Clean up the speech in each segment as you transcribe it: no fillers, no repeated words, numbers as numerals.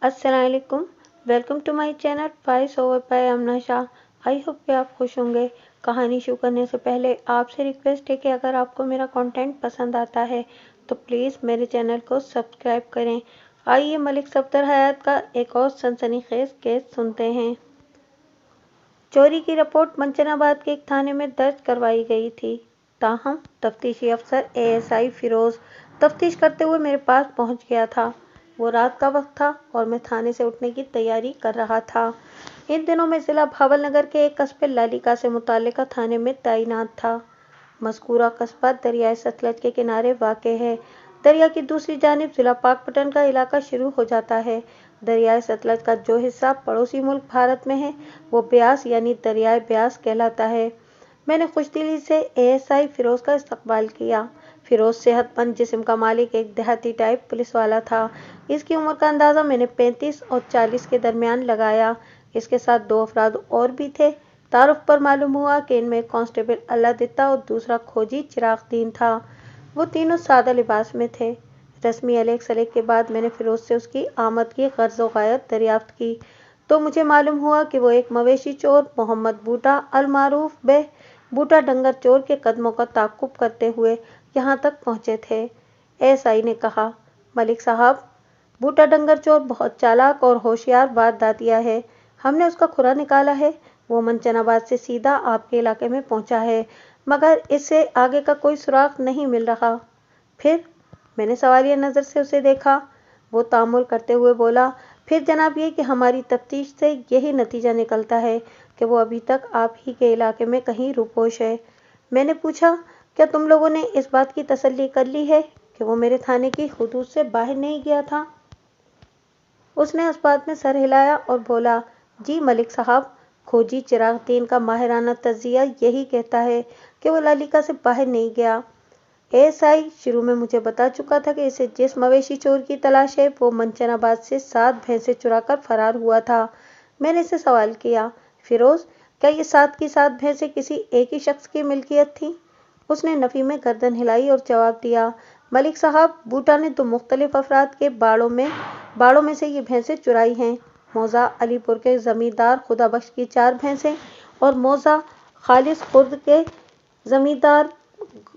अस्सलाम वालेकुम। Welcome to my channel voice over by Amna Shah. I hope कि आप खुश होंगे। कहानी शुरू करने से पहले आपसे रिक्वेस्ट है कि अगर आपको मेरा कंटेंट पसंद आता है तो प्लीज़ मेरे चैनल को सब्सक्राइब करें। आइए मलिक सफदर हयात का एक और सनसनीखेज केस सुनते हैं। चोरी की रिपोर्ट मंचनाबाद के एक थाने में दर्ज करवाई गई थी। ताहम तफ्तीशी अफसर एएसआई फिरोज तफ्तीश करते हुए मेरे पास पहुंच गया था। वो रात का वक्त था और मैं थाने से उठने की तैयारी कर रहा था। इन दिनों में जिला भावलनगर के एक कस्बे लालिका से मुताल्लिका थाने में तैनात था। मज़कूरा कस्बा दरियाए सतलज के किनारे वाक़ है। दरिया की दूसरी जानिब जिला पाकपटन का इलाका शुरू हो जाता है। दरियाए सतलज का जो हिस्सा पड़ोसी मुल्क भारत में है वो ब्यास यानी दरियाए ब्यास कहलाता है। मैंने खुशदिली से एएसआई फिरोज का इस्तकबाल किया। फिरोज सेहतमंद जिस्म का मालिक, एक देहाती टाइप पुलिस वाला था। इसकी उम्र का अंदाज़ा मैंने 35 और 40 के दरमियान लगाया। इसके साथ 2 अफराद और भी थे। तारुफ पर मालूम हुआ कि इनमें कांस्टेबल अल्लादित्ता और दूसरा खोजी चिरागदीन था। वो तीनों सादा लिबास में थे। रस्मी अलेक सलेक के बाद मैंने फिरोज से उसकी आमद की गर्ज़ व गायत दरियाफ्त की तो मुझे मालूम हुआ कि वो एक मवेशी चोर मोहम्मद बूटा अलमारूफ बे बूटा डंगर चोर के कदमों का ताक़ुब करते हुए यहाँ तक पहुँचे थे। एएसआई ने कहा, मलिक साहब, बूटा डंगर चोर बहुत चालाक और होशियार वारदातिया है। हमने उसका खुरा निकाला है। वो मंचनाबाद से सीधा आपके इलाके में पहुंचा है, मगर इससे आगे का कोई सुराग नहीं मिल रहा। फिर मैंने सवालिया नज़र से उसे देखा। वो तामुल करते हुए बोला, फिर जनाब ये कि हमारी तफ्तीश से यही नतीजा निकलता है कि वो अभी तक आप ही के इलाके में कहीं रुपोश है। मैंने पूछा, क्या तुम लोगों ने इस बात की तसल्ली कर ली है कि वो मेरे थाने की हुदूद से बाहर नहीं गया था? उसने इस बात में सर हिलाया और बोला, जी मलिक साहब, खोजी चिरागदीन का माहिराना तज्जिया यही कहता है कि वो लालिका से बाहर नहीं गया। एएसआई शुरू में मुझे बता चुका था कि इसे जिस मवेशी चोर की तलाश है वो मंचनाबाद से 7 भैंसें चुराकर फरार हुआ था। मैंने इसे सवाल किया, फिरोज, क्या ये 7 की 7 भैंसें किसी एक ही शख्स की मिल्कियत थी? उसने नफी में गर्दन हिलाई और जवाब दिया, मलिक साहब, बूटा ने 2 मुख्तलिफ अफराद के बाड़ों में से ये भैंसें चुराई हैं। मौजा अलीपुर के जमींदार खुदाबख्श की 4 भैंसें और मौजा खालिस खुर्द के जमींदार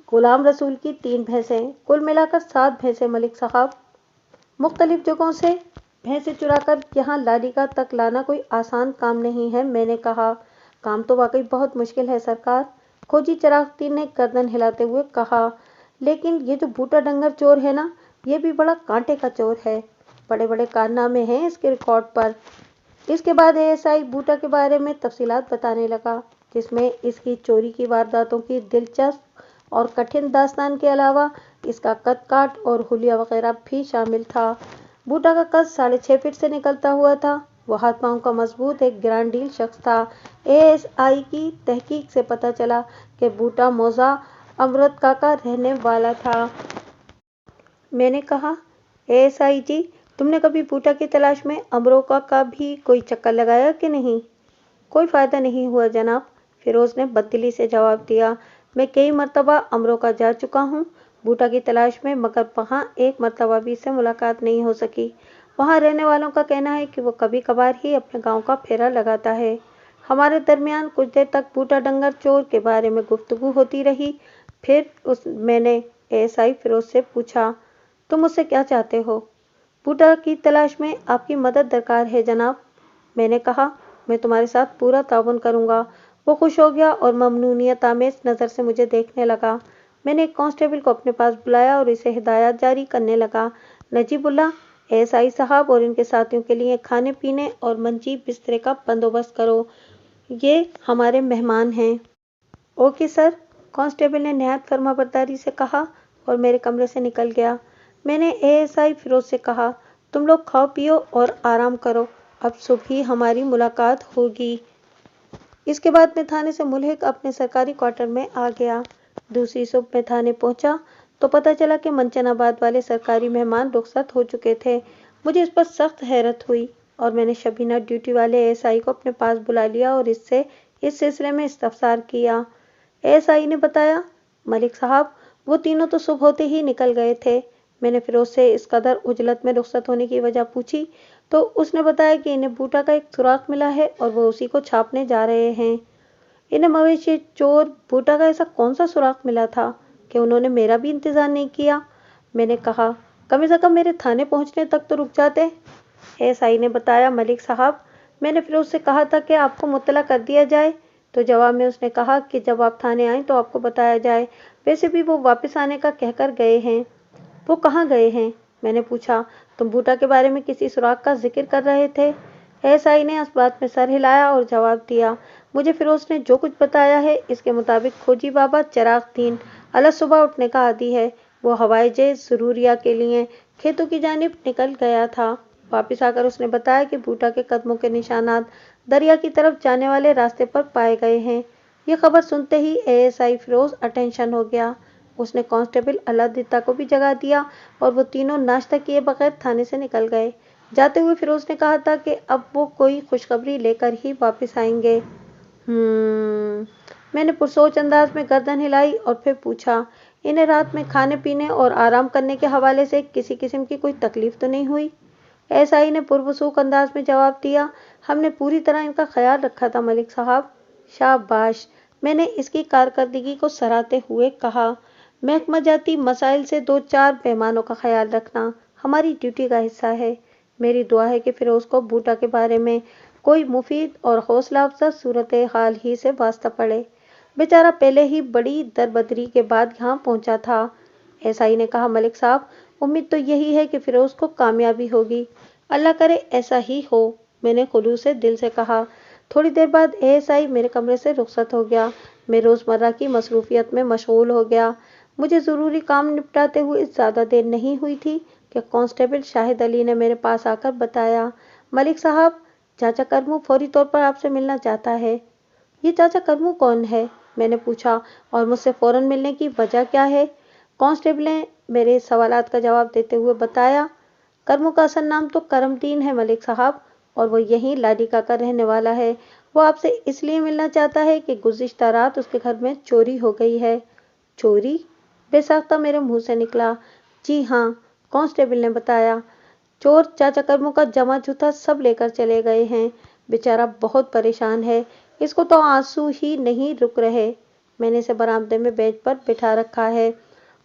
गुलाम रसूल की 3 भैंसें, कुल मिलाकर 7 भैंसें मलिक साहब। मुख्तलिफ जगहों से भैंसें चुराकर यहाँ लालिका तक लाना कोई आसान काम नहीं है। मैंने कहा, काम तो वाकई बहुत मुश्किल है सरकार। खोजी चिरागदीन ने गर्दन हिलाते हुए कहा, लेकिन ये जो बूटा डंगर चोर है ना, ये भी बड़ा कांटे का चोर है। बड़े बड़े कारनामे हैं इसके रिकॉर्ड पर। इसके बाद एएसआई बूटा के बारे में तफसीलात बताने लगा, जिसमें इसकी चोरी की वारदातों की दिलचस्प और कठिन दास्तान के अलावा इसका कद काट और हुलिया वगैरह भी शामिल था। बूटा का कद 6.5 फीट से निकलता हुआ था। वो हाथ पांव का मजबूत एक ग्रांडील शख्स था। एएसआई की तहकीक से पता चला कि बूटा मौजा अमृत का रहने वाला था। मैंने कहा, एएसआई जी, तुमने कभी बूटा की तलाश में अमरोका का भी कोई चक्कर लगाया कि नहीं? कोई फ़ायदा नहीं हुआ जनाब, फिरोज ने बददिली से जवाब दिया। मैं कई मरतबा अमरोका जा चुका हूँ बूटा की तलाश में, मगर वहाँ एक मरतबा भी इससे मुलाकात नहीं हो सकी। वहाँ रहने वालों का कहना है कि वो कभी कभार ही अपने गांव का फेरा लगाता है। हमारे दरमियान कुछ देर तक बूटा डंगर चोर के बारे में गुफ्तगू होती रही। फिर मैंने एएसआई फिरोज से पूछा, तुम मुझसे क्या चाहते हो? बूटा की तलाश में आपकी मदद दरकार है जनाब। मैंने कहा, मैं तुम्हारे साथ पूरा ताउन करूंगा। वो खुश हो गया और ममनूनियत आमेज नज़र से मुझे देखने लगा। मैंने एक कांस्टेबल को अपने पास बुलाया और इसे हिदायत जारी करने लगा, नजीबुल्लाह, एएसआई साहब और इनके साथियों के लिए खाने पीने और मंजी बिस्तरे का बंदोबस्त करो। ये हमारे मेहमान हैं। ओके सर, कांस्टेबल ने नहायत फर्माबरदारी से कहा और मेरे कमरे से निकल गया। मैंने एएसआई फिरोज से कहा, तुम लोग खाओ पियो और आराम करो, अब सुबह ही हमारी मुलाकात होगी। इसके बाद मैं थाने से मुल्हिक अपने सरकारी क्वार्टर में आ गया। दूसरी सुबह मैं थाने पहुंचा तो पता चला कि मंचनाबाद वाले सरकारी मेहमान रुखसत हो चुके थे। मुझे इस पर सख्त हैरत हुई और मैंने शबीना ड्यूटी वाले एएसआई को अपने पास बुला लिया और इससे इस सिलसिले में इस्तफसार किया। एएसआई ने बताया, मलिक साहब, वो तीनों तो सुबह होते ही निकल गए थे। मैंने फिरोज से इस कदर उजलत में रुखसत होने की वजह पूछी तो उसने बताया कि इन्हें बूटा का एक सुराग मिला है और वो उसी को छापने जा रहे हैं। इन्हें मवेशी चोर बूटा का ऐसा कौन सा सुराग मिला था कि उन्होंने मेरा भी इंतजार नहीं किया? मैंने कहा, कम से कम मेरे थाने पहुंचने तक तो रुक जाते। एएसआई ने बताया, मलिक साहब, मैंने फिर उससे कहा था कि आपको मुत्तला कर दिया जाए, तो जवाब में उसने कहा कि जब आप थाने आए तो आपको बताया जाए। वैसे भी वो वापस आने का कहकर गए हैं। वो कहाँ गए हैं? मैंने पूछा। तुम बूटा के बारे में किसी सुराग का जिक्र कर रहे थे। एएसआई ने इस बात में सर हिलाया और जवाब दिया, मुझे फिरोज ने जो कुछ बताया है इसके मुताबिक खोजी बाबा चिराग दीन अलग सुबह उठने का आदी है। वो हवाईजे जरूरिया के लिए खेतों की जानिब निकल गया था। वापिस आकर उसने बताया कि बूटा के कदमों के निशानात दरिया की तरफ जाने वाले रास्ते पर पाए गए हैं। ये खबर सुनते ही एएसआई फिरोज अटेंशन हो गया। उसने कांस्टेबल अलादीता को भी जगा दिया और वो तीनों नाश्ता किए बगैर थाने से निकल गए। जाते हुए फिरोज ने कहा था कि अब वो कोई खुशखबरी लेकर ही वापस आएंगे। मैंने पुरसोच अंदाज में गर्दन हिलाई और फिर पूछा, इन्हें रात में खाने पीने और आराम करने के हवाले से किसी किस्म की कोई तकलीफ तो नहीं हुई? एएसआई ने पुरवसूख अंदाज में जवाब दिया, हमने पूरी तरह इनका ख्याल रखा था मलिक साहब। शाबाश, मैंने इसकी कारकर्दगी को सराहते हुए कहा। महकमा जाती मसाइल से 2-4 मेहमानों का ख्याल रखना हमारी ड्यूटी का हिस्सा है। मेरी दुआ है कि फिरोज को बूटा के बारे में कोई मुफीद और हौसला अफजा सूरत हाल ही से वास्ता पड़े। बेचारा पहले ही बड़ी दरबदरी के बाद यहाँ पहुंचा था। एएसआई ने कहा, मलिक साहब, उम्मीद तो यही है कि फिरोज को कामयाबी होगी। अल्लाह करे ऐसा ही हो, मैंने खुलूस से दिल से कहा। थोड़ी देर बाद एएसआई मेरे कमरे से रुखसत हो गया। मैं रोजमर्रा की मसरूफियत में मशगूल हो गया। मुझे जरूरी काम निपटाते हुए ज्यादा देर नहीं हुई थी कि कांस्टेबल शाहिद अली ने मेरे पास आकर बताया, मलिक साहब, चाचा करमू फौरी तौर पर आपसे मिलना चाहता है। ये चाचा करमू कौन है? मैंने पूछा, और मुझसे फौरन मिलने की वजह क्या है? कांस्टेबल ने मेरे सवालात का जवाब देते हुए बताया, करमू का असल नाम तो करमदीन है मलिक साहब, और वो यहीं लाडिका का रहने वाला है। वो आपसे इसलिए मिलना चाहता है कि गुज़िश्ता रात उसके घर में चोरी हो गई है। चोरी? बेसाख्ता मेरे मुंह से निकला। जी हाँ, कांस्टेबल ने बताया, चोर चाचा करमू का जमा जूता सब लेकर चले गए हैं। बेचारा बहुत परेशान है, इसको तो आंसू ही नहीं रुक रहे। मैंने इसे बरामदे में बेंच पर बिठा रखा है।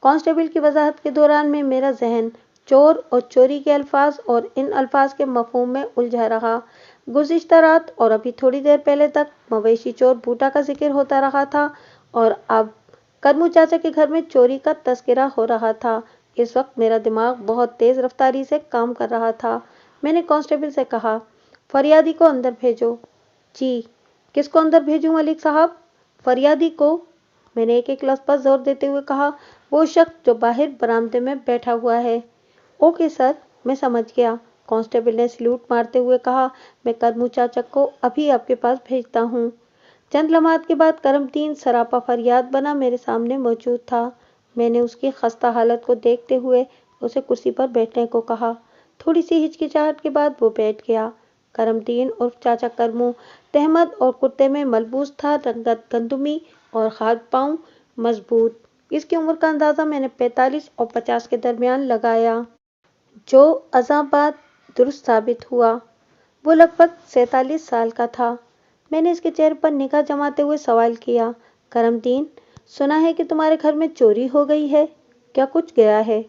कांस्टेबल की वजाहत के दौरान में मेरा जहन चोर और चोरी के अल्फाज और इन अल्फाज के मफहूम में उलझा रहा। गुज़िश्ता रात और अभी थोड़ी देर पहले तक मवेशी चोर बूटा का जिक्र होता रहा था और अब करमू चाचा के घर में चोरी का तस्करा हो रहा था। इस वक्त मेरा दिमाग बहुत तेज रफ्तारी से काम कर रहा था। मैंने कांस्टेबल से कहा, फरियादी को अंदर भेजो। जी। किसको अंदर भेजूं मलिक साहब? फरियादी को, मैंने एक लफ्ज पर जोर देते हुए कहा, वो शख्स जो बाहर बरामदे में बैठा हुआ है। ओके सर, मैं समझ गया, कांस्टेबल ने सल्यूट मारते हुए कहा। मैं करमू चाचा को अभी आपके पास भेजता हूँ। चंद लम्हात के बाद करमदीन सरापा फरियाद बना मेरे सामने मौजूद था। मैंने उसकी खस्ता हालत को देखते हुए उसे कुर्सी पर बैठने को कहा। थोड़ी सी हिचकिचाहट के बाद वो बैठ गया। करमदीन उर्फ चाचा करमू तहमद और कुर्ते में मलबूस था, रंगत गंदुमी और हाथ पांव मजबूत। इसकी उम्र का अंदाजा मैंने 45 और 50 के दरमियान लगाया, जो अज़ाबाद दुरुस्त साबित हुआ। वो लगभग 47 साल का था। मैंने इसके चेहरे पर निगाह जमाते हुए सवाल किया, करमदीन, सुना है कि तुम्हारे घर में चोरी हो गई है, क्या कुछ गया है?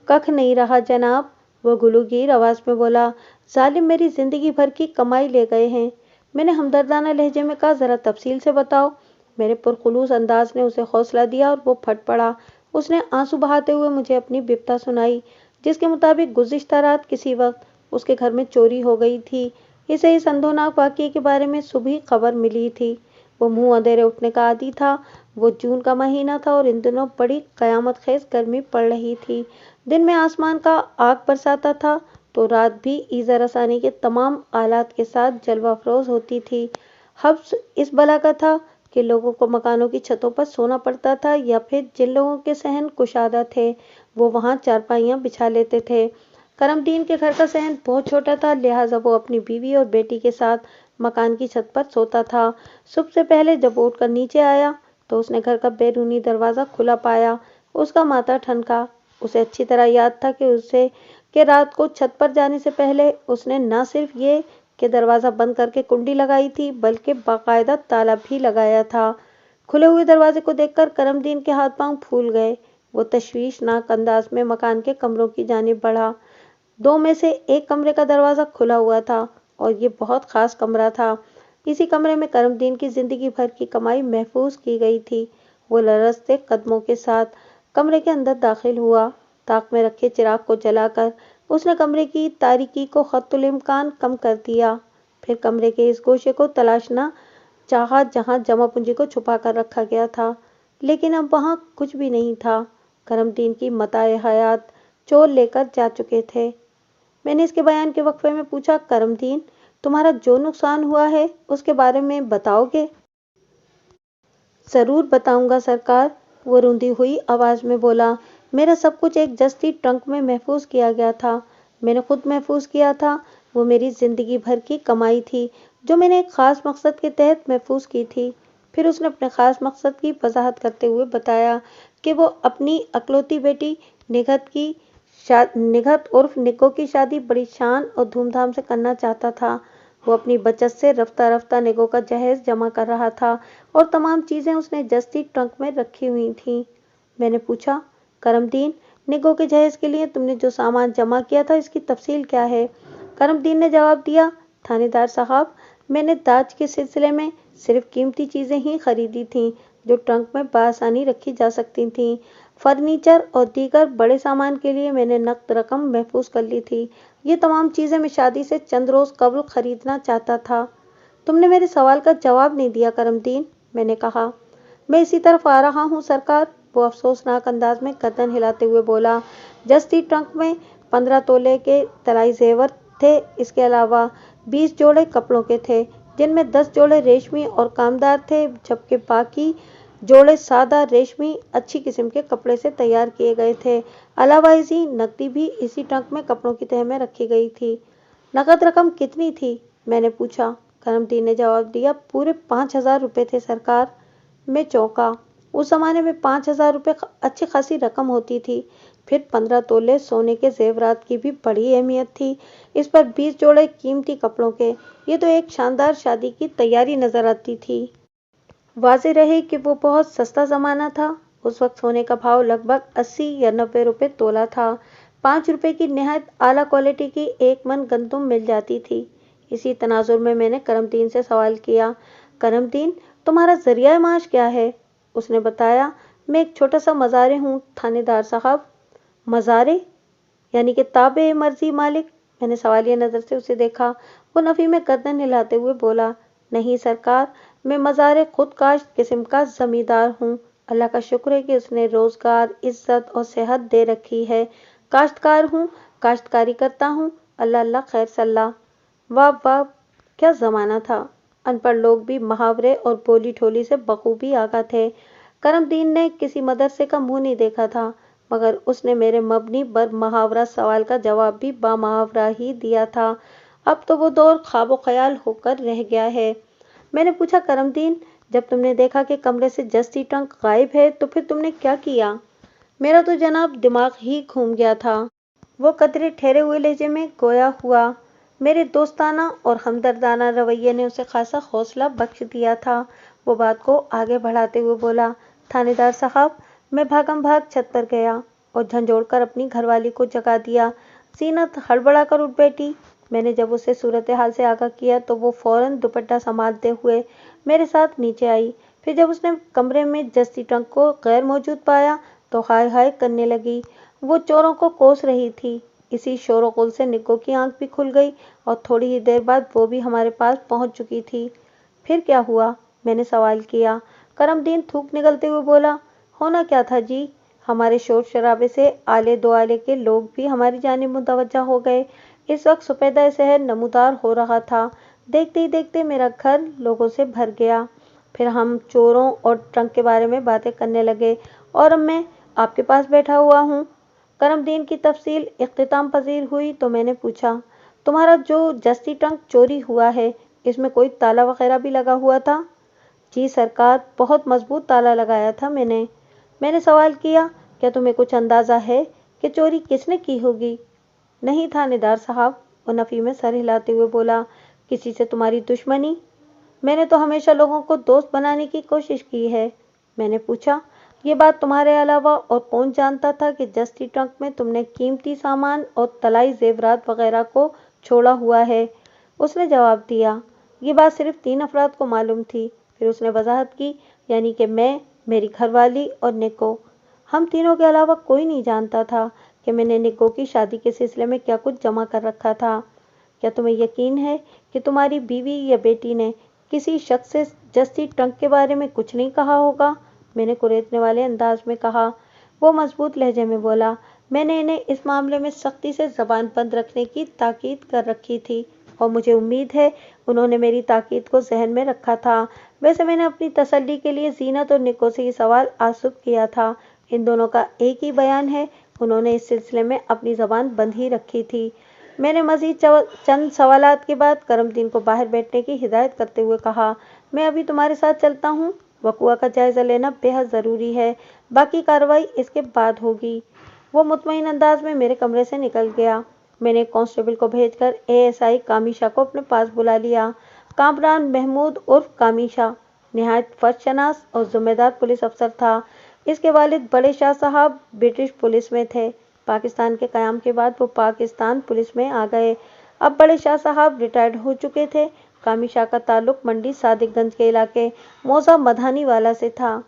कख नहीं रहा जनाब, वो गुलूगीर आवाज में बोला, जालिम मेरी जिंदगी भर की कमाई ले गए हैं। मैंने हमदर्दाना लहजे में कहा, जरा तफसील से बताओ। मेरे पुरखुलूस अंदाज ने उसे हौसला दिया और वो फट पड़ा। उसने आंसू बहाते हुए मुझे अपनी बिपता सुनाई, जिसके मुताबिक गुज़िश्ता रात किसी वक्त उसके घर में चोरी हो गई थी। इसे इस अंधोनाक वाक़ये के बारे में सुबह खबर मिली थी। वो मुंह अंधेरे उठने का आदी था। वो जून का महीना था और इन दिनों बड़ी कयामत खेज गर्मी पड़ रही थी। दिन में आसमान का आग बरसाता था तो रात भी ईज़ा रसानी के तमाम आलात के साथ जलवा अफरोज होती थी। हब्स इस बला का था कि लोगों को मकानों की छतों पर सोना पड़ता था, या फिर जिन लोगों के सहन कुशादा थे वो वहाँ चारपाइयाँ बिछा लेते थे। करमदीन के घर का सहन बहुत छोटा था, लिहाजा वो अपनी बीवी और बेटी के साथ मकान की छत पर सोता था। सुबह से पहले जब वो उठकर नीचे आया तो उसने घर का बैरूनी दरवाज़ा खुला पाया। उसका माथा ठनका। उसे अच्छी तरह याद था कि उसे کہ رات کو چھت پر جانے سے پہلے اس نے نہ صرف یہ کہ دروازہ بند کر کے کنڈی لگائی تھی بلکہ باقاعدہ تالا بھی لگایا تھا۔ کھلے ہوئے دروازے کو دیکھ کر کرم دین کے ہاتھ پاؤں پھول گئے۔ وہ تشویشناک انداز میں مکان کے کمروں کی جانب بڑھا۔ دو میں سے ایک کمرے کا دروازہ کھلا ہوا تھا اور یہ بہت خاص کمرہ تھا۔ اسی کمرے میں کرم دین کی زندگی بھر کی کمائی محفوظ کی گئی تھی۔ وہ لرزتے قدموں کے ساتھ کمرے کے اندر داخل ہوا۔ طاق میں رکھے چراغ کو جلا کر اس نے کمرے کی تاریکی کو حتی الامکان کم کر دیا۔ پھر کمرے کے اس گوشے کو تلاشنا چاہا جہاں جمع پونجی کو چھپا کر رکھا گیا تھا، لیکن اب وہاں کچھ بھی نہیں تھا۔ کرم دین کی متاع حیات چور لے کر جا چکے تھے۔ میں نے اس کے بیان کے وقفے میں پوچھا، کرم دین، تمہارا جو نقصان ہوا ہے اس کے بارے میں بتاؤ گے؟ ضرور بتاؤں گا سرکار، وہ روندی ہوئی آواز میں بولا۔ میرا سب کچھ ایک جستی ٹرنک میں محفوظ کیا گیا تھا۔ میں نے خود محفوظ کیا تھا۔ وہ میری زندگی بھر کی کمائی تھی جو میں نے ایک خاص مقصد کے تحت محفوظ کی تھی۔ پھر اس نے اپنے خاص مقصد کی وضاحت کرتے ہوئے بتایا کہ وہ اپنی اکلوتی بیٹی نگہت عرف نگو کی شادی بڑی شان اور دھوم دھام سے کرنا چاہتا تھا۔ وہ اپنی بچت سے رفتہ رفتہ نگو کا جہیز جمع کر رہا تھا اور تمام چیزیں اس نے جستی ٹرنک میں رکھی ہوئی تھیں۔ میں نے پوچھا، کرم دین، نگو کے جہیز کے لیے تم نے جو سامان جمع کیا تھا اس کی تفصیل کیا ہے؟ کرم دین نے جواب دیا، تھانے دار صاحب، میں نے داج کے سلسلے میں صرف قیمتی چیزیں ہی خریدی تھیں جو ٹرنک میں بآسانی رکھی جا سکتی تھیں۔ فرنیچر اور دیگر بڑے سامان کے لیے میں نے نقد رقم محفوظ کر لی تھی۔ یہ تمام چیزیں میں شادی سے چند روز قبل خریدنا چاہتا تھا۔ تم نے میرے سوال کا جواب نہیں دیا کرم دین، میں نے کہا۔ میں اسی طرف آ رہا ہوں سرکار، وہ افسوسناک انداز میں گردن ہلاتے ہوئے بولا۔ جستی ٹرنک میں 15 تولے کے طلائی زیور تھے، اس کے علاوہ 20 جوڑے کپڑوں کے تھے جن میں 10 جوڑے ریشمی اور کامدار تھے جبکہ باقی جوڑے سادہ ریشمی اچھی قسم کے کپڑے سے تیار کیے گئے تھے۔ علاوہ ازیں نقدی بھی اسی ٹرنک میں کپڑوں کی تہہ میں رکھی گئی تھی۔ نقد رقم کتنی تھی؟ میں نے پوچھا۔ کرم دین نے جواب دیا، پورے 5,000 روپے تھے سرکار۔ میں چونکا۔ اس زمانے میں 5,000 روپے اچھی خاصی رقم ہوتی تھی۔ پھر 15 تولے سونے کے زیورات کی بھی بڑی اہمیت تھی، اس پر 20 جوڑے قیمتی کپڑوں کے۔ یہ تو ایک شاندار شادی کی تیاری نظر آتی تھی۔ واضح رہے کہ وہ بہت سستا زمانہ تھا۔ اس وقت سونے کا بھاؤ لگ بھگ 80 یا 90 روپے تولہ تھا۔ 5 روپے کی نہایت اعلیٰ کوالٹی کی 1 من گندم مل جاتی تھی۔ اسی تناظر میں نے کرم دین سے سوال کیا، کرم دین، تمہارا ذریعہ معاش کیا ہے؟ اس نے بتایا، میں ایک چھوٹا سا مزارع ہوں تھانے دار صاحب۔ مزارع؟ یعنی کہ تابع مرضی مالک؟ میں نے سوالیہ نظر سے اسے دیکھا۔ وہ نفی میں گردن ہلاتے ہوئے بولا، نہیں سرکار، میں مزارع خود کاشت قسم کا زمیندار ہوں۔ اللہ کا شکر ہے کہ اس نے روزگار، عزت اور صحت دے رکھی ہے۔ کاشتکار ہوں، کاشتکاری کرتا ہوں، اللہ اللہ خیر سلہ۔ واہ واہ، کیا زمانہ تھا! ان پڑھ لوگ بھی محاورے اور بولی ٹھولی سے بخوبی آگاہ تھے۔ کرم دین نے کسی مدرسے کا منہ نہیں دیکھا تھا، مگر اس نے میرے مبنی بر محاورہ سوال کا جواب بھی بامحاورہ ہی دیا تھا۔ اب تو وہ دور خواب و خیال ہو کر رہ گیا ہے۔ میں نے پوچھا، کرم دین، جب تم نے دیکھا کہ کمرے سے جستی ٹرنک غائب ہے تو پھر تم نے کیا کیا؟ میرا تو جناب دماغ ہی گھوم گیا تھا۔ وہ قدرے ٹھہرے ہوئے لہجے میں گویا ہوا۔ میرے دوستانہ اور ہمدردانہ رویے نے اسے خاصا حوصلہ بخش دیا تھا۔ وہ بات کو آگے بڑھاتے ہوئے بولا، تھانے دار صاحب، میں بھاگم بھاگ چھت پر گیا اور جھنجھوڑ کر اپنی گھر والی کو جگا دیا۔ زینت ہڑبڑا کر اٹھ بیٹھی۔ میں نے جب اسے صورتحال سے آگاہ کیا تو وہ فوراً دوپٹہ سنبھالتے ہوئے میرے ساتھ نیچے آئی۔ پھر جب اس نے کمرے میں جستی ٹرنک کو غیر موجود پایا تو ہائے ہائے کرنے لگی۔ وہ چوروں کو کوس رہی تھی۔ اسی شور و غل سے نگو کی آنکھ بھی کھل گئی اور تھوڑی ہی دیر بعد وہ بھی ہمارے پاس پہنچ چکی تھی۔ پھر کیا ہوا؟ میں نے سوال کیا۔ کرم دین تھوک نگلتے ہوئے بولا، ہونا کیا تھا جی، ہمارے شور شرابے سے آلے دو آلے کے لوگ بھی ہماری جانب متوجہ ہو گئے۔ اس وقت سپیدہ سحر نمودار ہو رہا تھا۔ دیکھتے ہی دیکھتے میرا گھر لوگوں سے بھر گیا۔ پھر ہم چوروں اور ٹرنک کے بارے میں باتیں کرنے لگے اور اب میں آپ کے پاس بیٹھا ہوا ہوں۔ کرم دین کی تفصیل اختتام پذیر ہوئی تو میں نے پوچھا، تمہارا جو جستی ٹرنک چوری ہوا ہے اس میں کوئی تالا وغیرہ بھی لگا ہوا تھا؟ جی سرکار، بہت مضبوط تالا لگایا تھا میں نے سوال کیا، کیا تمہیں کچھ اندازہ ہے کہ چوری کس نے کی ہوگی؟ نہیں थानेदार साहब, वो नफी में सर हिलाते हुए बोला। किसी से तुम्हारी दुश्मनी? मैंने तो हमेशा लोगों को दोस्त बनाने की कोशिश की है। मैंने पूछा, ये बात तुम्हारे अलावा और कौन जानता था कि जस्ती ट्रंक में तुमने कीमती सामान और तलाई जेवरात वगैरह को छोड़ा हुआ है? उसने जवाब दिया, ये बात सिर्फ 3 अफराद को मालूम थी। फिर उसने वजाहत की, यानी कि मैं, मेरी घरवाली और निको। हम तीनों के अलावा कोई नहीं जानता था कि मैंने निको की शादी के सिलसिले में क्या कुछ जमा कर रखा था। क्या तुम्हें यकीन है कि तुम्हारी बीवी या बेटी ने किसी शख्स से जस्ती ट्रंक के बारे में कुछ नहीं कहा होगा? मैंने कुरेदने वाले अंदाज में कहा। वो मजबूत लहजे में बोला, मैंने इन्हें इस मामले में सख्ती से जबान बंद रखने की ताकीद कर रखी थी और मुझे उम्मीद है उन्होंने मेरी ताकीद को जहन में रखा था। वैसे मैंने अपनी तसल्ली के लिए जीनत और निको से ये सवाल आसुब किया था। इन दोनों का एक ही बयान है, उन्होंने इस सिलसिले में अपनी जबान बंद ही रखी थी। मैंने मजीद चंद सवालात के बाद करमदीन को बाहर बैठने की हिदायत करते हुए कहा, मैं अभी तुम्हारे साथ चलता हूँ। वक़ुआ का जायजा लेना बेहद ज़रूरी है, बाकी कार्रवाई इसके बाद होगी। वो मुतमईन अंदाज में मेरे कमरे से निकल गया। मैंने कांस्टेबल को भेजकर एएसआई कामिशा को अपने पास बुला लिया। कामरान महमूद उर्फ कामिशा निहायत फर्शनास और जिम्मेदार पुलिस अफसर था। इसके वालिद बड़े शाह साहब ब्रिटिश पुलिस में थे। पाकिस्तान के क़याम के बाद वो पाकिस्तान पुलिस में आ गए। अब बड़े शाह साहब रिटायर्ड हो चुके थे। कामिशा का ताल्लुक मंडी सादिकगंज के इलाके मौजा मधानी वाला से था।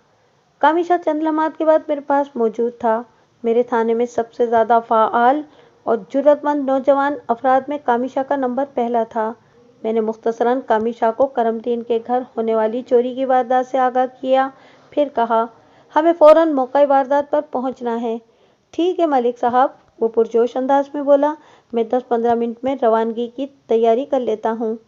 कामिशा चंद लम्हात के बाद मेरे पास मौजूद था। मेरे थाने में सबसे ज़्यादा फ़ाआल और जुर्रतमंद नौजवान अफराद में कामिशा का नंबर पहला था। मैंने मुख्तसरन कामिशा को करमदीन के घर होने वाली चोरी की वारदात से आगाह किया। फिर कहा, हमें फ़ौरन मौके वारदात पर पहुंचना है। ठीक है मलिक साहब, वो पुरजोश अंदाज में बोला, मैं 10-15 मिनट में रवानगी की तैयारी कर लेता हूँ।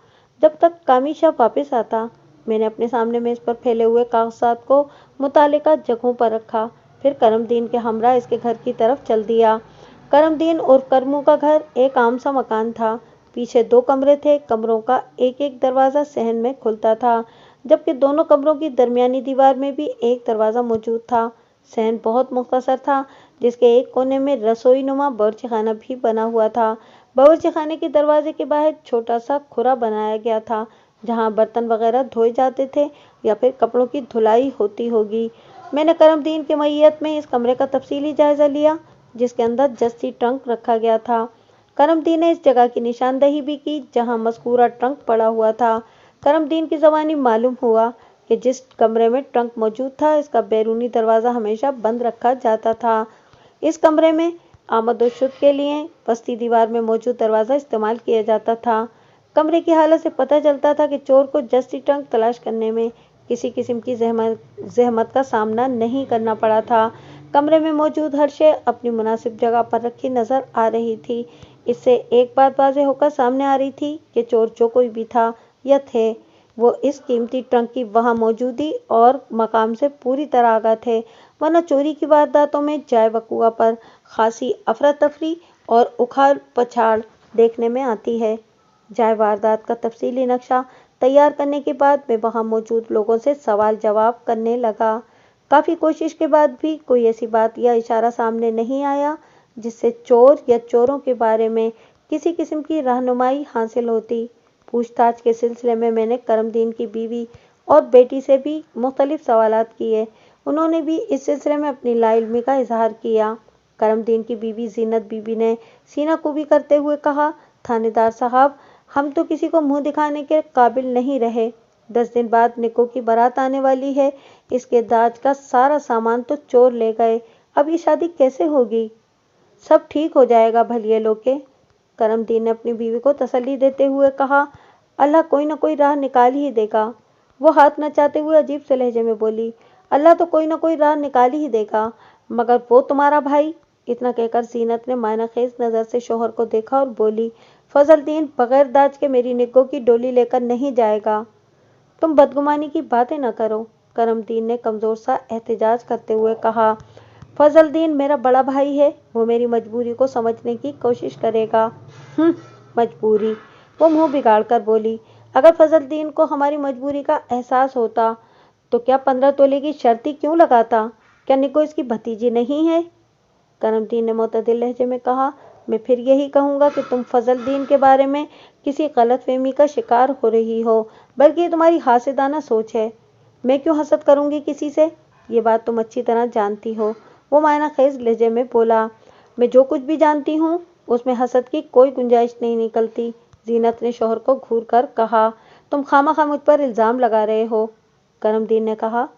जब तक कामिशा वापस आता, मैंने अपने सामने मेज़ पर फैले हुए कागजात को मुतालिका जगहों पर रखा। फिर करमदीन के हमरा इसके घर की तरफ चल दिया। करमदीन और करमू का घर एक आम सा मकान था। पीछे 2 कमरे थे। कमरों का एक एक दरवाज़ा सहन में खुलता था, जबकि दोनों कमरों की दरमियानी दीवार में भी एक दरवाज़ा मौजूद था। सहन बहुत मुख्तसर था, जिसके एक कोने में रसोई नुमा बावर्चीखाना भी बना हुआ था। बावर्चीखाने के दरवाजे के बाहर छोटा सा खुरा बनाया गया था, जहाँ बर्तन वगैरह धोए जाते थे या फिर कपड़ों की धुलाई होती होगी। मैंने करमदीन के मैयत में इस कमरे का तफसीली जायजा लिया, जिसके अंदर जस्ती ट्रंक रखा गया था। करमदीन ने इस जगह की निशानदही भी की जहां मज़कूरा ट्रंक पड़ा हुआ था। करमदीन की ज़बानी मालूम हुआ कि जिस कमरे में ट्रंक मौजूद था, इसका बैरूनी दरवाज़ा हमेशा बंद रखा जाता था। इस कमरे में आमदोशुद के लिए वस्ती दीवार में मौजूद दरवाज़ा इस्तेमाल किया जाता था। कमरे की हालत से पता चलता था कि चोर को जस्ती ट्रंक तलाश करने में किसी किस्म की जहमत का सामना नहीं करना पड़ा था। कमरे में मौजूद हर शे अपनी मुनासिब जगह पर रखी नजर आ रही थी। इससे एक बात वाज़ेह होकर सामने आ रही थी कि चोर जो कोई भी था या थे, वो इस कीमती ट्रंक की वहां मौजूदी और मकाम से पूरी तरह आगाह थे, वरना चोरी की वारदातों में जाए वक़ुआ पर खासी अफरा तफरी और उखाड़ पछाड़ देखने में आती है। जाए वारदात का तफसीली नक्शा तैयार करने के बाद मैं वहां मौजूद लोगों से सवाल जवाब करने लगा। काफ़ी कोशिश के बाद भी कोई ऐसी बात या इशारा सामने नहीं आया जिससे चोर या चोरों के बारे में किसी किस्म की रहनुमाई हासिल होती। पूछताछ के सिलसिले में मैंने करमदीन की बीवी और बेटी से भी मुख्तलिफ सवालात किए। उन्होंने भी इस सिलसिले में अपनी लाइल्मी का इजहार किया। करमदीन की बीवी जीनत बीबी ने सीना कुबी करते हुए कहा, थानेदार साहब, हम तो किसी को मुंह दिखाने के काबिल नहीं रहे। 10 दिन बाद निको की बारात आने वाली है। इसके दाज का सारा सामान तो चोर ले गए। अब ये शादी कैसे होगी? सब ठीक हो जाएगा भलिए लोके। करमदीन ने अपनी बीवी को तसल्ली देते हुए कहा, अल्लाह कोई ना कोई राह निकाल ही देगा। वो हाथ नचाते हुए अजीब से लहजे में बोली, अल्लाह तो कोई ना कोई राह निकाल ही देगा, मगर वो तुम्हारा भाई। इतना कहकर जीनत ने मायनाखेज नज़र से शोहर को देखा और बोली, फजलदीन बगैर दाज के मेरी निको की डोली लेकर नहीं जाएगा। तुम बदगुमानी की बातें न करो, करमदीन ने कमज़ोर सा एहतजाज करते हुए कहा। फजलदीन मेरा बड़ा भाई है, वो मेरी मजबूरी को समझने की कोशिश करेगा। मजबूरी? वो मुंह बिगाड़ कर बोली, अगर फजलदीन को हमारी मजबूरी का एहसास होता तो क्या 15 तोले की शर्ती क्यों लगाता? क्या निको इसकी भतीजी नहीं है? करमदीन ने मुतदिल लहजे में कहा, मैं फिर यही कहूँगा कि तुम फजल दीन के बारे में किसी गलतफहमी का शिकार हो रही हो, बल्कि ये तुम्हारी हासिदाना सोच है। मैं क्यों हसद करूँगी किसी से? ये बात तुम अच्छी तरह जानती हो, वो मायना खेज लहजे में बोला। मैं जो कुछ भी जानती हूँ उसमें हसद की कोई गुंजाइश नहीं निकलती। जीनत ने शौहर को घूर कर कहा। तुम खामखा मुझ पर इल्ज़ाम लगा रहे हो। करमदीन ने कहा,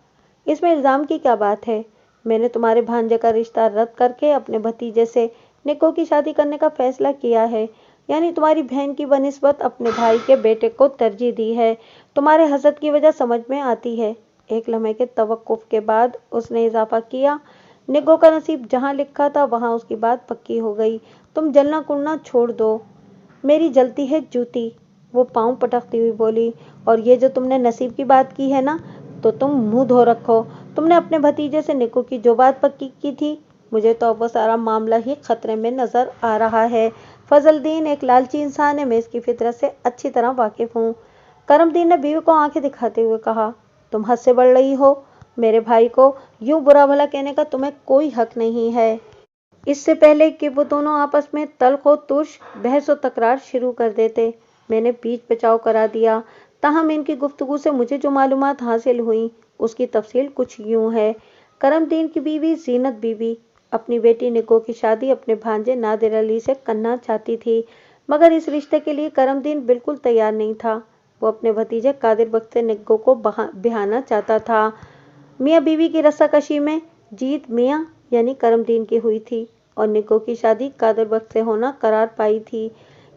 इसमें इल्ज़ाम की क्या बात है? मैंने तुम्हारे भांजे का रिश्ता रद्द करके अपने भतीजे से निको की शादी करने का फैसला किया है, यानी तुम्हारी बहन की बनिस्बत अपने भाई के बेटे को तरजीह दी है। तुम्हारे हसद की वजह समझ में आती है। एक लम्हे के तवक्कुफ के बाद उसने इजाफा किया, निको का नसीब जहाँ लिखा था वहाँ उसकी बात पक्की हो गई। तुम जलना कुड़ना छोड़ दो। मेरी जलती है जूती, वो पाँव पटकती हुई बोली। और ये जो तुमने नसीब की बात की है ना, तो तुम मुंह धो रखो। तुमने अपने भतीजे से निको की जो बात पक्की की थी, मुझे तो अब वो सारा मामला ही खतरे में नजर आ रहा है। फजलदीन एक लालची इंसान है, मैं इसकी फितरत से अच्छी तरह वाकिफ हूँ। करमदीन ने बीवी को आंखें दिखाते हुए कहा, तुम हद से बढ़ रही हो। मेरे भाई को यूं बुरा भला कहने का तुम्हें कोई हक नहीं है। इससे पहले कि वो दोनों आपस में तल्ख व तुर्श बहस व तकरार शुरू कर देते, मैंने बीच बचाव करा दिया। ताहम इनकी गुफ्तगू से मुझे जो मालूमात हासिल हुई उसकी तफसील कुछ यूं है। करमदीन की बीवी जीनत बीवी अपनी बेटी निको की शादी अपने भांजे नादिर अली से करना चाहती थी, मगर इस रिश्ते के लिए करमदीन बिल्कुल तैयार नहीं था। वो अपने भतीजे कादिर बख्श से निको को बिहाना चाहता था। मियाँ बीवी की रस्साकशी में जीत मियाँ यानी करमदीन की हुई थी और निको की शादी कादिर बख्श से होना करार पाई थी।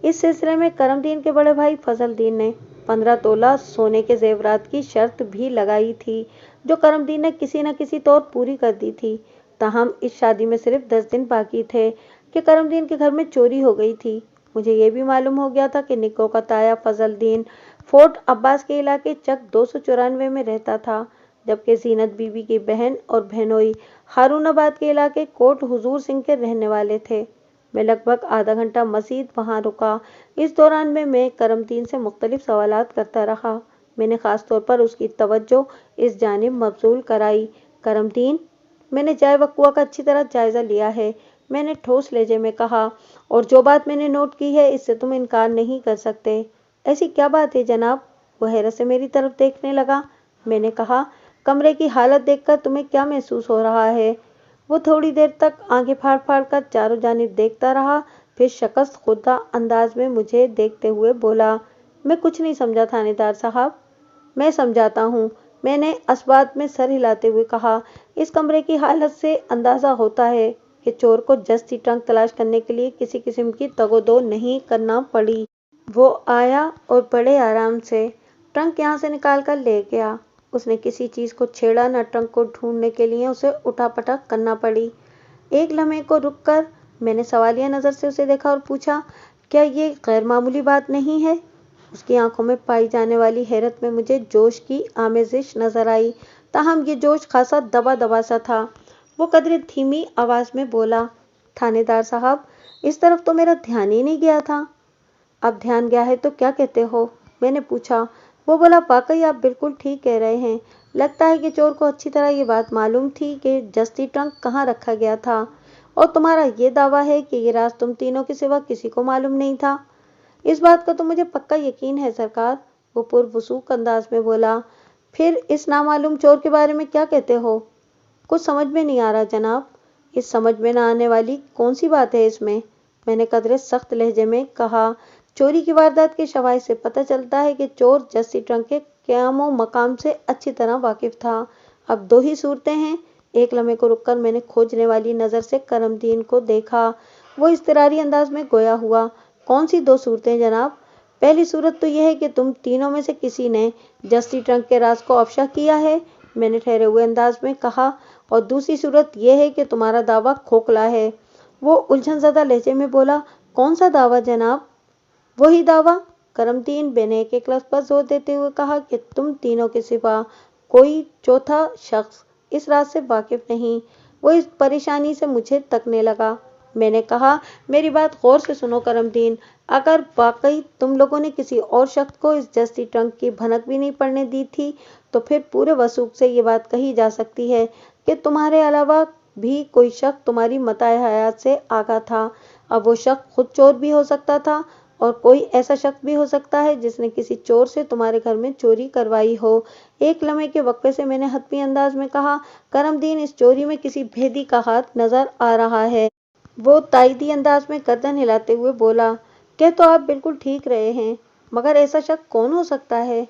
इस सिलसिले में करमदीन के बड़े भाई फजलदीन ने 15 तोला सोने के जेवरात की शर्त भी लगाई थी, जो करमदीन ने किसी न किसी तौर पूरी कर दी थी। ताहम इस शादी में सिर्फ 10 दिन बाकी थे कि करमदीन के घर में चोरी हो गई थी। मुझे ये भी मालूम हो गया था कि निको का ताया फजलदीन फोर्ट अब्बास के इलाके चक 294 में रहता था, जबकि जीनत बीवी की बहन और बहनोई हारूनाबाद के इलाके कोट हुजूर सिंह के रहने वाले थे। मैं लगभग आधा घंटा मजीद वहां रुका। इस दौरान में मैं करमदीन से मुख्तलिफ सवालात करता रहा। मैंने खास तौर पर उसकी तवज्जो इस जानिब मबजूल कराई। करमदीन, मैंने चाय वकुआ का अच्छी तरह जायजा लिया है, मैंने ठोस लहजे में कहा, और जो बात मैंने नोट की है इससे तुम इनकार नहीं कर सकते। ऐसी क्या बात है जनाब? वो हैरत से मेरी तरफ देखने लगा। मैंने कहा, कमरे की हालत देखकर तुम्हें क्या महसूस हो रहा है? वो थोड़ी देर तक आंखें फाड़ फाड़ कर चारों जानिब देखता रहा, फिर शकस्त खुदा अंदाज में मुझे देखते हुए बोला, मैं कुछ नहीं समझा थानेदार साहब। मैं समझाता हूँ, मैंने असबात में सर हिलाते हुए कहा। इस कमरे की हालत से अंदाजा होता है कि चोर को जस्ती ट्रंक तलाश करने के लिए किसी किस्म की तगोदो नहीं करना पड़ी। वो आया और बड़े आराम से ट्रंक यहाँ से निकाल कर ले गया। उसने किसी चीज को छेड़ा न, ट्रंक को ढूंढने के लिए उसे उठापटक करना पड़ी। एक लम्हे को रुककर मैंने सवालिया नजर से उसे देखा और पूछा, क्या ये गैर मामूली बात नहीं है? उसकी आंखों में पाई जाने वाली हैरत में मुझे जोश की आमेजिश नजर आई, ताहम ये जोश खासा दबा दबा सा था। वो कदरे धीमी आवाज में बोला, थानेदार साहब, इस तरफ तो मेरा ध्यान ही नहीं गया था। अब ध्यान गया है तो क्या कहते हो? मैंने पूछा। वो बोला, वाकई आप बिल्कुल ठीक कह रहे हैं। लगता है कि चोर को अच्छी तरह ये बात मालूम थी कि जस्ती ट्रंक कहाँ रखा गया था, और तुम्हारा ये दावा है कि ये राज तुम तीनों के सिवा किसी को मालूम नहीं था। इस बात का तो मुझे पक्का यकीन है सरकार, वो पुरवसूख अंदाज में बोला। फिर इस नामालूम चोर के बारे में क्या कहते हो? कुछ समझ में नहीं आ रहा जनाब। इस समझ में न आने वाली कौन सी बात है इसमें? मैंने कदरे सख्त लहजे में कहा। चोरी की वारदात के शवाहिद से पता चलता है कि चोर जस्सी ट्रंक के क़याम व मकाम से अच्छी तरह वाकिफ था। अब दो ही सूरतें हैं। एक लम्हे को रुककर मैंने खोजने वाली नजर से करमदीन को देखा। वो इस्तरारी अंदाज में गोया हुआ, कौन सी दो सूरतें जनाब? पहली सूरत तो यह है कि तुम तीनों में से किसी ने जस्सी ट्रंक के राज को अफशा किया है, मैंने ठहरे हुए अंदाज में कहा, और दूसरी सूरत यह है कि तुम्हारा दावा खोखला है। वो उलझनज़दा लहजे में बोला, कौन सा दावा जनाब? वही दावा, करमदीन ने एक लफ्ज़ पर जोर देते हुए कहा, कि तुम तीनों के सिवा कोई चौथा शख्स इस राज से वाकिफ नहीं। वो इस परेशानी से मुझे तकने लगा। मैंने कहा, मेरी बात गौर से सुनो करमदीन, अगर वाकई तुम लोगों ने किसी और शख्स को इस जस्ती ट्रंक की भनक भी नहीं पड़ने दी थी, तो फिर पूरे वसूख से ये बात कही जा सकती है कि तुम्हारे अलावा भी कोई शख्स तुम्हारी मताए हयात से आगा था। अब وہ शख्ص خود چور بھی ہو سکتا تھا اور کوئی ایسا شخص بھی ہو سکتا ہے جس نے کسی چور سے تمہارے گھر میں چوری کروائی ہو۔ ایک لمحے کے وقفے سے میں نے حتمی انداز میں کہا، کرم دین، اس چوری میں کسی بھیدی کا ہاتھ نظر آ رہا ہے۔ وہ تائیدی انداز میں گردن ہلاتے ہوئے بولا، کہہ تو آپ بالکل ٹھیک رہے ہیں، مگر ایسا شخص کون ہو سکتا ہے؟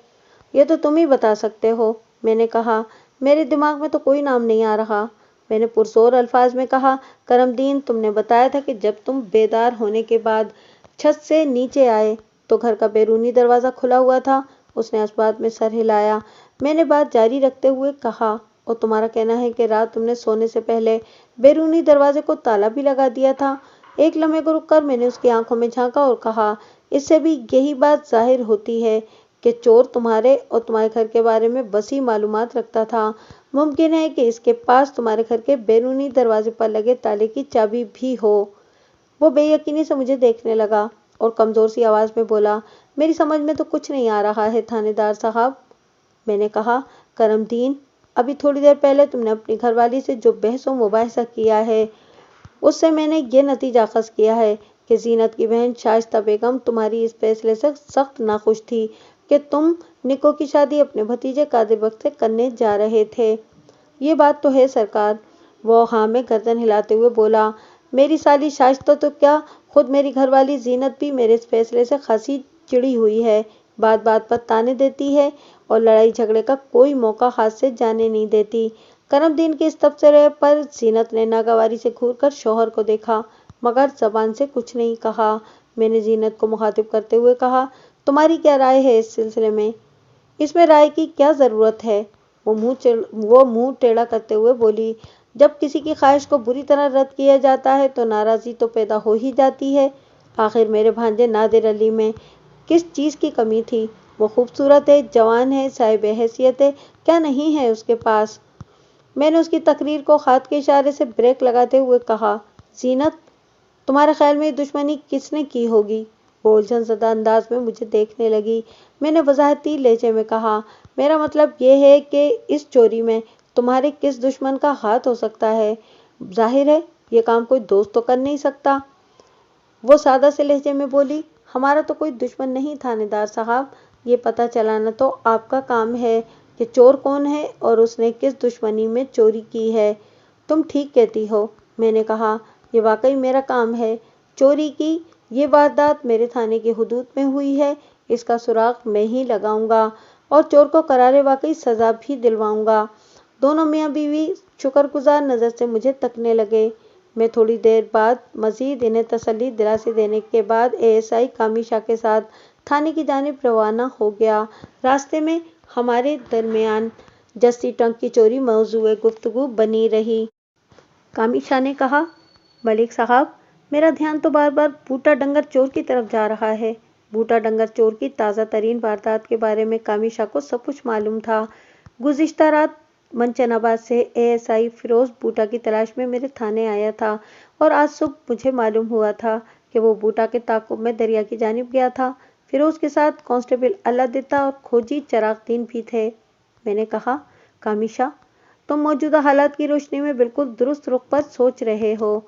یہ تو تم ہی بتا سکتے ہو، میں نے کہا۔ میرے دماغ میں تو کوئی نام نہیں آ رہا، میں نے پرزور الفاظ میں کہا۔ کرم دین، تم نے بتایا تھا کہ جب تم بیدار ہونے کے بعد چھت سے نیچے آئے تو گھر کا بیرونی دروازہ کھلا ہوا تھا۔ اس نے اس بات میں سر ہلایا۔ میں نے بات جاری رکھتے ہوئے کہا، اور تمہارا کہنا ہے کہ رات تم نے سونے سے پہلے بیرونی دروازے کو تالا بھی لگا دیا تھا؟ ایک لمحے کو رک کر میں نے اس کی آنکھوں میں جھانکا اور کہا، اس سے بھی یہی بات ظاہر ہوتی ہے کہ چور تمہارے اور تمہارے گھر کے بارے میں وسیع معلومات رکھتا تھا۔ ممکن ہے کہ اس کے پاس تمہارے گھر کے بیرونی دروازے پر لگے تالے کی چابی بھی ہو۔ وہ بے یقینی سے مجھے دیکھنے لگا اور کمزور سی آواز میں بولا، میری سمجھ میں تو کچھ نہیں آ رہا ہے تھانے دار صاحب۔ میں نے کہا، کرم دین، ابھی تھوڑی دیر پہلے تم نے اپنی گھر والی سے جو بحث و مباحثہ کیا ہے، اس سے میں نے یہ نتیجہ اخذ کیا ہے کہ زینت کی بہن شائستہ بیگم تمہاری اس فیصلے سے سخت ناخوش تھی کہ تم نکو کی شادی اپنے بھتیجے قادر بخت سے کرنے جا رہے تھے۔ یہ بات تو ہے سرکار، وہ ہاں میں گردن ہلاتے ہوئے بولا۔ میری سالی شائستہ تو کیا، خود میری گھر والی زینت بھی میرے اس فیصلے سے خاصی چڑی ہوئی ہے، بات بات پر طعنے دیتی ہے اور لڑائی جھگڑے کا کوئی موقع ہاتھ سے جانے نہیں دیتی۔ کرم دین کے اس تبصرے پر زینت نے ناگواری سے گھور کر شوہر کو دیکھا، مگر زبان سے کچھ نہیں کہا۔ میں نے زینت کو مخاطب کرتے ہوئے کہا، تمہاری کیا رائے ہے اس سلسلے میں؟ اس میں رائے کی کیا ضرورت ہے؟ وہ منہ ٹیڑھا کرتے ہوئے بولی، جب کسی کی خواہش کو بری طرح رد کیا جاتا ہے تو ناراضی تو پیدا ہو ہی جاتی ہے۔ آخر میرے بھانجے نادر علی میں کس چیز کی کمی تھی؟ وہ خوبصورت ہے، جوان ہے، صاحب حیثیت ہے، کیا نہیں ہے اس کے پاس؟ میں نے اس کی تقریر کو ہاتھ کے اشارے سے بریک لگاتے ہوئے کہا، زینت، تمہارے خیال میں یہ دشمنی کس نے کی ہوگی؟ وہ الجھن زدہ انداز میں مجھے دیکھنے لگی۔ میں نے وضاحتی لہجے میں کہا، میرا مطلب یہ ہے کہ اس چوری میں تمہارے کس دشمن کا ہاتھ ہو سکتا ہے؟ ظاہر ہے یہ کام کوئی دوست تو کر نہیں سکتا۔ وہ سادہ سے لہجے میں بولی، ہمارا تو کوئی دشمن نہیں تھانے دار صاحب، یہ پتہ چلانا تو آپ کا کام ہے کہ چور کون ہے اور اس نے کس دشمنی میں چوری کی ہے۔ تم ٹھیک کہتی ہو، میں نے کہا، یہ واقعی میرا کام ہے۔ چوری کی یہ واردات میرے تھانے کی حدود میں ہوئی ہے، اس کا سراغ میں ہی لگاؤں گا اور چور کو قرار واقعی سزا بھی دلواؤں گا۔ دونوں میاں بیوی شکرگزار نظر سے مجھے تکنے لگے۔ میں تھوڑی دیر بعد مزید انہیں تسلی دلاسی دینے کے بعد ASI کامی شاہ کے ساتھ تھانے کی جانب روانہ ہو گیا۔ راستے میں ہمارے درمیان جسٹی ٹرنک کی چوری موضوع گفتگو بنی رہی۔ کامی شاہ نے کہا، ملک صاحب، میرا دھیان تو بار بار بوٹا ڈنگر چور کی طرف جا رہا ہے۔ بوٹا ڈنگر چور کی تازہ ترین واردات کے بارے میں کامی شاہ کو سب کچھ معلوم تھا۔ گزشتہ رات منچن آباد سے ASI فیروز بوٹا کی تلاش میں میرے تھانے آیا تھا اور آج صبح مجھے معلوم ہوا تھا کہ وہ بوٹا کے تعاقب میں دریا کی جانب گیا تھا۔ فیروز کے ساتھ کانسٹیبل اللہ دتہ اور کھوجی چراغ دین بھی تھے۔ میں نے کہا، کامی شاہ، تم موجودہ حالات کی روشنی میں بالکل درست رخ پر سوچ رہے ہو،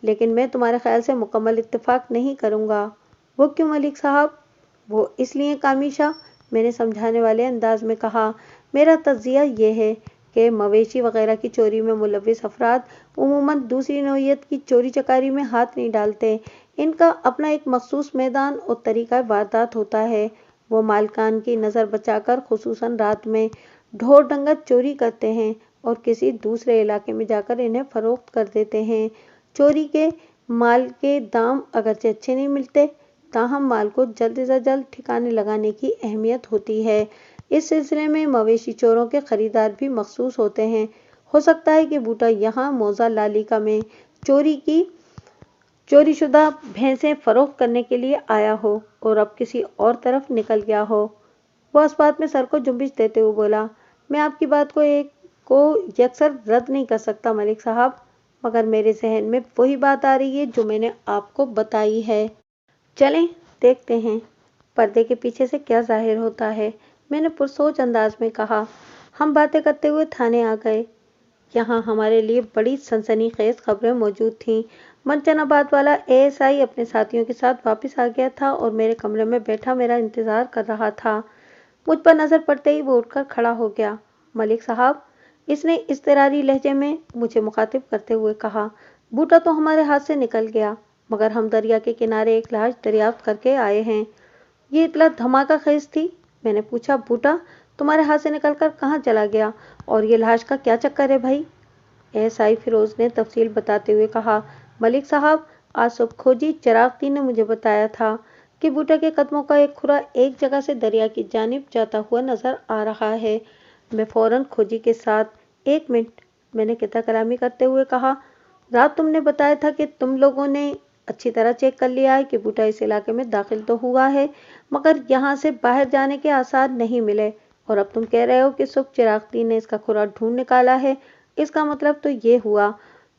لیکن میں تمہارے خیال سے مکمل اتفاق نہیں کروں گا۔ وہ کیوں ملک صاحب؟ وہ اس لیے کامی شاہ، میں نے سمجھانے والے انداز میں کہا، میرا تجزیہ یہ ہے کہ مویشی وغیرہ کی چوری میں ملوث افراد عموماً دوسری نوعیت کی چوری چکاری میں ہاتھ نہیں ڈالتے۔ ان کا اپنا ایک مخصوص میدان اور طریقہ واردات ہوتا ہے۔ وہ مالکان کی نظر بچا کر خصوصاً رات میں ڈھور ڈنگر چوری کرتے ہیں اور کسی دوسرے علاقے میں جا کر انہیں فروخت کر دیتے ہیں۔ چوری کے مال کے دام اگرچہ اچھے نہیں ملتے، تاہم مال کو جلد از جلد ٹھکانے لگانے کی اہمیت ہوتی ہے۔ اس سلسلے میں مویشی چوروں کے خریدار بھی مخصوص ہوتے ہیں۔ ہو سکتا ہے کہ بوٹا یہاں موضع لالیکا میں چوری شدہ بھینسیں فروخت کرنے کے لیے آیا ہو اور اب کسی اور طرف نکل گیا ہو۔ وہ اس بات میں سر کو جنبش دیتے ہوئے بولا، میں آپ کی بات کو یکسر رد نہیں کر سکتا ملک صاحب، مگر میرے ذہن میں وہی بات آ رہی ہے جو میں نے آپ کو بتائی ہے۔ چلیں دیکھتے ہیں پردے کے پیچھے سے کیا ظاہر ہوتا ہے، میں نے پرسوچ انداز میں کہا۔ ہم باتیں کرتے ہوئے تھانے آ گئے۔ یہاں ہمارے لیے بڑی سنسنی خیز خبریں موجود تھیں۔ मंचनाबाद वाला एएसआई अपने साथियों के साथ वापस आ गया था और मेरे कमरे में बैठा मेरा इंतजार कर रहा था। मुझ पर नजर पड़ते ही वो उठकर खड़ा हो गया। मलिक साहब, इसने इज़्तिरारी लहजे में मुझे मुखातिब करते हुए कहा, बूटा तो हमारे हाथ से निकल गया, मगर हम दरिया के किनारे एक लाश दरियाफ्त करके आए हैं। ये इतला धमाका खेज थी। मैंने पूछा, बूटा तुम्हारे हाथ से निकलकर कहाँ चला गया और ये लाश का क्या चक्कर है भाई? एएसआई फिरोज ने तफसील बताते हुए कहा, मलिक साहब, आज सुबह खोजी चिरागती ने मुझे बताया था कि बूटा के कदमों का एक खुरा एक जगह से दरिया की जानिब जाता हुआ नजर आ रहा है। मैं फौरन खोजी के साथ, एक मिनट, मैंने किता कलामी करते हुए कहा, रात तुमने बताया था कि तुम लोगों ने अच्छी तरह चेक कर लिया है कि बूटा इस इलाके में दाखिल तो हुआ है, मगर यहाँ से बाहर जाने के आसार नहीं मिले, और अब तुम कह रहे हो कि सुबह चिरागती ने इसका खुरा ढूंढ निकाला है। इसका मतलब तो ये हुआ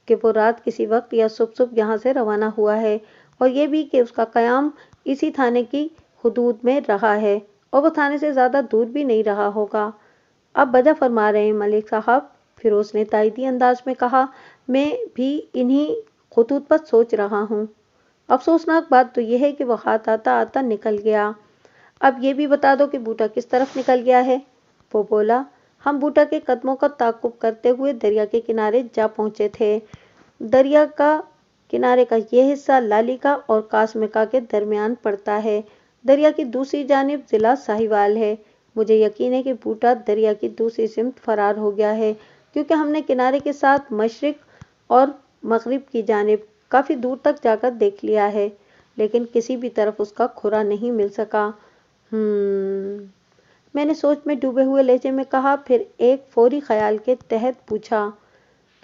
कि वो रात किसी वक्त या सुबह यहाँ से रवाना हुआ है, और ये भी कि उसका क़याम इसी थाने की हुदूद में रहा है, और वो थाने से ज़्यादा दूर भी नहीं रहा होगा। आप वजह फरमा रहे हैं मलिक साहब, फिरोज ने तायदी अंदाज में कहा। मैं भी इन्हीं खतूत पर सोच रहा हूँ। अफसोसनाक बात तो यह है कि वह हाथ आता आता निकल गया। अब ये भी बता दो कि बूटा किस तरफ निकल गया है? वो बोला, हम बूटा के कदमों का ताकुब करते हुए दरिया के किनारे जा पहुंचे थे। दरिया का किनारे का यह हिस्सा लालिका और कासमिका के दरमियान पड़ता है। दरिया की दूसरी जानिब जिला साहिवाल है। मुझे यकीन है कि बूटा दरिया की दूसरी सिमत फरार हो गया है, क्योंकि हमने किनारे के साथ मशरिक और मगरिब की जानिब काफ़ी दूर तक जाकर देख लिया है, लेकिन किसी भी तरफ उसका खुरा नहीं मिल सका। मैंने सोच में डूबे हुए लहजे में कहा, फिर एक फौरी ख्याल के तहत पूछा,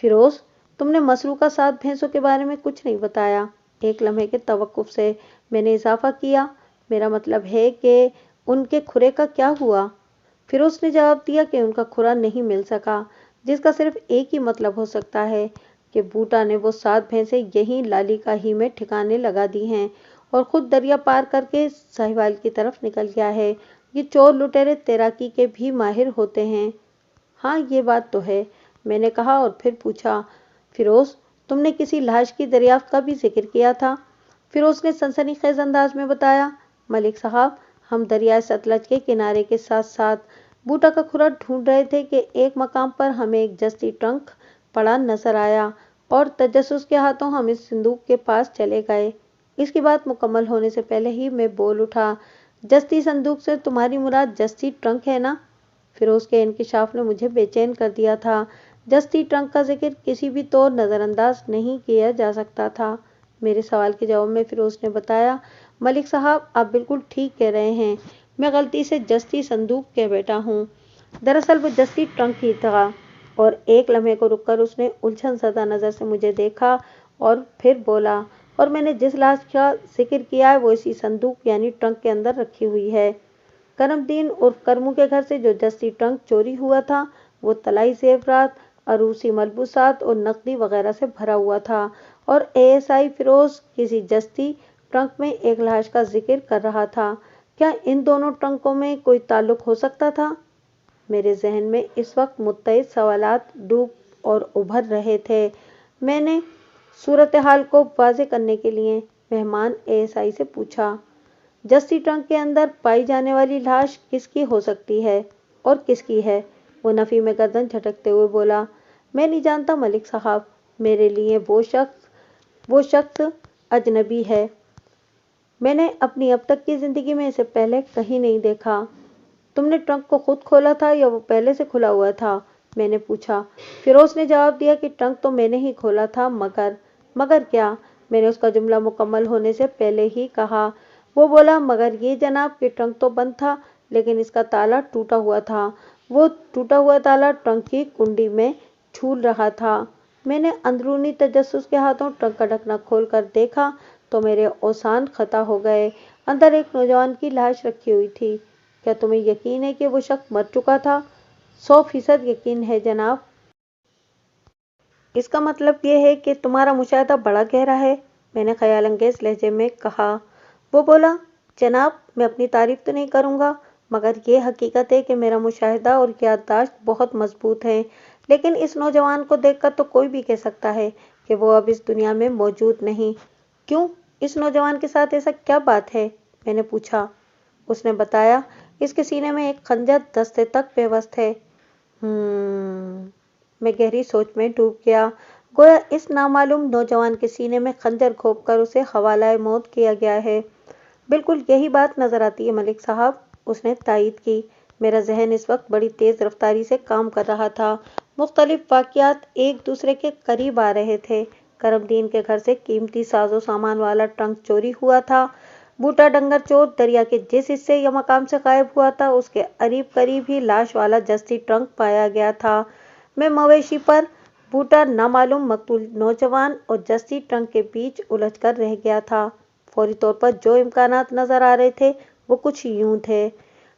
फिरोज, तुमने मसरूका 7 भैंसों के बारे में कुछ नहीं बताया। एक लम्हे के तवक्कुफ से मैंने इजाफा किया, मेरा मतलब है कि उनके खुरे का क्या हुआ? फिरोज ने जवाब दिया कि उनका खुरा नहीं मिल सका, जिसका सिर्फ एक ही मतलब हो सकता है कि बूटा ने वो 7 भैंसें यहीं लालिका ही में ठिकाने लगा दी हैं और खुद दरिया पार करके साहिवाल की तरफ निकल गया है। ये चोर लुटेरे तैराकी के भी माहिर होते हैं। हाँ, ये बात तो है, मैंने कहा, और फिर पूछा, फिरोज, तुमने किसी लाश की दरियाफ्त का भी जिक्र किया था? फिरोज ने सनसनीखेज अंदाज में बताया, मलिक साहब, हम दरिया सतलज के किनारे के साथ साथ बूटा का खुरा ढूंढ रहे थे कि एक मकाम पर हमें एक जस्ती ट्रंक पड़ा नजर आया, और तजस्सुस के हाथों हम इस संदूक के पास चले गए। इसकी बात मुकम्मल होने से पहले ही मैं बोल उठा, जस्ती संदूक से तुम्हारी मुराद जस्ती ट्रंक है ना? फिरोज के इंकिशाफ ने मुझे बेचैन कर दिया था। जस्ती ट्रंक का जिक्र किसी भी तौर नज़रअंदाज नहीं किया जा सकता था। मेरे सवाल के जवाब में फिरोज ने बताया, मलिक साहब, आप बिल्कुल ठीक कह रहे हैं, मैं गलती से जस्ती संदूक कह बैठा हूँ। दरअसल वो जस्ती ट्रंक ही था। और एक लम्हे को रुककर उसने उलझन ज़दा नज़र से मुझे देखा और फिर बोला, और मैंने जिस लाश का जिक्र किया है वो इसी संदूक यानी ट्रंक के अंदर रखी हुई है। करमदीन उर्फ करमू के घर से जो जस्ती ट्रंक चोरी हुआ था वो तलाई जेवरात, अरूसी मलबूसात और नकदी वगैरह से भरा हुआ था, और एएसआई फिरोज किसी जस्ती ट्रंक में एक लाश का जिक्र कर रहा था। क्या इन दोनों ट्रंकों में कोई ताल्लुक हो सकता था? मेरे जहन में इस वक्त मुत्तइद सवालात डूब और उभर रहे थे। मैंने सूरत हाल को वाज़े करने के लिए मेहमान एएसआई से पूछा, जस्ती ट्रंक के अंदर पाई जाने वाली लाश किसकी हो सकती है और किसकी है? वो नफ़ी में गर्दन झटकते हुए बोला, मैं नहीं जानता मलिक साहब, मेरे लिए वो शख्स अजनबी है। मैंने अपनी अब तक की ज़िंदगी में इसे पहले कहीं नहीं देखा। तुमने ट्रंक को खुद खोला था या वो पहले से खुला हुआ था? मैंने पूछा। फिरोज ने जवाब दिया कि ट्रंक तो मैंने ही खोला था, मगर क्या? मैंने उसका जुमला मुकम्मल होने से पहले ही कहा। वो बोला, मगर ये जनाब कि ट्रंक तो बंद था, लेकिन इसका ताला टूटा हुआ था। वो टूटा हुआ ताला ट्रंक की कुंडी में झूल रहा था। मैंने अंदरूनी तजस्सुस के हाथों ट्रंक का ढकना खोल कर देखा तो मेरे औसान खता हो गए। अंदर एक नौजवान की लाश रखी हुई थी। क्या तुम्हें यकीन है कि वो शख्स मर चुका था? 100% यकीन है जनाब। इसका मतलब यह है कि तुम्हारा मुशाहिदा बड़ा गहरा है, मैंने ख्याल अंगेज लहजे में कहा। वो बोला, जनाब, मैं अपनी तारीफ तो नहीं करूँगा, मगर ये हकीकत है कि मेरा मुशाहिदा और याददाश्त बहुत मजबूत है। लेकिन इस नौजवान को देखकर तो कोई भी कह सकता है کہ وہ अब इस दुनिया में मौजूद नहीं। क्यों? इस नौजवान के साथ ऐसा क्या बात है? मैंने पूछा। उसने बताया, इसके सीने में एक खंजर दस्ते तक पेवस्त है। मैं गहरी सोच में डूब गया। गोया इस नामालूम नौजवान के सीने में खंजर घोंपकर उसे हवालाए मौत किया गया है। बिल्कुल यही बात नजर आती है मलिक साहब, उसने तायीद की। मेरा जहन इस वक्त बड़ी तेज रफ्तारी से काम कर रहा था। मुख्तलिफ वाक़यात एक दूसरे के करीब आ रहे थे। करमदीन के घर से कीमती साजो सामान वाला ट्रंक चोरी हुआ था। बूटा डंगर चोर दरिया के जिस हिस्से या मकाम से गायब हुआ था उसके करीब करीब ही लाश वाला जस्ती ट्रंक पाया गया था। मैं मवेशी पर बूटा नामालूम मकतूल नौजवान और जस्ती ट्रंक के बीच उलझकर रह गया था। फौरी तौर पर जो इम्कानात नजर आ रहे थे वो कुछ यूं थे।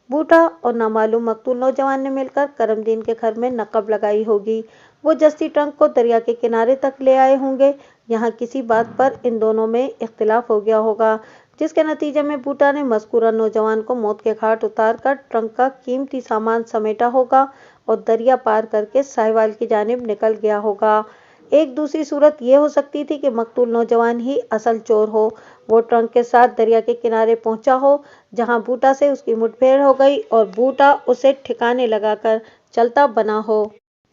बूटा और नामालूम मकतूल नौजवान ने मिलकर करमदीन के घर में नकब लगाई होगी। वो जस्ती ट्रंक को दरिया के किनारे तक ले आए होंगे। यहाँ किसी बात पर इन दोनों में इख्तिलाफ हो गया होगा, जिसके नतीजे में बूटा ने मज़कूरा नौजवान को मौत के घाट उतार कर ट्रंक का कीमती सामान समेटा होगा और दरिया पार करके साहिवाल की जानिब निकल गया होगा। एक दूसरी सूरत ये हो सकती थी कि मकतूल नौजवान ही असल चोर हो। वो ट्रंक के साथ दरिया के किनारे पहुंचा हो, जहां बूटा से उसकी मुठभेड़ हो गई और बूटा उसे ठिकाने लगाकर चलता बना हो।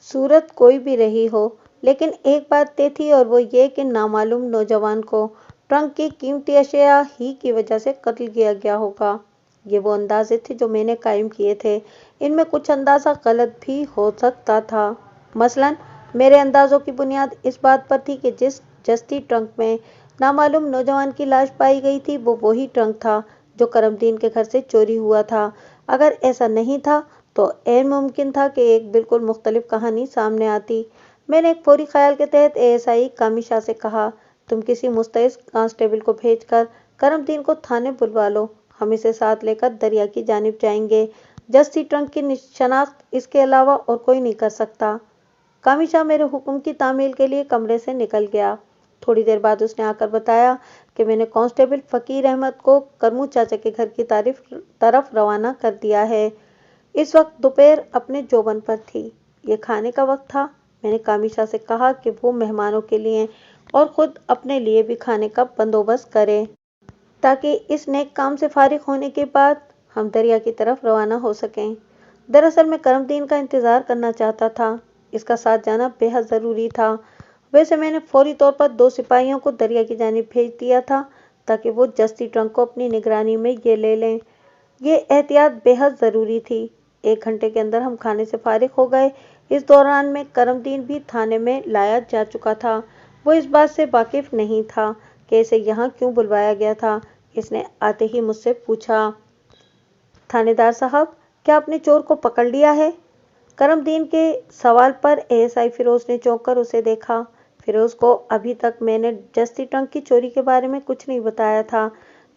सूरत कोई भी रही हो, लेकिन एक बात तय थी और वो ये कि नामालूम नौजवान को ट्रंक की कीमती अशिया ही की वजह से कत्ल किया गया होगा। ये वो अंदाजे थे जो मैंने कायम किए थे। इनमें कुछ अंदाजा गलत भी हो सकता था। मसलन मेरे अंदाजों की बुनियाद इस बात पर थी कि जिस जस्ती ट्रंक में नामालूम नौजवान की लाश पाई गई थी वो वही ट्रंक था जो करमदीन के घर से चोरी हुआ था। अगर ऐसा नहीं था तो ऐन मुमकिन था कि एक बिल्कुल मुख्तलिफ कहानी सामने आती। मैंने एक फौरी ख्याल के तहत एएसआई कामिशा से कहा, तुम किसी मुस्तैद कांस्टेबल को भेजकर करमदीन को थाने बुलवा लो। हम इसे साथ लेकर दरिया की जानिब जाएंगे। जस्ती ट्रंक की शनाख्त इसके अलावा और कोई नहीं कर सकता। कामिशा मेरे हुक्म की तामील के लिए कमरे से निकल गया। थोड़ी देर बाद उसने आकर बताया कि मैंने कांस्टेबल फकीर अहमद को करमू चाचा के घर की तरफ रवाना कर दिया है। इस वक्त दोपहर अपने जोबन पर थी। ये खाने का वक्त था। मैंने कामिशा से कहा कि वो मेहमानों के लिए और खुद अपने लिए भी खाने का बंदोबस्त करे, ताकि इस नेक काम से फारिग होने के बाद हम दरिया की तरफ रवाना हो सकें। दरअसल मैं करमदीन का इंतज़ार करना चाहता था। इसका साथ जाना बेहद ज़रूरी था। वैसे मैंने फौरी तौर पर 2 सिपाहियों को दरिया की जानिब भेज दिया था ताकि वो जस्ती ट्रंक को अपनी निगरानी में ये ले लें। ये एहतियात बेहद ज़रूरी थी। 1 घंटे के अंदर हम खाने से फारिग हो गए। इस दौरान में करमदीन भी थाने में लाया जा चुका था। वो इस बात से वाकिफ नहीं था कि इसे यहाँ क्यों बुलवाया गया था। इसने आते ही मुझसे पूछा, थानेदार साहब, क्या आपने चोर को पकड़ लिया है? करमदीन के सवाल पर एएसआई फिरोज ने चौंक कर उसे देखा। फिरोज को अभी तक मैंने जस्ती ट्रंक की चोरी के बारे में कुछ नहीं बताया था।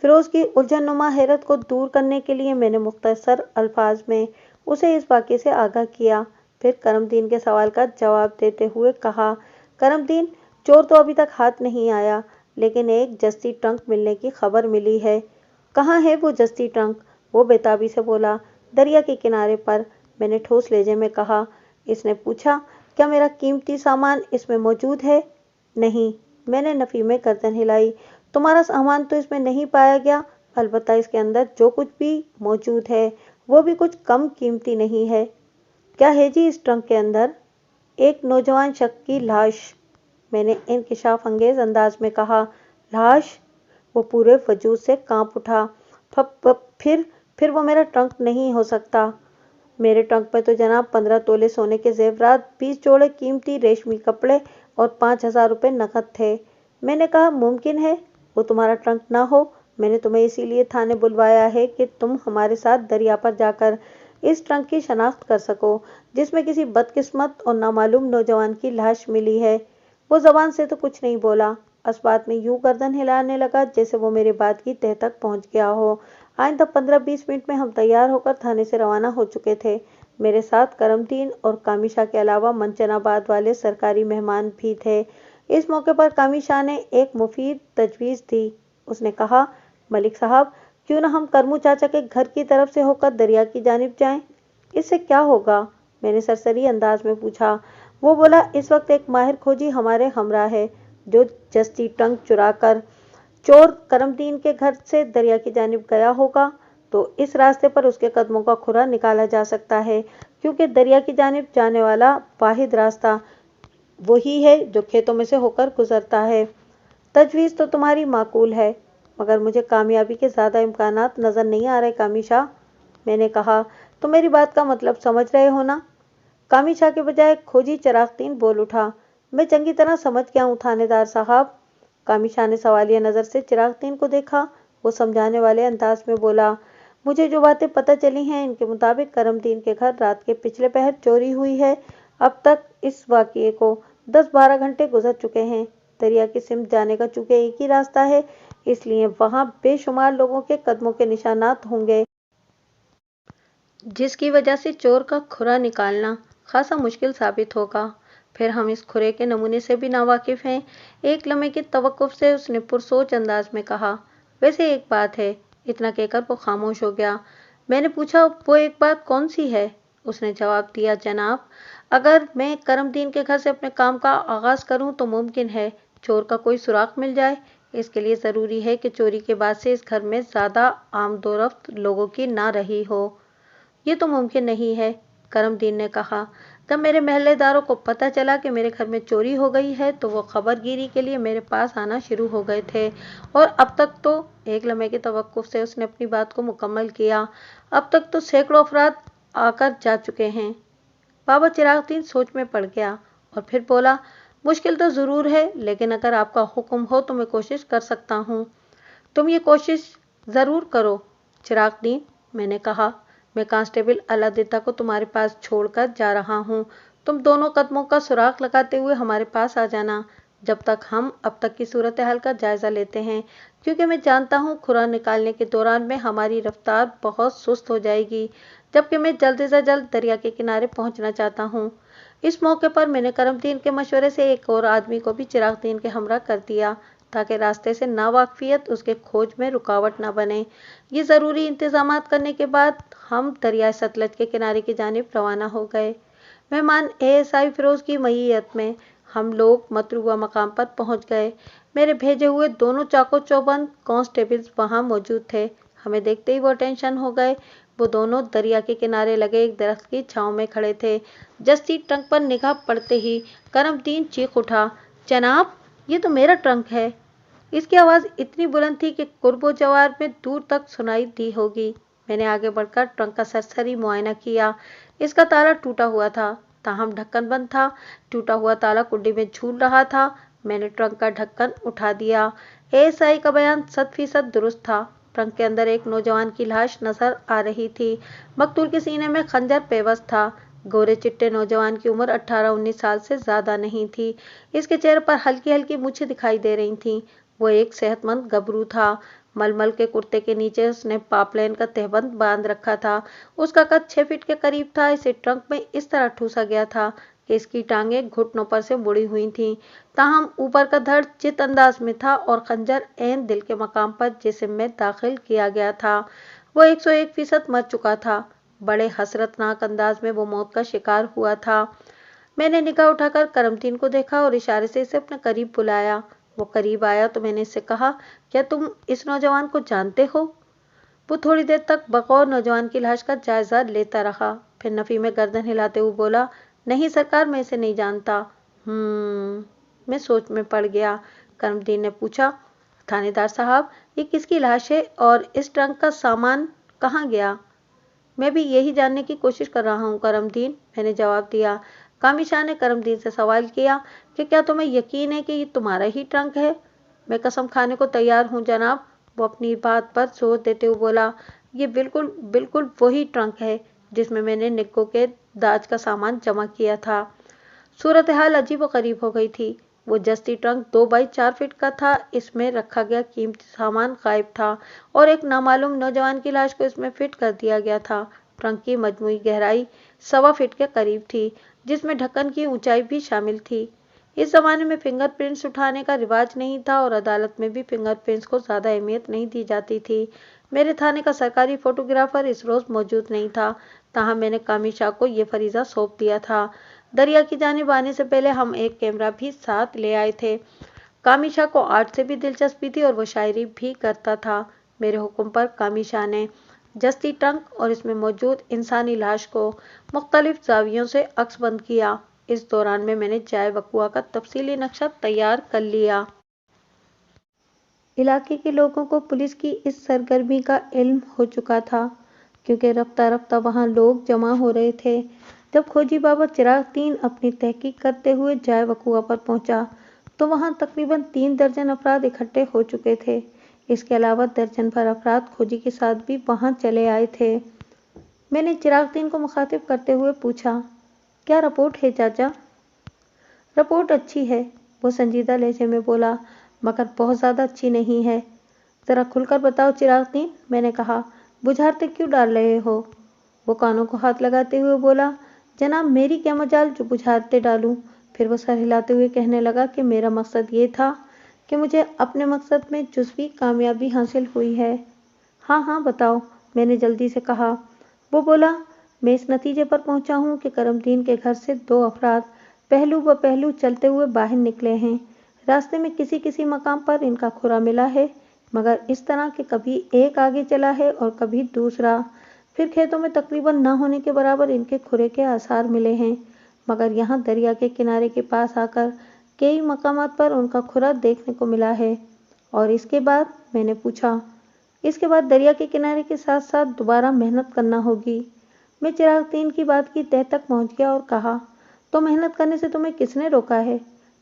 फिरोज की उलझननुमा हैरत को दूर करने के लिए मैंने मुख्तसर अल्फाज में उसे इस वाक़े से आगाह किया। फिर करमदीन के सवाल का जवाब देते हुए कहा, करमदीन, चोर तो अभी तक हाथ नहीं आया, लेकिन एक जस्ती ट्रंक मिलने की खबर मिली है। कहाँ है वो जस्ती ट्रंक? वो बेताबी से बोला, दरिया के किनारे पर। मैंने ठोस लहजे में कहा। इसने पूछा, क्या मेरा कीमती सामान इसमें मौजूद है? नहीं। मैंने नफी में गर्दन हिलाई। तुम्हारा सामान तो इसमें नहीं पाया गया, अलबत्ता इसके अंदर जो कुछ भी मौजूद है वो भी कुछ कम कीमती नहीं है। क्या है जी इस ट्रंक के अंदर? एक नौजवान शख्स की लाश। मैंने इंकिशाफ अंगेज अंदाज में कहा। लाश? वो पूरे वजूद से कांप उठा। फिर वो मेरा ट्रंक नहीं हो सकता। मेरे ट्रंक में तो जनाब 15 तोले सोने के जेवरात, 20 जोड़े कीमती रेशमी कपड़े और 5,000 रुपये नकद थे। मैंने कहा, मुमकिन है वो तुम्हारा ट्रंक ना हो। मैंने तुम्हें इसीलिए थाने बुलवाया है कि तुम हमारे साथ दरिया पर जाकर इस ट्रंक की शनाख्त कर सको, जिसमें किसी बदकिस्मत और नामालूम नौजवान की लाश मिली है। वो जबान से तो कुछ नहीं बोला, अस्बात में यूं गर्दन हिलाने लगा जैसे वो मेरे बात की तह तक पहुंच गया हो। आइंदा 15-20 मिनट में हम तैयार होकर थाने से रवाना हो चुके थे। मेरे साथ करमदीन और कामिशा के अलावा मंचनाबाद वाले सरकारी मेहमान भी थे। इस मौके पर कामिशा ने एक मुफीद तजवीज़ दी। उसने कहा, मलिक साहब, क्यों ना हम करमू चाचा के घर की तरफ से होकर दरिया की जानिब जाएं? इससे क्या होगा? मैंने सरसरी अंदाज में पूछा। वो बोला, इस वक्त एक माहिर खोजी हमारे हमरा है। जो जस्ती ट्रंक चुरा कर चोर करमदीन के घर से दरिया की जानिब गया होगा, तो इस रास्ते पर उसके कदमों का खुरा निकाला जा सकता है, क्योंकि दरिया की जानिब जाने वाला वाहिद रास्ता वही है जो खेतों में से होकर गुजरता है। तजवीज़ तो तुम्हारी माकूल है, मगर मुझे कामयाबी के ज़्यादा इम्कानात नज़र नहीं आ रहे कामी शाह। मैंने कहा, तो मेरी बात का मतलब समझ रहे हो ना? कामी शाह के बजाय खोजी चिरागदीन बोल उठा। मैं चंगी तरह समझ गया हूँ थानेदार साहब। कामी शाह ने सवालिया नज़र से चिरागदीन को देखा। वो समझाने वाले अंदाज में बोला, मुझे जो बातें पता चली हैं, इनके मुताबिक करमदीन के घर रात के पिछले पहर चोरी हुई है। अब तक इस वाक़ये को 10-12 घंटे गुजर चुके हैं। दरिया की सिमत जाने का चूंकि एक ही रास्ता है, इसलिए वहाँ बेशुमार लोगों के कदमों के निशानात होंगे, जिसकी वजह से चोर का खुरा निकालना खासा मुश्किल साबित होगा। फिर हम इस खुरे के नमूने से भी नावाकिफ़ हैं। एक लम्हे की तवक्कुफ से उसने पुरसोच अंदाज में कहा, वैसे एक बात है। इतना कहकर वो खामोश हो गया। मैंने पूछा, वो एक बात कौन सी है? उसने जवाब दिया, जनाब, अगर मैं करमदीन के घर से अपने काम का आगाज़ करूं तो मुमकिन है चोर का कोई सुराग मिल जाए। इसके लिए ज़रूरी है कि चोरी के बाद से इस घर में ज़्यादा आमदोरफ्त लोगों की ना रही हो। ये तो मुमकिन नहीं है, करमदीन ने कहा। जब मेरे महल्लेदारों को पता चला कि मेरे घर में चोरी हो गई है, तो वो खबरगिरी के लिए मेरे पास आना शुरू हो गए थे, और अब तक तो, एक लम्हे की तवक्कुफ से उसने अपनी बात को मुकम्मल किया, अब तक तो सैकड़ों अफराद आकर जा चुके हैं। बाबा चिरागदीन सोच में पड़ गया और फिर बोला, मुश्किल तो ज़रूर है, लेकिन अगर आपका हुक्म हो तो मैं कोशिश कर सकता हूँ। तुम ये कोशिश ज़रूर करो चिरागदीन, मैंने कहा। मैं कांस्टेबल अलादीता को तुम्हारे पास छोड़कर जा रहा हूँ। तुम दोनों कदमों का सुराग लगाते हुए हमारे पास आ जाना, जब तक हम अब तक की सूरत हाल का जायज़ा लेते हैं, क्योंकि मैं जानता हूँ खुरा निकालने के दौरान में हमारी रफ्तार बहुत सुस्त हो जाएगी, जबकि मैं जल्द से जल्द दरिया के किनारे पहुँचना चाहता हूँ। इस मौके पर मैंने करमदीन के मशवरे से एक और आदमी को भी चिरागदीन के हमरा कर दिया, ताकि रास्ते से नावाकिफियत उसके खोज में रुकावट न बने। ये ज़रूरी इंतजामात करने के बाद हम दरिया सतलज के किनारे की जानिब रवाना हो गए। मेहमान एएसआई फिरोज की मय्यत में हम लोग मतलूबा मकाम पर पहुंच गए। मेरे भेजे हुए दोनों चाको चौबंद कांस्टेबल्स वहां मौजूद थे। हमें देखते ही वो टेंशन हो गए। वो दोनों दरिया के किनारे लगे एक दरख्त की छांव में खड़े थे। जस्ती ट्रंक पर निगाह पड़ते ही करमदीन चीख उठा, जनाब, ये तो मेरा ट्रंक है। इसकी आवाज़ इतनी बुलंद थी कि कुर्बो जवार में दूर तक सुनाई दी होगी। मैंने आगे बढ़कर ट्रंक का सरसरी मुआयना किया। इसका ताला टूटा हुआ था, ताहम ढक्कन बंद था। टूटा हुआ ताला कुंडी में झूल रहा था। मैंने ट्रंक का ढक्कन उठा दिया। एएसआई का बयान 100% दुरुस्त था। ट्रंक के अंदर एक नौजवान की लाश नजर आ रही थी। मकतूल के सीने में खंजर पेवस्त था। गोरे चिट्टे नौजवान की उम्र 18-19 साल से ज्यादा नहीं थी। इसके चेहरे पर हल्की हल्की मूछें दिखाई दे रही थीं। वो एक सेहतमंद गबरू था। मलमल के कुर्ते के नीचे उसने पापलेन का तहबंद बांध रखा था। उसका कद 6 फीट के करीब था। इसे ट्रंक में इस तरह ठूसा गया था कि इसकी टांगें घुटनों पर से मुड़ी हुई थीं। ताहम ऊपर का धड़ चित अंदाज में था और खंजर ऐन दिल के मकाम पर जिस्म में दाखिल किया गया था। वो 101% मर चुका था। बड़े हसरतनाक अंदाज में वो मौत का शिकार हुआ था। मैंने निगाह उठाकर करमदीन को देखा और इशारे से इसे अपने करीब बुलाया। वो करीब आया तो मैंने इससे कहा, क्या तुम इस नौजवान को जानते हो? वो थोड़ी देर तक बगौर नौजवान की लाश का जायजा लेता रहा, फिर नफी में गर्दन हिलाते हुए बोला, नहीं सरकार, मैं इसे नहीं जानता। मैं सोच में पड़ गया। करमदीन ने पूछा, थानेदार साहब, ये किसकी लाश है और इस ट्रंक का सामान कहाँ गया? मैं भी यही जानने की कोशिश कर रहा हूँ करमदीन, मैंने जवाब दिया। कामी शाह ने करमदीन से सवाल किया कि क्या तुम्हें यकीन है कि ये तुम्हारा ही ट्रंक है? मैं कसम खाने को तैयार हूँ जनाब, वो अपनी बात पर जोर देते हुए बोला। ये बिल्कुल बिल्कुल वही ट्रंक है जिसमें मैंने निक्को के दाज का सामान जमा किया था। सूरत हाल अजीब व गरीब हो गई थी। वो जस्ती ट्रंक 2 बाई 4 फीट का था। इसमें रखा गया कीमती सामान गायब था और एक नामालूम नौजवान की लाश को इसमें फिट कर दिया गया था। ट्रंक की मजमूई गहराई 1.25 फीट के करीब थी, जिसमें ढक्कन की ऊंचाई भी शामिल थी। इस जमाने में फिंगरप्रिंट्स उठाने का रिवाज नहीं था और अदालत में भी फिंगरप्रिंट्स को ज्यादा अहमियत नहीं दी जाती थी। मेरे थाने का सरकारी फोटोग्राफर इस रोज मौजूद नहीं था, ताहम मैंने कामी शाह को यह फरीजा सौंप दिया था। दरिया की जानिब आने से पहले हम एक कैमरा भी साथ ले आए थे। कामिशा को आर्ट से भी दिलचस्पी थी और वो शायरी भी करता था। मेरे हुक्म पर कामिशा ने जस्ती ट्रंक और इसमें मौजूद इंसानी लाश को मुख्तलिफ जावियों से अक्सबंद किया। इस दौरान में मैंने जाए वकुआ का तफसीली नक्शा तैयार कर लिया। इलाके के लोगों को पुलिस की इस सरगर्मी का इल्म हो चुका था, क्योंकि रफ्ता रफ्ता वहां लोग जमा हो रहे थे। जब खोजी बाबा चिराग 3 अपनी तहकीक करते हुए जाए वकुआ पर पहुंचा तो वहां तकरीबन 3 दर्जन अफराद इकट्ठे हो चुके थे। इसके अलावा दर्जन भर अफराद खोजी के साथ भी वहां चले आए थे। मैंने चिराग 3 को मुखातिब करते हुए पूछा, क्या रिपोर्ट है चाचा? रिपोर्ट अच्छी है, वो संजीदा लहजे में बोला, मगर बहुत ज़्यादा अच्छी नहीं है। ज़रा खुलकर बताओ चिराग 3, मैंने कहा। बुझारते क्यों डाल रहे हो? वो कानों को हाथ लगाते हुए बोला, जनाब मेरी क्या मजाल जो बुझारते डालूं। फिर वो सर हिलाते हुए कहने लगा कि मेरा मकसद ये था कि मुझे अपने मकसद में जुज़वी कामयाबी हासिल हुई है। हाँ हाँ बताओ, मैंने जल्दी से कहा। वो बोला, मैं इस नतीजे पर पहुंचा हूँ कि करमदीन के घर से 2 अफराद पहलू ब पहलू चलते हुए बाहर निकले हैं। रास्ते में किसी किसी मकाम पर इनका खुरा मिला है, मगर इस तरह कि कभी एक आगे चला है और कभी दूसरा। फिर खेतों में तकरीबन न होने के बराबर इनके खुरे के आसार मिले हैं, मगर यहाँ दरिया के किनारे के पास आकर कई मकामात पर उनका खुरा देखने को मिला है। और इसके बाद? मैंने पूछा। इसके बाद दरिया के किनारे के साथ साथ दोबारा मेहनत करना होगी। मैं चिराग 3 की बात की तह तक पहुंच गया और कहा, तो मेहनत करने से तुम्हें किसने रोका है?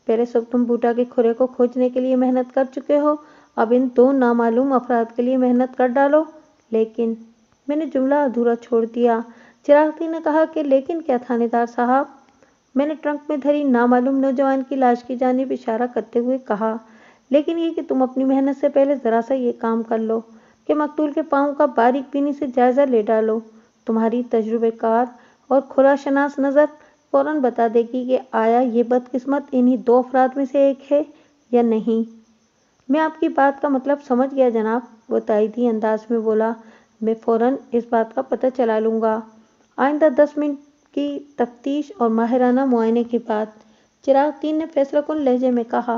पहले सब तुम बूटा के खुरे को खोजने के लिए मेहनत कर चुके हो, अब इन 2 नामालूम अफराद के लिए मेहनत कर डालो। लेकिन मैंने जुमला अधूरा छोड़ दिया। चिराग 3 ने कहा कि लेकिन क्या थानेदार साहब? मैंने ट्रंक में धरी नामालूम नौजवान की लाश की जानिब इशारा करते हुए कहा, लेकिन ये कि तुम अपनी मेहनत से पहले ज़रा सा ये काम कर लो कि मकतूल के पाँव का बारीक बीनी से जायज़ा ले डालो। तुम्हारी तजुर्बेकार और खुराशनास नज़र फौरन बता देगी कि आया ये बदकिस्मत इन्हीं 2 अफराद में से एक है या नहीं। मैं आपकी बात का मतलब समझ गया जनाब, वो तायदी अंदाज में बोला। मैं फौरन इस बात का पता चला लूँगा। आइंदा 10 मिनट की तफ्तीश और माहिराना मुआयने के बाद चिराग 3 ने फैसलाकुन लहजे में कहा,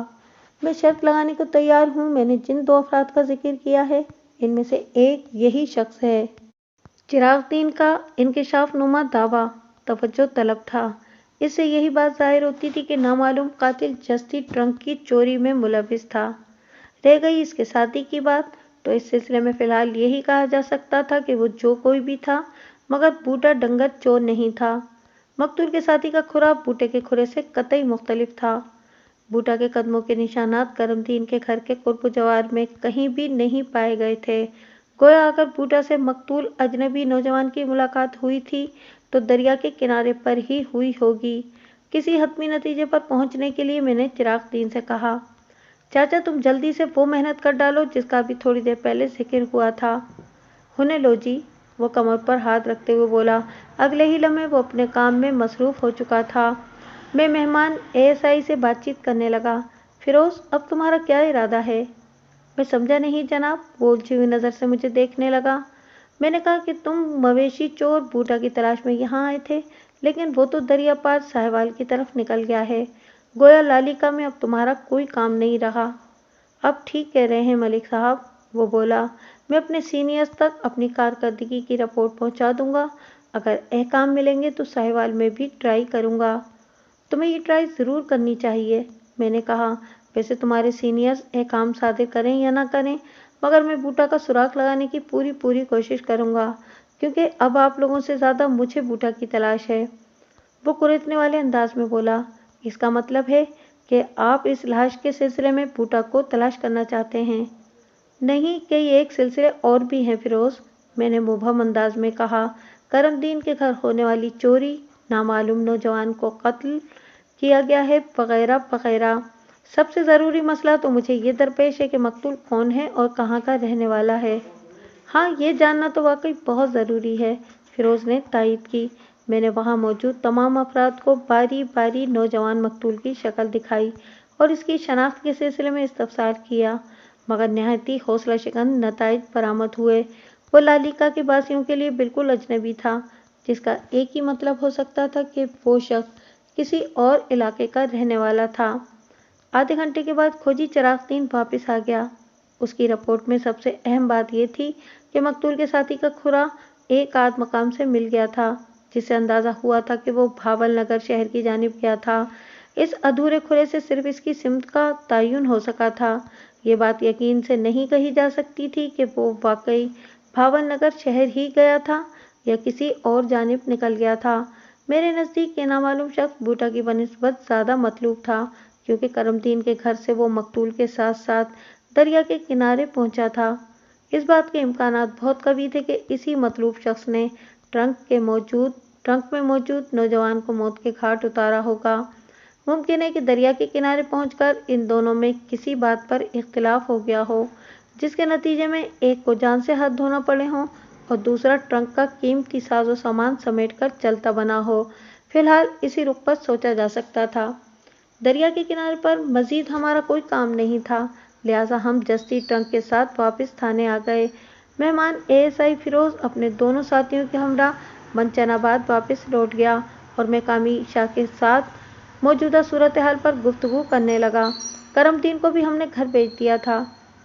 मैं शर्त लगाने को तैयार हूँ। मैंने जिन 2 अफराद का जिक्र किया है इनमें से एक यही शख्स है। चिराग 3 का इंकिशाफ नुमा दावा तवज्जो तलब था। इससे यही बात जाहिर होती थी कि नामालूम कातिल जस्ती ट्रंक की चोरी में मुलविस था। रह गई इसके साथी की बात, तो इस सिलसिले में फिलहाल यही कहा जा सकता था कि वो जो कोई भी था, मगर बूटा डंगर चोर नहीं था। मकतूल के साथी का खुरा बूटे के खुरे से कतई मुख्तलिफ था। बूटा के कदमों के निशानात करमदीन के घर के कुर्ब जवार में कहीं भी नहीं पाए गए थे। गोया अगर बूटा से मकतूल अजनबी नौजवान की मुलाकात हुई थी तो दरिया के किनारे पर ही हुई होगी। किसी हतमी नतीजे पर पहुंचने के लिए मैंने चिराग 3 से कहा, चाचा तुम जल्दी से वो मेहनत कर डालो जिसका अभी थोड़ी देर पहले जिक्र हुआ था। होने लो जी, वो कमर पर हाथ रखते हुए बोला। अगले ही लम्हे वो अपने काम में मसरूफ़ हो चुका था। मैं मेहमान एएसआई से बातचीत करने लगा। फिरोज़, अब तुम्हारा क्या इरादा है? मैं समझा नहीं जनाब। वो उलझी हुई नज़र से मुझे देखने लगा। मैंने कहा कि तुम मवेशी चोर बूटा की तलाश में यहाँ आए थे, लेकिन वो तो दरिया पार साहिवाल की तरफ निकल गया है। गोया लालिका में अब तुम्हारा कोई काम नहीं रहा। अब ठीक कह रहे हैं मलिक साहब, वो बोला। मैं अपने सीनियर्स तक अपनी कारकर्दगी की रिपोर्ट पहुंचा दूंगा। अगर अहकाम मिलेंगे तो साहिवाल में भी ट्राई करूंगा। तुम्हें ये ट्राई ज़रूर करनी चाहिए, मैंने कहा। वैसे तुम्हारे सीनियर्स अहकाम सादर करें या ना करें, मगर मैं बूटा का सुराग लगाने की पूरी कोशिश करूंगा, क्योंकि अब आप लोगों से ज़्यादा मुझे बूटा की तलाश है। वो कुरेदने वाले अंदाज में बोला, इसका मतलब है कि आप इस लाश के सिलसिले में बूटा को तलाश करना चाहते हैं? नहीं, कई एक सिलसिले और भी हैं फिरोज़, मैंने मुबहम अंदाज में कहा। करमदीन के घर होने वाली चोरी, नामालूम नौजवान को कत्ल किया गया है, वगैरह वगैरह। सबसे ज़रूरी मसला तो मुझे ये दरपेश है कि मकतूल कौन है और कहाँ का रहने वाला है। हाँ, ये जानना तो वाकई बहुत ज़रूरी है, फिरोज़ ने तायीद की। मैंने वहाँ मौजूद तमाम अफराद को बारी बारी नौजवान मकतूल की शक्ल दिखाई और इसकी शनाख्त के सिलसिले में इस्तफसार किया, मगर नहायत ही हौसला शिकन नताइज बरामद हुए। वो लालिका के बासियों के लिए बिल्कुल अजनबी था, जिसका एक ही मतलब हो सकता था कि वो शख्स किसी और इलाके का रहने वाला था। आधे घंटे के बाद खोजी चिरागदीन वापस आ गया। उसकी रिपोर्ट में सबसे अहम बात यह थी कि मकतूल के साथी का खुरा एक आध मकाम से मिल गया था, जिससे अंदाजा हुआ था कि वो भावल नगर शहर की जानिब गया था। इस अधूरे खुरे से सिर्फ इसकी सिमत का तयन हो सका था। ये बात यकीन से नहीं कही जा सकती थी कि वो वाकई भावल नगर शहर ही गया था या किसी और जानिब निकल गया था। मेरे नज़दीक ये नामालूम शख्स बूटा की बनिस्बत ज़्यादा मतलूब था, क्योंकि करमदीन के घर से वो मकतूल के साथ साथ दरिया के किनारे पहुंचा था। इस बात के इम्कानात बहुत कवी थे कि इसी मतलूब शख्स ने ट्रंक में मौजूद नौजवान को मौत के घाट उतारा होगा। मुमकिन है कि दरिया के किनारे पहुंचकर इन दोनों में किसी बात पर इख्तिलाफ हो गया हो, जिसके नतीजे में एक को जान से हाथ धोना पड़े हों और दूसरा ट्रंक का कीमती साजो सामान समेटकर चलता बना हो। फिलहाल इसी रुख पर सोचा जा सकता था। दरिया के किनारे पर मजीद हमारा कोई काम नहीं था, लिहाजा हम जस्ती ट्रंक के साथ वापस थाने आ गए। मेहमान एएसआई फिरोज अपने दोनों साथियों के हमरा मंचनाबाद वापस लौट गया और मैं कामी शाह के साथ मौजूदा सूरत हाल पर गुफ्तगू करने लगा। करमदीन को भी हमने घर भेज दिया था।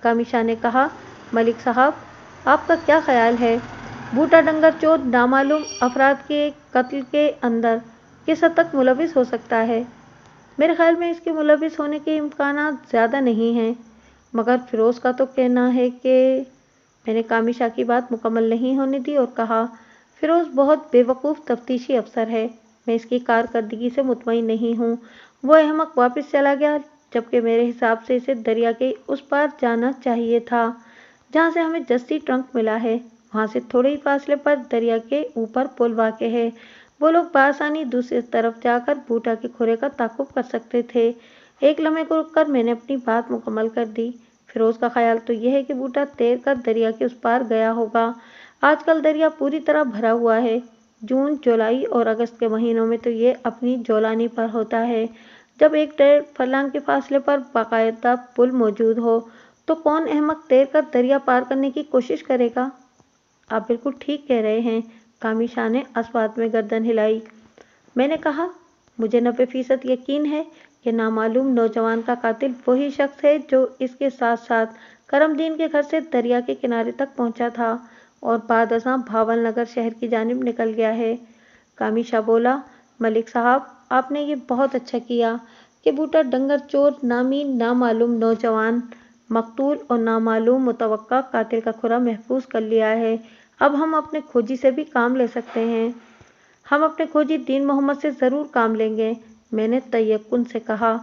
कामी शाह ने कहा, मलिक साहब, आपका क्या ख्याल है? बूटा डंगर चोर नामालूम अफराद के कत्ल के अंदर किस हद तक मुलविस हो सकता है? मेरे ख्याल में इसके मुलविस होने के इम्कानात ज़्यादा नहीं हैं, मगर फिरोज़ का तो कहना है कि। मैंने कामी शाह की बात मुकम्मल नहीं होने दी और कहा, फिरोज़ बहुत बेवकूफ़ तफ्तीशी अफसर है। मैं इसकी कारकर्दगी से मुतमईन नहीं हूँ। वो अहमक वापस चला गया, जबकि मेरे हिसाब से इसे दरिया के उस पार जाना चाहिए था जहाँ से हमें जस्ती ट्रंक मिला है। वहाँ से थोड़े ही फासले पर दरिया के ऊपर पुल वाक़ है। वो लोग बआसानी दूसरी तरफ जाकर बूटा के खुरे का ताक़ुब कर सकते थे। एक लम्हे को रुककर मैंने अपनी बात मुकम्मल कर दी। फिरोज़ का ख्याल तो यह है कि बूटा तैर कर दरिया के उस पार गया होगा। आजकल दरिया पूरी तरह भरा हुआ है। जून, जुलाई और अगस्त के महीनों में तो ये अपनी जौलानी पर होता है। जब एक 1.5 फरलांग के फासले पर बाकायदा पुल मौजूद हो, तो कौन अहमक तैर कर दरिया पार करने की कोशिश करेगा? आप बिल्कुल ठीक कह रहे हैं। कामी शाह ने अस्वाद में गर्दन हिलाई। मैंने कहा, मुझे 90% यकीन है कि नामालूम नौजवान का कातिल वही शख्स है जो इसके साथ साथ करमदीन के घर से दरिया के किनारे तक पहुंचा था और बाद अज़ां भावल नगर शहर की जानिब निकल गया है। कामी शाह बोला, मलिक साहब, आपने ये बहुत अच्छा किया कि बूटा डंगर चोर नामी नामालूम नौजवान मकतूल और नामालूम मुतवक्का कातिल का खुरा महफूज कर लिया है। अब हम अपने खोजी से भी काम ले सकते हैं। हम अपने खोजी दीन मोहम्मद से ज़रूर काम लेंगे, मैंने तयक्कुन से कहा।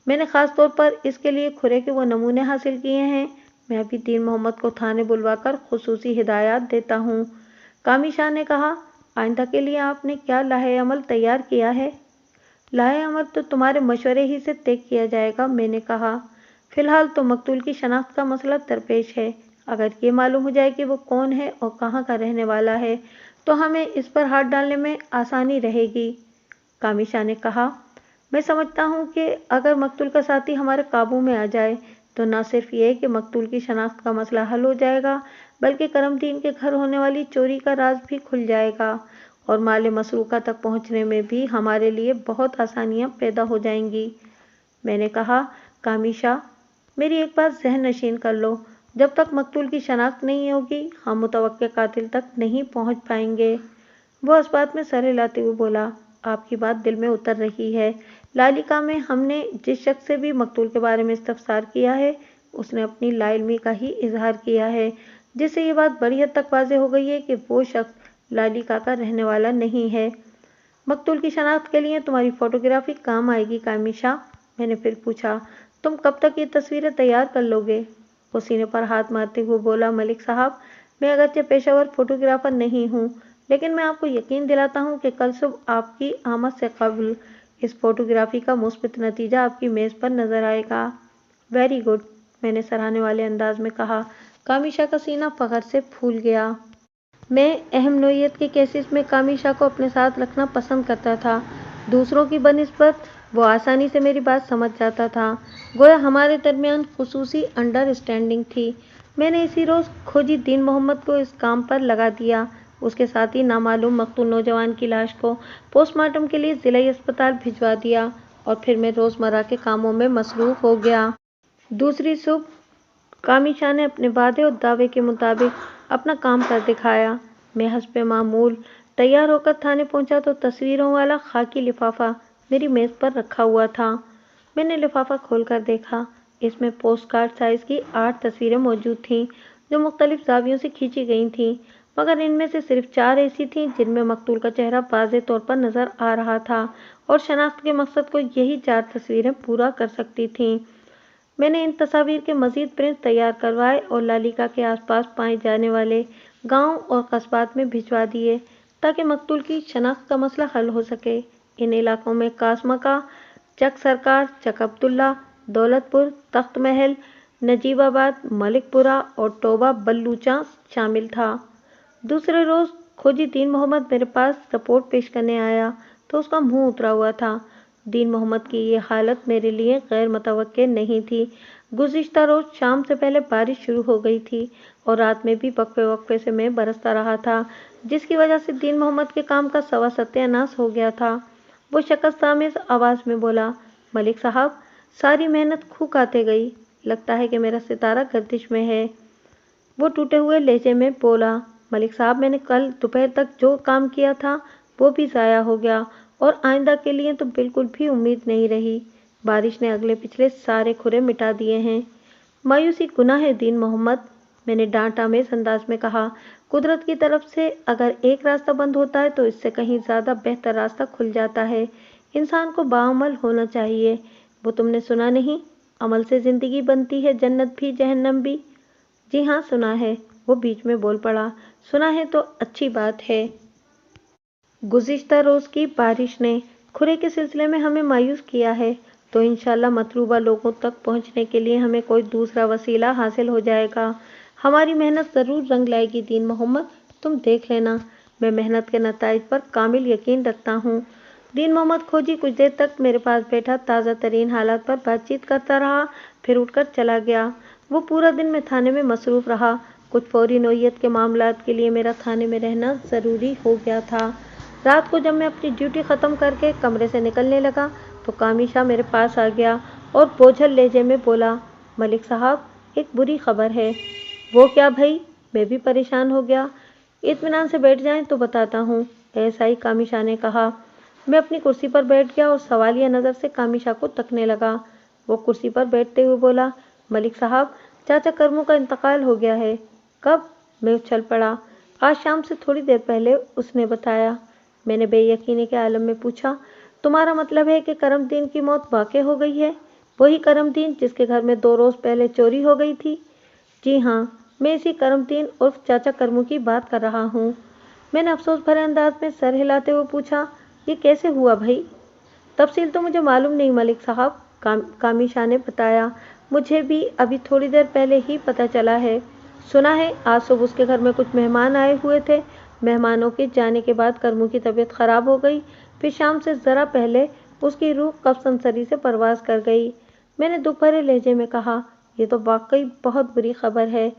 मैंने ख़ास तौर पर इसके लिए खुरे के वो नमूने हासिल किए हैं। मैं अभी दीन मोहम्मद को थाने बुलवाकर खुसूसी हिदायत देता हूँ। कामी शाह ने कहा, आइंदा के लिए आपने क्या लाहे अमल तैयार किया है? लाहे अमल तो तुम्हारे मशवरे ही से तय किया जाएगा, मैंने कहा। फिलहाल तो मकतूल की शनाख्त का मसला दरपेश है। अगर ये मालूम हो जाए कि वो कौन है और कहाँ का रहने वाला है, तो हमें इस पर हाथ डालने में आसानी रहेगी। कामी शाह ने कहा, मैं समझता हूँ कि अगर मकतूल का साथी हमारे काबू में आ जाए तो न सिर्फ ये कि मकतूल की शनाख्त का मसला हल हो जाएगा, बल्कि करमदीन के घर होने वाली चोरी का राज भी खुल जाएगा और माल मसरूका तक पहुँचने में भी हमारे लिए बहुत आसानियाँ पैदा हो जाएंगी। मैंने कहा, कामी शाह, मेरी एक बात ज़हन नशीन कर लो। जब तक मकतूल की शनाख्त नहीं होगी, हम मुतवक्के कातिल तक नहीं पहुँच पाएंगे। वो इस बात में सर हिलाते हुए बोला, आपकी बात दिल में उतर रही है। लालिका में हमने जिस शख्स से भी मकतूल के बारे में इस्तफसार किया है, उसने अपनी लाइल्मी का ही इजहार किया है, जिससे ये बात बड़ी हद तक वाज़ेह हो गई है कि वो शख्स लालिका का रहने वाला नहीं है। मकतूल की शनाख्त के लिए तुम्हारी फ़ोटोग्राफी काम आएगी कामी शाह? मैंने फिर पूछा, तुम कब तक ये तस्वीरें तैयार कर लोगे? वो सीने पर हाथ मारते हुए बोला, मलिक साहब, मैं अगरचे पेशेवर फ़ोटोग्राफ़र नहीं हूँ, लेकिन मैं आपको यकीन दिलाता हूँ कि कल सुबह आपकी आमद से कबल इस फोटोग्राफी का मुस्बित नतीजा आपकी मेज़ पर नज़र आएगा। वेरी गुड, मैंने सराहने वाले अंदाज में कहा। कामी शाह का सीना फ़ख्र से फूल गया। मैं अहम नोयत के केसेस में कामी शाह को अपने साथ रखना पसंद करता था। दूसरों की बनिस्बत वो आसानी से मेरी बात समझ जाता था। गोया हमारे दरमियान खुसूसी अंडरस्टैंडिंग थी। मैंने इसी रोज़ खोजी दीन मोहम्मद को इस काम पर लगा दिया। उसके साथ ही नामालूम मकतूल नौजवान की लाश को पोस्टमार्टम के लिए ज़िला अस्पताल भिजवा दिया और फिर मैं रोज़मर्रा के कामों में मसरूफ़ हो गया। दूसरी सुबह कामिशा ने अपने वादे और दावे के मुताबिक अपना काम कर दिखाया। मैं हस्बे मामूल तैयार होकर थाने पहुंचा तो तस्वीरों वाला खाकी लिफाफा मेरी मेज़ पर रखा हुआ था। मैंने लिफाफा खोलकर देखा। इसमें पोस्ट कार्ड साइज़ की 8 तस्वीरें मौजूद थीं जो मुख्तलिफ ज़ावियों से खींची गई थीं, मगर इनमें से सिर्फ 4 ऐसी थीं जिनमें मकतूल का चेहरा वाज़ेह तौर पर नज़र आ रहा था और शनाख्त के मकसद को यही 4 तस्वीरें पूरा कर सकती थीं। मैंने इन तस्वीर के मज़ीद प्रिंट तैयार करवाए और लालिका के आसपास पाए जाने वाले गांव और कस्बात में भिजवा दिए ताकि मकतूल की शनाख्त का मसला हल हो सके। इन इलाकों में कासमका, चक सरकार, चक अब्दुल्ला, दौलतपुर, तख्त महल, नजीबाबाद, मलिकपुरा और टोबा बल्लूचा शामिल था। दूसरे रोज़ खोजी दीन मोहम्मद मेरे पास रिपोर्ट पेश करने आया तो उसका मुंह उतरा हुआ था। दीन मोहम्मद की ये हालत मेरे लिए गैर मुतवक्के नहीं थी। गुज़िश्ता रोज़ शाम से पहले बारिश शुरू हो गई थी और रात में भी वक्फे वक्फे से मैं बरसता रहा था, जिसकी वजह से दीन मोहम्मद के काम का सवा सत्यानाश हो गया था। वो शकस्तामेज़ आवाज़ में बोला, मलिक साहब, सारी मेहनत खूब आते गई, लगता है कि मेरा सितारा गर्दिश में है। वो टूटे हुए लहजे में बोला, मलिक साहब, मैंने कल दोपहर तक जो काम किया था वो भी ज़ाया हो गया और आइंदा के लिए तो बिल्कुल भी उम्मीद नहीं रही। बारिश ने अगले पिछले सारे खुरे मिटा दिए हैं। मायूसी गुनाह है दीन मोहम्मद, मैंने डांट आमेज़ अंदाज में कहा। कुदरत की तरफ से अगर एक रास्ता बंद होता है तो इससे कहीं ज़्यादा बेहतर रास्ता खुल जाता है। इंसान को बाअमल होना चाहिए। वो तुमने सुना नहीं, अमल से ज़िंदगी बनती है, जन्नत भी जहन्नम भी। जी हाँ सुना है, वो बीच में बोल पड़ा। सुना है तो अच्छी बात है। गुज़िश्ता रोज़ की बारिश ने खुरे के सिलसिले में हमें मायूस किया है, तो इंशाल्लाह मतलूबा लोगों तक पहुंचने के लिए हमें कोई दूसरा वसीला हासिल हो जाएगा। हमारी मेहनत ज़रूर रंग लाएगी दीन मोहम्मद, तुम देख लेना। मैं मेहनत के नताइज पर कामिल यकीन रखता हूँ। दीन मोहम्मद खोजी कुछ देर तक मेरे पास बैठा ताज़ा तरीन हालात पर बातचीत करता रहा, फिर उठकर चला गया। वो पूरा दिन मैं थाने में मसरूफ़ रहा। कुछ फौरी नौयत के मामलात के लिए मेरा थाने में रहना ज़रूरी हो गया था। रात को जब मैं अपनी ड्यूटी ख़त्म करके कमरे से निकलने लगा तो कामिशा मेरे पास आ गया और बोझल लहजे में बोला, मलिक साहब, एक बुरी खबर है। वो क्या भाई? मैं भी परेशान हो गया। इत्मीनान से बैठ जाएं तो बताता हूँ, ऐसा ही कामिशा ने कहा। मैं अपनी कुर्सी पर बैठ गया और सवालिया नज़र से कामिशा को तकने लगा। वो कुर्सी पर बैठते हुए बोला, मलिक साहब, चाचा करमू का इंतकाल हो गया है। कब? मैं उछल पड़ा। आज शाम से थोड़ी देर पहले, उसने बताया। मैंने बेयकीनी के आलम में पूछा, तुम्हारा मतलब है कि करमदीन की मौत वाक़ई हो गई है? वही करमदीन जिसके घर में 2 रोज़ पहले चोरी हो गई थी? जी हाँ, मैं इसी करमदीन उर्फ चाचा करमू की बात कर रहा हूँ। मैंने अफसोस भरे अंदाज में सर हिलाते हुए पूछा, ये कैसे हुआ भाई? तफसील तो मुझे मालूम नहीं मलिक साहब, कामिशा ने बताया। मुझे भी अभी थोड़ी देर पहले ही पता चला है। सुना है आज सुबह उसके घर में कुछ मेहमान आए हुए थे। मेहमानों के जाने के बाद करमू की तबीयत खराब हो गई। फिर शाम से ज़रा पहले उसकी रूह कफसनसरी से परवास कर गई। मैंने दुख भरे लहजे में कहा, यह तो वाकई बहुत बुरी खबर है।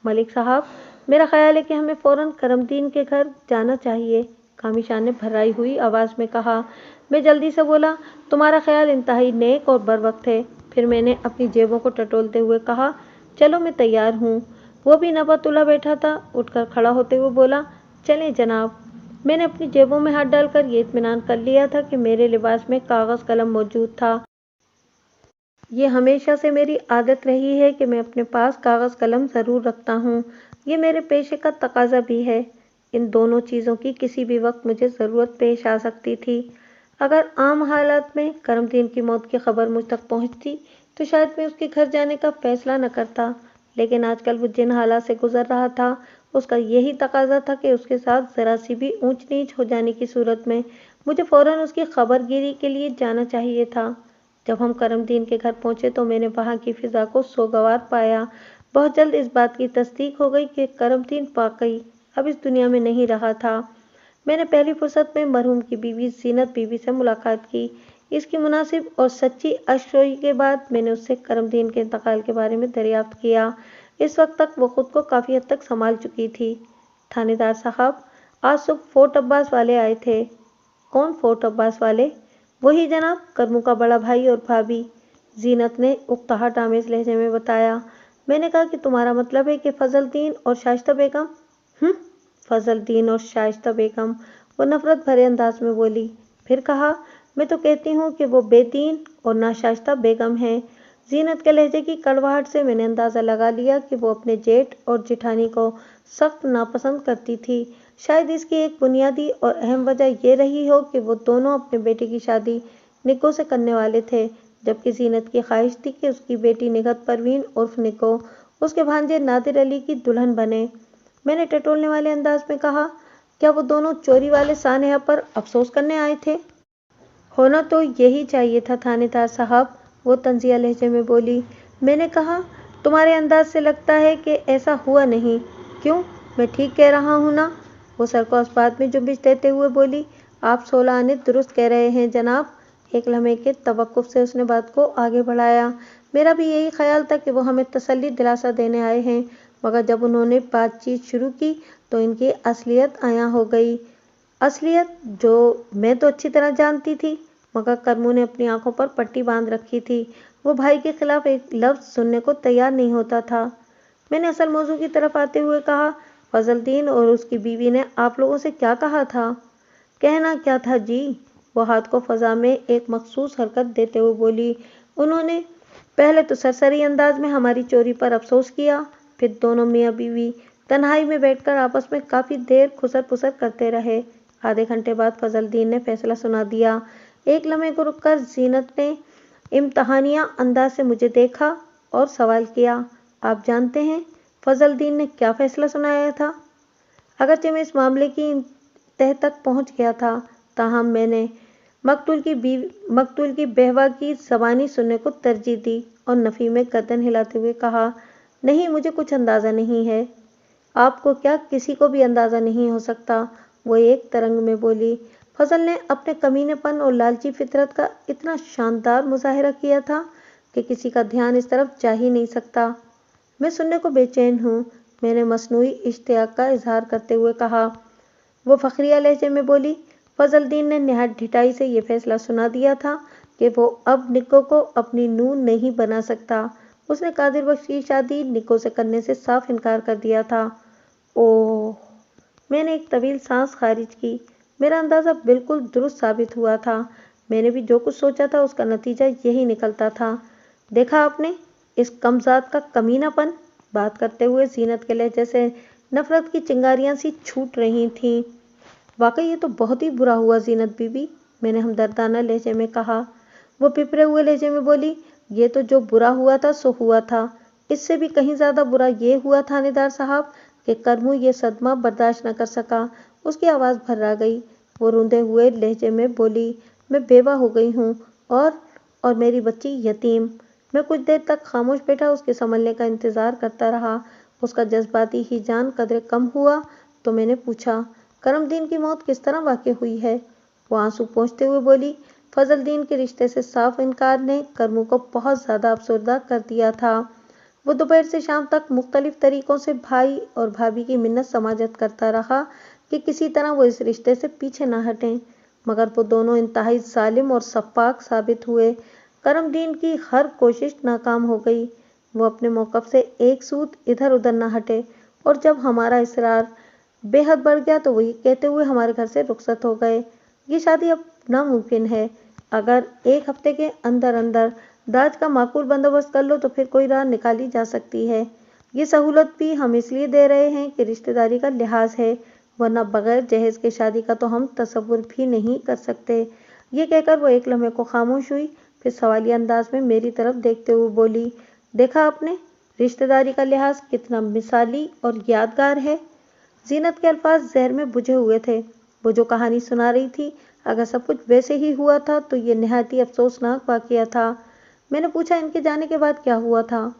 मलिक साहब, मेरा ख्याल है कि हमें फ़ौरन करमदीन के घर जाना चाहिए, कामिशा ने भर्राई हुई आवाज़ में कहा। मैं जल्दी से बोला, तुम्हारा ख्याल इंतहाई नेक और बरवक्त है। फिर मैंने अपनी जेबों को टटोलते हुए कहा, चलो मैं तैयार हूँ। वो भी नबातुल्ला बैठा था, उठकर खड़ा होते हुए बोला, चलें जनाब। मैंने अपनी जेबों में हाथ डालकर ये इत्मीनान कर लिया था कि मेरे लिबास में कागज़ कलम मौजूद था। ये हमेशा से मेरी आदत रही है कि मैं अपने पास कागज़ कलम ज़रूर रखता हूँ। ये मेरे पेशे का तकाजा भी है। इन दोनों चीज़ों की किसी भी वक्त मुझे ज़रूरत पेश आ सकती थी। अगर आम हालात में करमदीन की मौत की खबर मुझ तक पहुँचती तो शायद मैं उसके घर जाने का फ़ैसला न करता, लेकिन आजकल वो जिन हालात से गुज़र रहा था उसका यही तकाजा था कि उसके साथ ज़रा सी भी ऊंच नीच हो जाने की सूरत में मुझे फ़ौरन उसकी खबरगिरी के लिए जाना चाहिए था। जब हम करमदीन के घर पहुंचे तो मैंने वहां की फ़िज़ा को सोगवार पाया। बहुत जल्द इस बात की तस्दीक हो गई कि करमदीन वाकई अब इस दुनिया में नहीं रहा था। मैंने पहली फुर्सत में मरहूम की बीवी ज़ीनत बीवी से मुलाकात की। इसकी मुनासिब और सच्ची अश्रोई के बाद मैंने उससे करमदीन के इंतकाल के बारे में दरियाफ्त किया। इस वक्त तक वो खुद को काफ़ी हद तक संभाल चुकी थी। थानेदार साहब, आज सुबह फोर्ट अब्बास वाले आए थे। कौन फोर्ट अब्बास वाले? वही जनाब, करमू का बड़ा भाई और भाभी, जीनत ने उकताहट आमेज लहजे में बताया। मैंने कहा कि तुम्हारा मतलब है कि फजलदीन और शाइस्ता बेगम? फजलदीन और शाइस्ता बेगम, वो नफरत भरे अंदाज में बोली। फिर कहा, मैं तो कहती हूँ कि वो बेदीन और नाशाइस्ता बेगम हैं। जीनत के लहजे की कड़वाहट से मैंने अंदाज़ा लगा लिया कि वो अपने जेठ और जेठानी को सख्त नापसंद करती थी। शायद इसकी एक बुनियादी और अहम वजह ये रही हो कि वो दोनों अपने बेटे की शादी निको से करने वाले थे, जबकि जीनत की ख्वाहिश थी कि उसकी बेटी निगहत परवीन उर्फ निको उसके भांजे नादिर अली की दुल्हन बने। मैंने टटोलने वाले अंदाज में कहा, क्या वो दोनों चोरी वाले सानेहा पर अफसोस करने आए थे? होना तो यही चाहिए था थानेदार साहब, वो तंजिया लहजे में बोली। मैंने कहा, तुम्हारे अंदाज से लगता है कि ऐसा हुआ नहीं। क्यों, मैं ठीक कह रहा हूँ ना? वो सर को इस बात में जुम्बिश देते हुए बोली। आप 16 आने दुरुस्त कह रहे हैं जनाब। एक लम्हे के तवक्कुफ से उसने बात को आगे बढ़ाया। मेरा भी यही ख्याल था कि वो हमें तसल्ली दिलासा देने आए हैं, मगर जब उन्होंने बातचीत शुरू की तो इनकी असलियत आया हो गई। असलियत जो मैं तो अच्छी तरह जानती थी, मगर करमू ने अपनी आंखों पर पट्टी बांध रखी थी। वो भाई के खिलाफ एक लफ्ज सुनने को तैयार नहीं होता था। मैंने असल मौजू की तरफ आते हुए कहा, फजलदीन और उसकी बीवी ने आप लोगों से क्या कहा था? कहना क्या था जी? वो हाथ को फजा में एक मखसूस हरकत देते हुए बोली। उन्होंने पहले तो सरसरी अंदाज में हमारी चोरी पर अफसोस किया, फिर दोनों मियाँ बीवी तन्हाई में बैठकर आपस में काफी देर खुसर पुसर करते रहे। आधे घंटे बाद फजलदीन ने फैसला सुना दिया। एक लम्हे को रुककर जीनत ने इम्तहानिया अंदाज से मुझे देखा और सवाल किया, आप जानते हैं फजलदीन ने क्या फैसला सुनाया था? अगरचे मैं इस मामले की तह तक पहुंच गया था, ताहम मैंने मकतूल की बेहवा की ज़बानी सुनने को तरजीह दी और नफ़ी में गर्दन हिलाते हुए कहा, नहीं, मुझे कुछ अंदाज़ा नहीं है। आपको क्या, किसी को भी अंदाज़ा नहीं हो सकता, वो एक तरंग में बोली। फजल ने अपने कमीनेपन और लालची फितरत का इतना शानदार मुजाहिरा किया था कि किसी का ध्यान इस तरफ जा ही नहीं सकता। मैं सुनने को बेचैन हूँ, मैंने मसनूई इश्तियाक का इजहार करते हुए कहा। वो फखरिया लहजे में बोली। फजलदीन ने निहायत ढिठाई से ये फैसला सुना दिया था कि वो अब निको को अपनी नून नहीं बना सकता। उसने कादिर बख्श की शादी निको से करने से साफ इनकार कर दिया था। ओह, मैंने एक तवील सांस खारिज की। मेरा अंदाज़ा बिल्कुल दुरुस्त साबित हुआ था। मैंने भी जो कुछ सोचा था उसका नतीजा यही निकलता था। देखा आपने इस कमजात का कमीनापन? बात करते हुए जीनत के लहजे से नफरत की चिंगारियां सी छूट रही थीं। वाकई ये तो बहुत ही बुरा हुआ जीनत बीबी, मैंने हमदर्दाना लहजे में कहा। वो पिपरे हुए लहजे में बोली, ये तो जो बुरा हुआ था सो हुआ था। इससे भी कहीं ज्यादा बुरा ये हुआ थानेदार साहब कि करमू ये सदमा बर्दाश्त न कर सका। उसकी आवाज़ भर्रा गई। वो रूंधे हुए लहजे में बोली, मैं बेवा हो गई हूँ और मेरी बच्ची यतीम। मैं कुछ देर तक खामोश बैठा उसके संभलने का इंतजार करता रहा। उसका जज्बाती ही जान कदरे कम हुआ तो मैंने पूछा, करमदीन की मौत किस तरह वाक़ई हुई है? वो आंसू पोंछते हुए बोली, फजलदीन के रिश्ते से साफ इनकार ने करमू को बहुत ज़्यादा अफसरदा कर दिया था। वो दोपहर से शाम तक मुख्तलिफ तरीकों से भाई और भाभी की मिन्नत समाजत करता रहा कि किसी तरह वो इस रिश्ते से पीछे न हटें, मगर वो दोनों इंतहाई जालिम और सफाक साबित हुए। करमदीन की हर कोशिश नाकाम हो गई। वो अपने मौक़िफ़ से एक सूत इधर उधर न हटे और जब हमारा इसरार बेहद बढ़ गया तो वो ये कहते हुए हमारे घर से रुखसत हो गए, ये शादी अब नामुमकिन है। अगर एक हफ्ते के अंदर अंदर दाज का माकूल बंदोबस्त कर लो तो फिर कोई राह निकाली जा सकती है। ये सहूलत भी हम इसलिए दे रहे हैं कि रिश्तेदारी का लिहाज है, वरना बगैर जहेज के शादी का तो हम तसव्वुर भी नहीं कर सकते। ये कहकर वो एक लम्हे को खामोश हुई, फिर सवालिया अंदाज में मेरी तरफ देखते हुए बोली, देखा आपने रिश्तेदारी का लिहाज कितना मिसाली और यादगार है। जीनत के अल्फाज जहर में बुझे हुए थे। वो जो कहानी सुना रही थी, अगर सब कुछ वैसे ही हुआ था तो ये निहायत ही अफसोसनाक वाक़या था। मैंने पूछा, इनके जाने के बाद क्या हुआ था?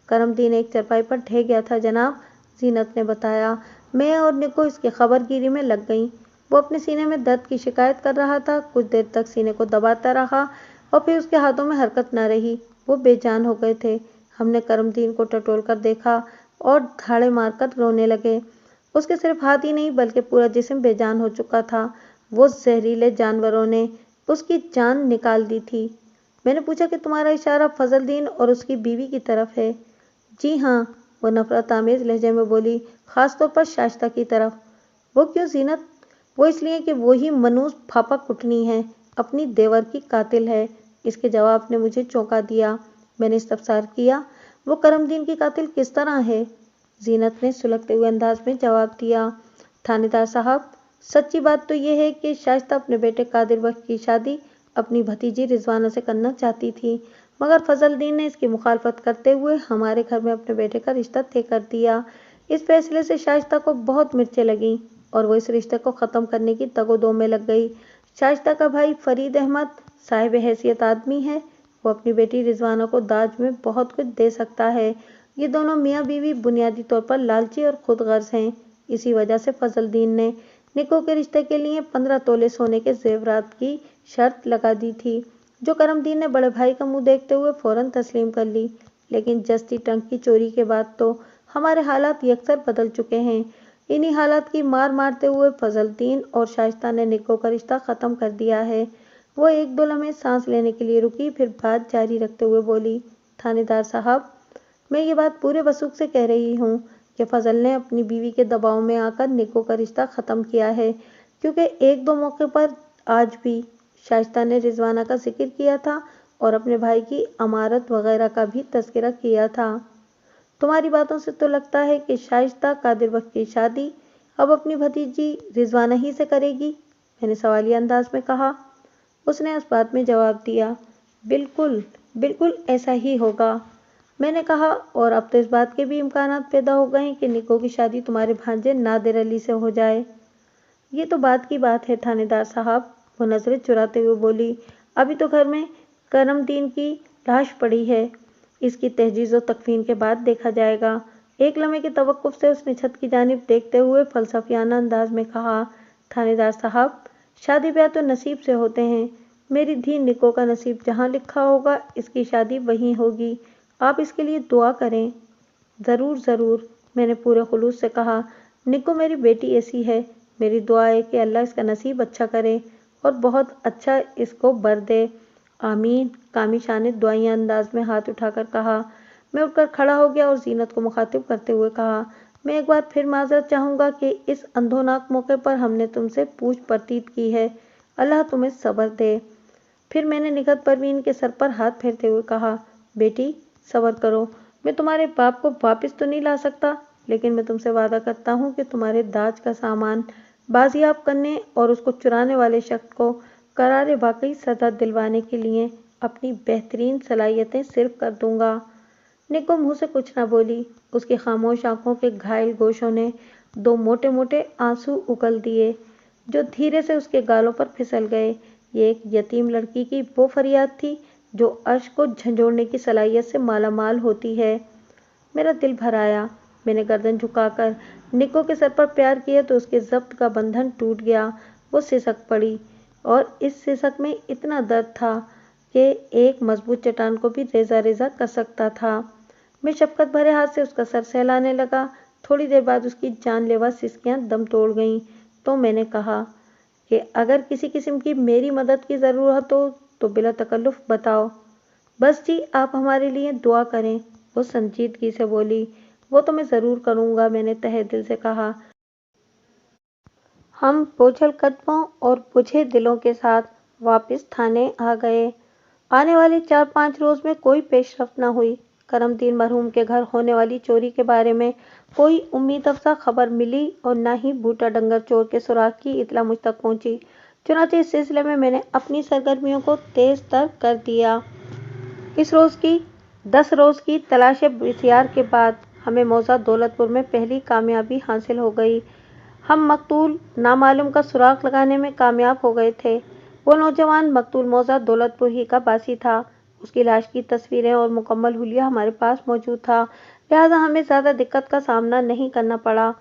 करमदीन एक चरपाई पर ढह गया था जनाब, जीनत ने बताया। मैं और निको इसकी खबरगिरी में लग गईं। वो अपने सीने में दर्द की शिकायत कर रहा था। कुछ देर तक सीने को दबाता रहा और फिर उसके हाथों में हरकत न रही। वो बेजान हो गए थे। हमने करमदीन को टटोल कर देखा और धाड़े मारकर रोने लगे। उसके सिर्फ हाथ ही नहीं बल्कि पूरा जिस्म बेजान हो चुका था। वो जहरीले जानवरों ने اس کی جان نکال دی تھی۔ میں نے پوچھا کہ تمہارا اشارہ فضل دین اور اس کی بیوی کی طرف ہے؟ جی ہاں، وہ نفرت آمیز لہجے میں بولی، خاص طور پر شائستہ کی طرف۔ وہ کیوں زینت؟ وہ اس لیے کہ وہی منوس پھاپا کٹنی ہے، اپنی دیور کی قاتل ہے۔ اس کے جواب نے مجھے چونکا دیا۔ میں نے استفسار کیا، وہ کرم دین کی قاتل کس طرح ہے؟ زینت نے سلگتے ہوئے انداز میں جواب دیا، تھانے دار صاحب، سچی بات تو یہ ہے کہ شائستہ اپنے بیٹے قادر بخش کی شادی اپنی بھتیجی رضوانہ سے کرنا چاہتی تھی، مگر فضل دین نے اس کی مخالفت کرتے ہوئے ہمارے گھر میں اپنے بیٹے کا رشتہ طے کر دیا۔ اس فیصلے سے شائستہ کو بہت مرچیں لگیں اور وہ اس رشتے کو ختم کرنے کی تگ و دو میں لگ گئی۔ شائستہ کا بھائی فرید احمد صاحب حیثیت آدمی ہے، وہ اپنی بیٹی رضوانہ کو داج میں بہت کچھ دے سکتا ہے۔ یہ دونوں میاں بیوی بنیادی طور پر لالچی اور خود غرض ہیں۔ اسی وجہ سے فضل دین نے نکو کے رشتے کے لیے 15 تولے سونے کے زیورات کی شرط لگا دی تھی، جو کرم دین نے بڑے بھائی کا منہ دیکھتے ہوئے فوراً تسلیم کر لی۔ لیکن جسٹی ٹنک کی چوری کے بعد تو ہمارے حالات یکسر بدل چکے ہیں۔ انہی حالات کی مار مارتے ہوئے فضل دین اور شائستہ نے نکو کا رشتہ ختم کر دیا ہے۔ وہ ایک دو لمحے سانس لینے کے لیے رکی، پھر بات جاری رکھتے ہوئے بولی، تھانے دار صاحب، میں یہ بات پورے وثوق سے کہہ رہی ہوں کہ فضل نے اپنی بیوی کے دباؤ میں آ کر نکو کا رشتہ ختم کیا ہے، کیونکہ ایک دو موقع پر آج بھی شائستہ نے رضوانہ کا ذکر کیا تھا اور اپنے بھائی کی امارت وغیرہ کا بھی تذکرہ کیا تھا۔ تمہاری باتوں سے تو لگتا ہے کہ شائستہ قادر بخش کی شادی اب اپنی بھتیجی رضوانہ ہی سے کرے گی، میں نے سوالیہ انداز میں کہا۔ اس نے اس بات میں جواب دیا، بالکل بالکل ایسا ہی ہوگا، میں نے کہا، اور اب تو اس بات کے بھی امکانات پیدا ہو گئے ہیں کہ نکو کی شادی تمہارے بھانجے نادر علی سے ہو جائے۔ یہ تو بات کی بات ہے تھانے دار صاحب، وہ نظریں چراتے ہوئے بولی، ابھی تو گھر میں کرم دین کی لاش پڑی ہے، اس کی تجہیز و تکفین کے بعد دیکھا جائے گا۔ ایک لمحے کے توقف سے اس نے چھت کی جانب دیکھتے ہوئے فلسفیانہ انداز میں کہا، تھانے دار صاحب، شادی بیاہ تو نصیب سے ہوتے ہیں، میری دھی نکو کا نصیب جہاں لکھا ہوگا اس کی شادی وہیں ہوگی، آپ اس کے لیے دعا کریں۔ ضرور ضرور، میں نے پورے خلوص سے کہا، نکو میری بیٹی ایسی ہے، میری دعا ہے کہ اللہ اس کا نصیب اچھا کرے اور بہت اچھا اس کو بر دے۔ آمین، کامی شاہ نے دعائیہ انداز میں ہاتھ اٹھا کر کہا۔ میں اٹھ کر کھڑا ہو گیا اور زینت کو مخاطب کرتے ہوئے کہا، میں ایک بار پھر معذرت چاہوں گا کہ اس اندھوناک موقع پر ہم نے تم سے پوچھ پرتیت کی ہے، اللہ تمہیں صبر دے۔ پھر میں نے نکہت پروین کے سر پر ہاتھ پھیرتے ہوئے کہا، بیٹی صبر کرو، میں تمہارے باپ کو واپس تو نہیں لا سکتا، لیکن میں تم سے وعدہ کرتا ہوں کہ تمہارے داج کا سامان بازیاب کرنے اور اس کو چرانے والے شخص کو قرار واقعی سزا دلوانے کے لیے اپنی بہترین صلاحیتیں صرف کر دوں گا۔ نکو منہ سے کچھ نہ بولی، اس کی خاموش آنکھوں کے گھائل گوشوں نے دو موٹے موٹے آنسو اگل دیے جو دھیرے سے اس کے گالوں پر پھسل گئے۔ یہ ایک یتیم لڑکی کی وہ فریاد تھی جو عرش کو جھنجھوڑنے کی صلاحیت سے مالا مال ہوتی ہے۔ میرا دل بھر آیا، میں نے گردن جھکا کر نکو کے سر پر پیار کیا تو اس کے ضبط کا بندھن ٹوٹ گیا، وہ سسک پڑی، اور اس سسک میں اتنا درد تھا کہ ایک مضبوط چٹان کو بھی ریزہ ریزہ کر سکتا تھا۔ میں شفقت بھرے ہاتھ سے اس کا سر سہلانے لگا۔ تھوڑی دیر بعد اس کی جان لیوا سسکیاں دم توڑ گئیں تو میں نے کہا کہ اگر کسی قسم کی میری مدد کی ضرورت ہو تو بلا تکلف بتاؤ۔ بس جی، آپ ہمارے لیے دعا کریں، وہ سنجیدگی سے بولی۔ وہ تو میں ضرور کروں گا، میں نے تہہ دل سے کہا۔ ہم بوجھل قدموں اور بجھے دلوں کے ساتھ واپس تھانے آ گئے۔ آنے والے 4-5 روز میں کوئی پیش رفت نہ ہوئی۔ کرم دین مرحوم کے گھر ہونے والی چوری کے بارے میں کوئی امید افزا خبر ملی اور نہ ہی بوٹا ڈنگر چور کے سراغ کی اطلاع مجھ تک پہنچی۔ چنانچہ اس سلسلے میں میں نے اپنی سرگرمیوں کو تیز تر کر دیا۔ 10 روز کی تلاش بسیار کے بعد ہمیں موضع دولت پور میں پہلی کامیابی حاصل ہو گئی۔ ہم مقتول نامعلوم کا سراغ لگانے میں کامیاب ہو گئے تھے۔ وہ نوجوان مقتول موضع دولت پور ہی کا باسی تھا۔ اس کی لاش کی تصویریں اور مکمل حلیہ ہمارے پاس موجود تھا، لہٰذا ہمیں زیادہ دقت کا سامنا نہیں کرنا پڑا۔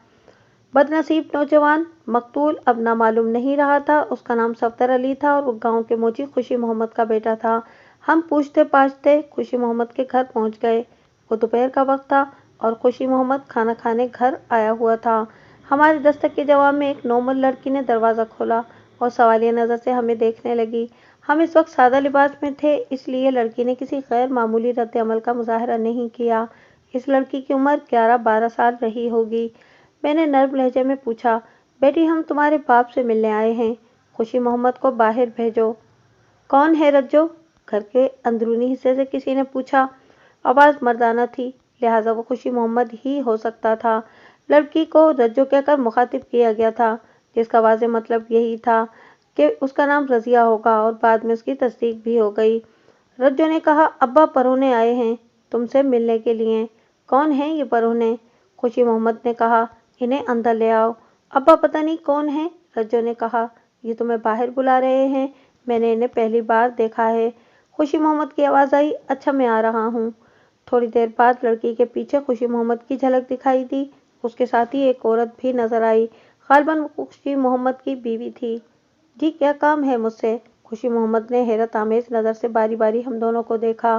بدنصیب نوجوان مقتول اب نامعلوم نہیں رہا تھا، اس کا نام صفدر علی تھا اور وہ گاؤں کے موچی خوشی محمد کا بیٹا تھا۔ ہم پوچھتے پاچھتے خوشی محمد کے گھر پہنچ گئے۔ وہ دوپہر کا وقت تھا اور خوشی محمد کھانا کھانے گھر آیا ہوا تھا۔ ہماری دستک کے جواب میں ایک نومر لڑکی نے دروازہ کھولا اور سوالیہ نظر سے ہمیں دیکھنے لگی۔ ہم اس وقت سادہ لباس میں تھے، اس لیے لڑکی نے کسی غیر معمولی رد عمل کا مظاہرہ نہیں کیا۔ اس لڑکی کی عمر 11-12 سال رہی ہوگی۔ میں نے نرم لہجے میں پوچھا، بیٹی ہم تمہارے باپ سے ملنے آئے ہیں، خوشی محمد کو باہر بھیجو۔ کون ہے رجو؟ گھر کے اندرونی حصے سے کسی نے پوچھا۔ آواز مردانہ تھی، لہٰذا وہ خوشی محمد ہی ہو سکتا تھا۔ لڑکی کو رجو کہہ کر مخاطب کیا گیا تھا، جس کا واضح مطلب یہی تھا کہ اس کا نام رضیہ ہوگا، اور بعد میں اس کی تصدیق بھی ہو گئی۔ رجو نے کہا، ابا پرونے آئے ہیں تم سے ملنے کے لیے۔ کون ہیں یہ پرونے؟ خوشی محمد نے کہا، انہیں اندر لے آؤ۔ ابا پتہ نہیں کون ہیں، رجو نے کہا، یہ تمہیں باہر بلا رہے ہیں، میں نے انہیں پہلی بار دیکھا ہے۔ خوشی محمد کی آواز آئی، اچھا میں آ رہا ہوں۔ تھوڑی دیر بعد لڑکی کے پیچھے خوشی محمد کی جھلک دکھائی دی، اس کے ساتھ ہی ایک عورت بھی نظر آئی، غالباً وہ خوشی محمد کی بیوی تھی۔ جی کیا کام ہے مجھ سے؟ خوشی محمد نے حیرت آمیز نظر سے باری باری ہم دونوں کو دیکھا۔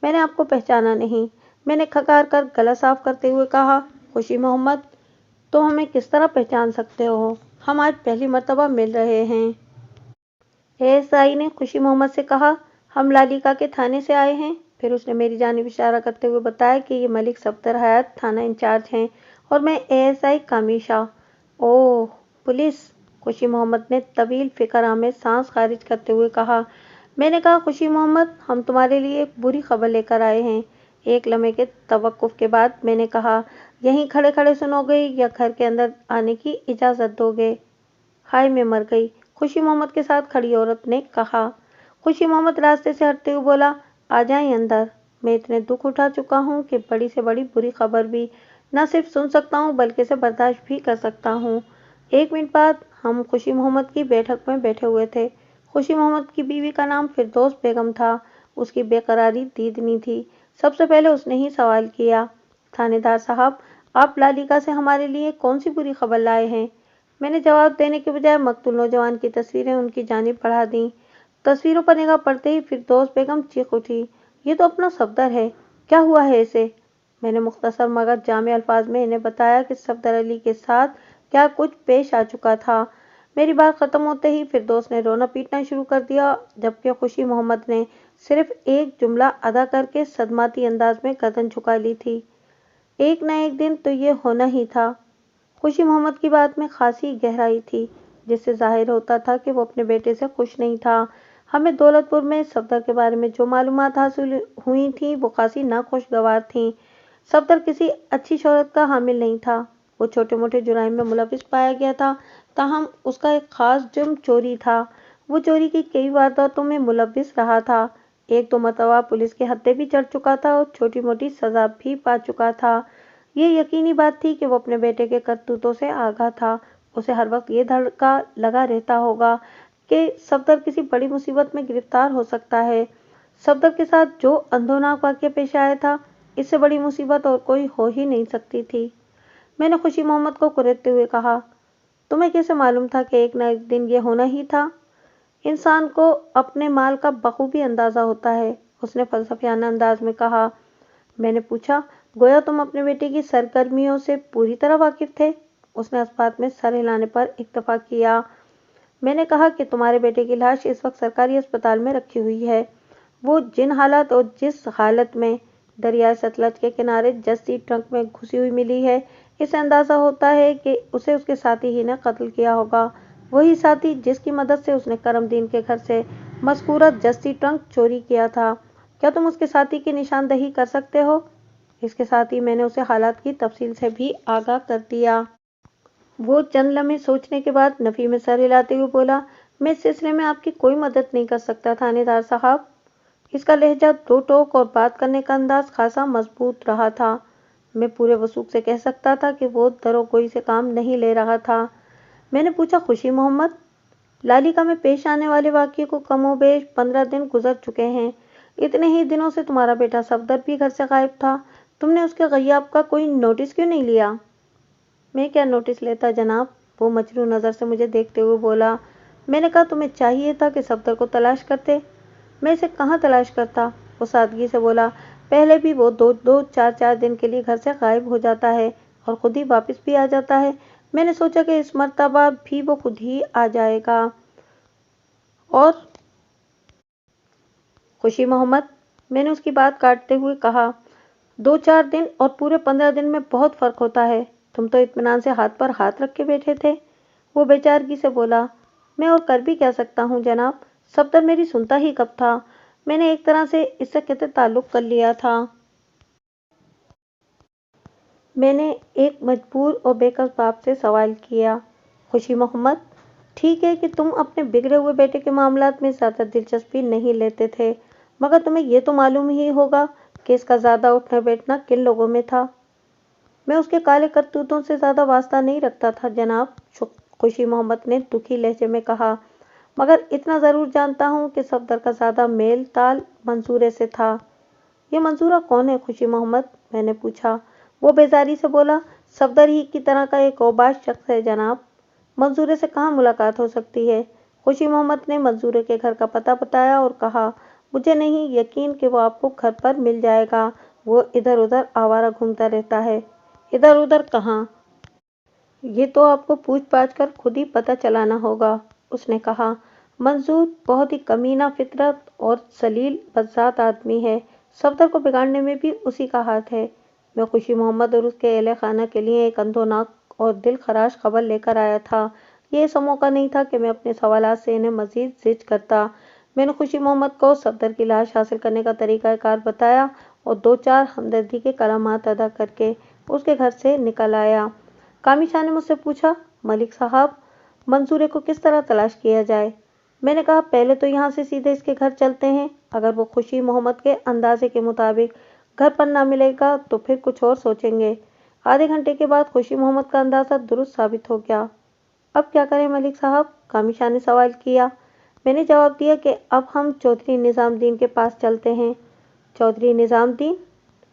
میں نے آپ کو پہچانا نہیں، میں نے کھکار کر گلا صاف کرتے ہوئے کہا۔ خوشی محمد، تو ہمیں کس طرح پہچان سکتے ہو؟ ہم آج پہلی مرتبہ مل رہے ہیں۔ ASI نے خوشی محمد سے کہا، ہم لالیکا کے تھانے سے آئے ہیں۔ پھر اس نے میری جانب اشارہ کرتے ہوئے بتایا کہ یہ ملک صفدر حیات تھانہ انچارج ہیں اور میں ASI کامیشا۔ اوہ، پولیس! خوشی محمد نے طویل فکر آمیز سانس خارج کرتے ہوئے کہا۔ میں نے کہا، خوشی محمد، ہم تمہارے لیے ایک بری خبر لے کر آئے ہیں۔ ایک لمحے کے توقف کے بعد میں نے کہا، یہیں کھڑے کھڑے سنو گے یا گھر کے اندر آنے کی اجازت دو گے؟ ہائے میں مر گئی، خوشی محمد کے ساتھ کھڑی عورت نے کہا۔ خوشی محمد راستے سے ہٹتے ہوئے بولا، آ جائیں اندر، میں اتنے دکھ اٹھا چکا ہوں کہ بڑی سے بڑی بری خبر بھی نہ صرف سن سکتا ہوں بلکہ اسے برداشت بھی کر سکتا ہوں۔ 1 منٹ بعد ہم خوشی محمد کی بیٹھک میں بیٹھے ہوئے تھے۔ خوشی محمد کی بیوی کا نام فردوس بیگم تھا۔ اس کی بے قراری دیدنی تھی۔ سب سے پہلے اس نے ہی سوال کیا، تھانے دار صاحب، آپ لالیکا سے ہمارے لیے کون سی بری خبر لائے ہیں؟ میں نے جواب دینے کے بجائے مقتول نوجوان کی تصویریں ان کی جانب بڑھا دیں۔ تصویروں پر نگاہ پڑتے ہی فردوس بیگم چیخ اٹھی، یہ تو اپنا صفدر ہے، کیا ہوا ہے اسے؟ میں نے مختصر مگر جامع الفاظ میں انہیں بتایا کہ صفدر علی کے ساتھ کیا کچھ پیش آ چکا تھا۔ میری بات ختم ہوتے ہی فردوس نے رونا پیٹنا شروع کر دیا، جبکہ خوشی محمد نے صرف ایک جملہ ادا کر کے صدماتی انداز میں گردن جھکا لی تھی، ایک نہ ایک دن تو یہ ہونا ہی تھا۔ خوشی محمد کی بات میں خاصی گہرائی تھی، جس سے ظاہر ہوتا تھا کہ وہ اپنے بیٹے سے خوش نہیں تھا۔ ہمیں دولت پور میں صفدر کے بارے میں جو معلومات حاصل ہوئی تھیں وہ خاصی ناخوشگوار تھیں۔ صفدر کسی اچھی شہرت کا حامل نہیں تھا، وہ چھوٹے موٹے جرائم میں ملوث پایا گیا تھا، تاہم اس کا ایک خاص جرم چوری تھا۔ وہ چوری کی کئی وارداتوں میں ملوث رہا تھا، 1-2 مرتبہ پولیس کے ہتھے بھی چڑھ چکا تھا اور چھوٹی موٹی سزا بھی پا چکا تھا۔ یہ یقینی بات تھی کہ وہ اپنے بیٹے کے کرتوتوں سے آگاہ تھا۔ اسے ہر وقت یہ دھڑکا لگا رہتا ہوگا کہ صفدر کسی بڑی مصیبت میں گرفتار ہو سکتا ہے۔ صفدر کے ساتھ جو اندھوناک واقعہ پیش آیا تھا، اس سے بڑی مصیبت اور کوئی ہو ہی نہیں سکتی تھی۔ میں نے خوشی محمد کو کریدتے ہوئے کہا، تمہیں کیسے معلوم تھا کہ ایک نہ ایک دن یہ ہونا ہی تھا؟ انسان کو اپنے مال کا بخوبی اندازہ ہوتا ہے، اس نے فلسفیانہ انداز میں کہا۔ میں نے پوچھا، گویا تم اپنے بیٹے کی سرگرمیوں سے پوری طرح واقف تھے؟ اس نے اس بات میں سر ہلانے پر اکتفا کیا۔ میں نے کہا کہ تمہارے بیٹے کی لاش اس وقت سرکاری اسپتال میں رکھی ہوئی ہے۔ وہ جن حالات اور جس حالت میں دریائے ستلج کے کنارے جستی ٹرک میں گھسی ہوئی ملی ہے، اس سے اندازہ ہوتا ہے کہ اسے اس کے ساتھی ہی نے قتل کیا ہوگا، وہی ساتھی جس کی مدد سے اس نے کرم دین کے گھر سے مذکورہ جستی ٹرک چوری کیا تھا۔ کیا تم اس کے ساتھی کی نشاندہی کر سکتے ہو؟ اس کے ساتھ ہی میں نے اسے حالات کی تفصیل سے بھی آگاہ کر دیا۔ وہ چند لمحے سوچنے کے بعد نفی میں سر ہلاتے ہوئے بولا، میں اس سلسلے میں آپ کی کوئی مدد نہیں کر سکتا تھانے دار صاحب۔ اس کا لہجہ دو ٹوک اور بات کرنے کا انداز خاصا مضبوط رہا تھا۔ میں پورے وثوق سے کہہ سکتا تھا کہ وہ دروگوئی سے کام نہیں لے رہا تھا۔ میں نے پوچھا، خوشی محمد، لالیکا میں پیش آنے والے واقعے کو کم و بیش 15 دن گزر چکے ہیں۔ اتنے ہی دنوں سے تمہارا بیٹا صفدر بھی گھر سے غائب تھا، تم نے اس کے غیاب کا کوئی نوٹس کیوں نہیں لیا؟ میں کیا نوٹس لیتا جناب، وہ مجروح نظر سے مجھے دیکھتے ہوئے بولا۔ میں نے کہا، تمہیں چاہیے تھا کہ صفدر کو تلاش کرتے۔ میں اسے کہاں تلاش کرتا، وہ سادگی سے بولا، پہلے بھی وہ 2-2 4-4 دن کے لیے گھر سے غائب ہو جاتا ہے اور خود ہی واپس بھی آ جاتا ہے۔ میں نے سوچا کہ اس مرتبہ بھی وہ خود ہی آ جائے گا اور खुशी मोहम्मद, मैंने उसकी बात काटते हुए कहा, 2-4 दिन और पूरे 15 दिन में बहुत फर्क होता है। तुम तो इत्मीनान से हाथ पर हाथ रख के बैठे थे। वो बेचारगी से बोला, मैं और कर भी क्या सकता हूँ जनाब, सफदर मेरी सुनता ही कब था। मैंने एक तरह से इससे कहते ताल्लुक कर लिया था। मैंने एक मजबूर और बेकस बाप से सवाल किया, खुशी मोहम्मद, ठीक है कि तुम अपने बिगड़े हुए बेटे के मामलात में ज़्यादा दिलचस्पी नहीं लेते थे, मगर तुम्हें यह तो मालूम ही होगा कि इसका ज़्यादा उठना बैठना किन लोगों में था। मैं उसके काले करतूतों से ज़्यादा वास्ता नहीं रखता था जनाब, खुशी मोहम्मद ने दुखी लहजे में कहा, मगर इतना ज़रूर जानता हूँ कि सफदर का ज़्यादा मेल ताल मंसूरे से था। ये मंसूरा कौन है खुशी मोहम्मद, मैंने पूछा। वो बेजारी से बोला, सफदर ही की तरह का एक औबाज शख्स है जनाब। मंसूरे से कहाँ मुलाकात हो सकती है। खुशी मोहम्मद ने मंसूरे के घर का पता बताया और कहा, मुझे नहीं यकीन कि वो आपको घर पर मिल जाएगा। वो इधर उधर आवारा घूमता रहता है। इधर उधर कहाँ, ये तो आपको पूछ पाछ कर खुद ही पता चलाना होगा, उसने कहा। मंसूर बहुत ही कमीना फितरत और सलील बज़ात आदमी है। सफदर को बिगाड़ने में भी उसी का हाथ है। मैं खुशी मोहम्मद और उसके अहले खाना के लिए एक अंधोनाक और दिल खराश खबर लेकर आया था। ये ऐसा मौका नहीं था कि मैं अपने सवालात से इन्हें मजीद जिज करता। मैंने खुशी मोहम्मद को सफदर की लाश हासिल करने का तरीक़ाकार बताया और 2-4 हमदर्दी के कलामात अदा करके उसके घर से निकल आया। कामी शाह ने मुझसे पूछा, मलिक साहब, मंसूरे को किस तरह तलाश किया जाए। मैंने कहा, पहले तो यहाँ से सीधे इसके घर चलते हैं। अगर वो खुशी मोहम्मद के अंदाजे के मुताबिक घर पर ना मिलेगा तो फिर कुछ और सोचेंगे। आधे घंटे के बाद खुशी मोहम्मद का अंदाजा दुरुस्त साबित हो गया। अब क्या करें मलिक साहब, कामी शाह ने सवाल किया। मैंने जवाब दिया कि अब हम चौधरी निज़ामुद्दीन के पास चलते हैं। चौधरी निज़ामुद्दीन,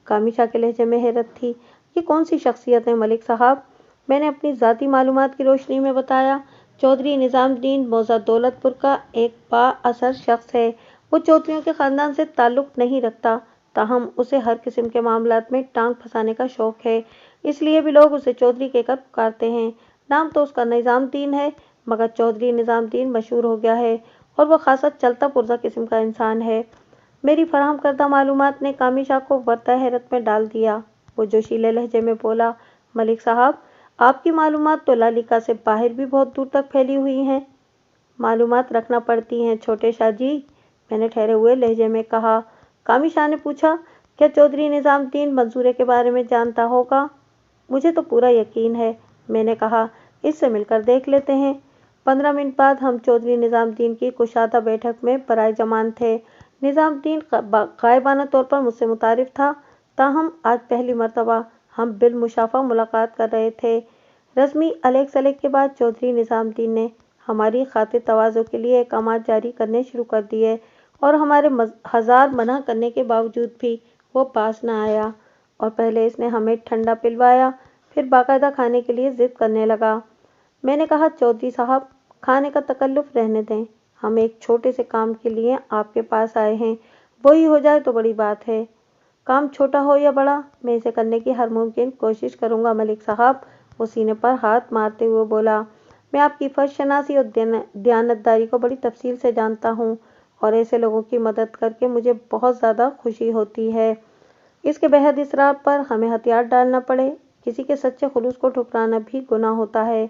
कामी शाह के लहजे में हैरत थी। ये कौन सी शख्सियत है मलिक साहब। मैंने अपनी ज़ाती मालूमात की रोशनी में बताया, चौधरी निज़ामुद्दीन मौजा दौलतपुर का एक बाअसर शख्स है। वो चौधरियों के ख़ानदान से ताल्लुक़ नहीं रखता, ताहम उसे हर किस्म के मामलात में टांग फंसाने का शौक़ है। इसलिए भी लोग उसे चौधरी कहकर पुकारते हैं। नाम तो उसका निज़ामुद्दीन है, मगर चौधरी निज़ामुद्दीन मशहूर हो गया है और वह खासा चलता पुर्जा किस्म का इंसान है। मेरी फराहम करदा मालूमात ने कामी शाह को वर्ता हैरत में डाल दिया। वो जोशीले लहजे में बोला, मलिक साहब, आपकी मालूमात तो लालिका से बाहर भी बहुत दूर तक फैली हुई हैं। मालूमात रखना पड़ती हैं छोटे शाह जी, मैंने ठहरे हुए लहजे में कहा। कामी शाह ने पूछा, क्या चौधरी निज़ामुद्दीन मंसूरे के बारे में जानता होगा। मुझे तो पूरा यकीन है, मैंने कहा, इससे मिलकर देख लेते हैं। 15 मिनट बाद हम चौधरी निज़ामुद्दीन की कुशादा बैठक में बराए जमान थे। निज़ामुद्दीन गायबाना तौर पर मुझसे मुतारिफ था, ताहम आज पहली मरतबा हम बिलमुशाफा मुलाकात कर रहे थे। रस्मी अलग सलग के बाद चौधरी निज़ामुद्दीन ने हमारी खातिर तवाज़ो के लिए अहकामात जारी करने शुरू कर दिए और हमारे हज़ार मना करने के बावजूद भी वो पास न आया और पहले इसने हमें ठंडा पिलवाया, फिर बाकायदा खाने के लिए ज़िद करने लगा। मैंने कहा, चौधरी साहब, खाने का तकल्लुफ़ रहने दें। हम एक छोटे से काम के लिए आपके पास आए हैं, वही हो जाए तो बड़ी बात है। काम छोटा हो या बड़ा, मैं इसे करने की हर मुमकिन कोशिश करूँगा मलिक साहब, वो सीने पर हाथ मारते हुए बोला। मैं आपकी फ़र्ज़ शनासी और दयानतदारी को बड़ी तफसील से जानता हूँ और ऐसे लोगों की मदद करके मुझे बहुत ज़्यादा खुशी होती है। इसके बेहद इसरार पर हमें हथियार डालना पड़े, किसी के सच्चे खुलूस को ठुकराना भी गुनाह होता है।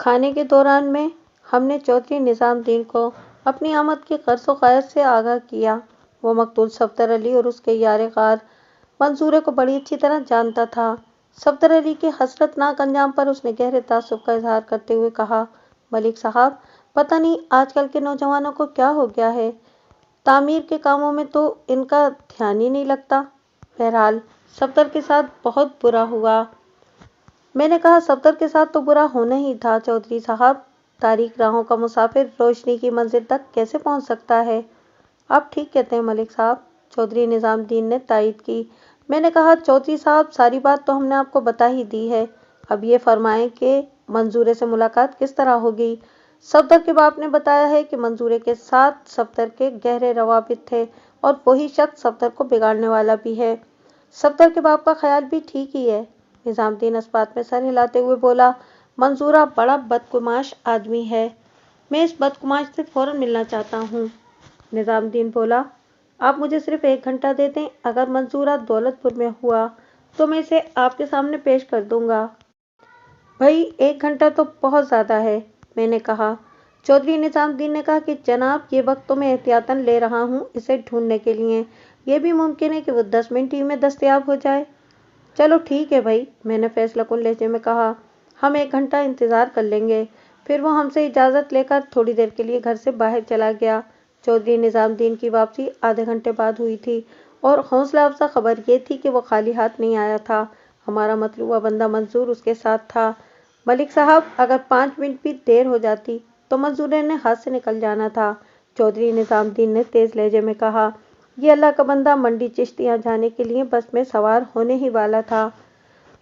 खाने के दौरान में हमने चौधरी निज़ामुद्दीन को अपनी आमद की ग़र्ज़ व ग़ायत से आगाह किया। वो मकतूल सफदर अली और उसके यार ग़ार मंसूरे को बड़ी अच्छी तरह जानता था। सफदर अली के हसरतनाक अंजाम पर उसने गहरे तासुब का इजहार करते हुए कहा, मलिक साहब, पता नहीं आजकल के नौजवानों को क्या हो गया है, तामीर के कामों में तो इनका ध्यान ही नहीं लगता। बहरहाल सफदर के साथ बहुत बुरा हुआ। मैंने कहा, सफदर के साथ तो बुरा होना ही था चौधरी साहब। तारीख राहों का मुसाफिर रोशनी की मंजिल तक कैसे पहुंच सकता है। आप ठीक कहते हैं मलिक साहब, चौधरी निज़ामुद्दीन ने तायीद की। मैंने कहा, चौधरी साहब, सारी बात तो हमने आपको बता ही दी है। अब ये फरमाएं कि मंसूरे से मुलाकात किस तरह होगी। सफदर के बाप ने बताया है कि मंसूरे के साथ सफदर के गहरे रवाबित थे और वही शख्स सफदर को बिगाड़ने वाला भी है। सफदर के बाप का ख्याल भी ठीक ही है। निज़ामुद्दीन इस्पात में सर हिलाते हुए बोला, मंसूरा बड़ा बदकुमाश आदमी है। मैं इस बदकुमाश से फौरन मिलना चाहता हूँ। निजाम दीन बोला, आप मुझे सिर्फ 1 घंटा दे दें, अगर मंसूरा दौलतपुर में हुआ तो मैं इसे आपके सामने पेश कर दूंगा। भाई 1 घंटा तो बहुत ज़्यादा है, मैंने कहा। चौधरी निजामुद्दीन ने कहा कि जनाब, ये वक्त तो मैं एहतियातन ले रहा हूँ इसे ढूंढने के लिए, ये भी मुमकिन है कि वो 10 मिनट ही में दस्तयाब हो जाए। चलो ठीक है भाई, मैंने फैसला कुन लहजे में कहा, हम 1 घंटा इंतज़ार कर लेंगे। फिर वो हमसे इजाज़त लेकर थोड़ी देर के लिए घर से बाहर चला गया। चौधरी निजामुद्दीन की वापसी आधे घंटे बाद हुई थी और हौसला अफजा खबर ये थी कि वो खाली हाथ नहीं आया था। हमारा मतलूबा बंदा मंजूर उसके साथ था। मलिक साहब, अगर 5 मिनट भी देर हो जाती तो मंजूर ने हाथ से निकल जाना था, चौधरी निजामुद्दीन ने तेज लहजे में कहा। ये अल्लाह का बंदा मंडी चिश्तियाँ जाने के लिए बस में सवार होने ही वाला था।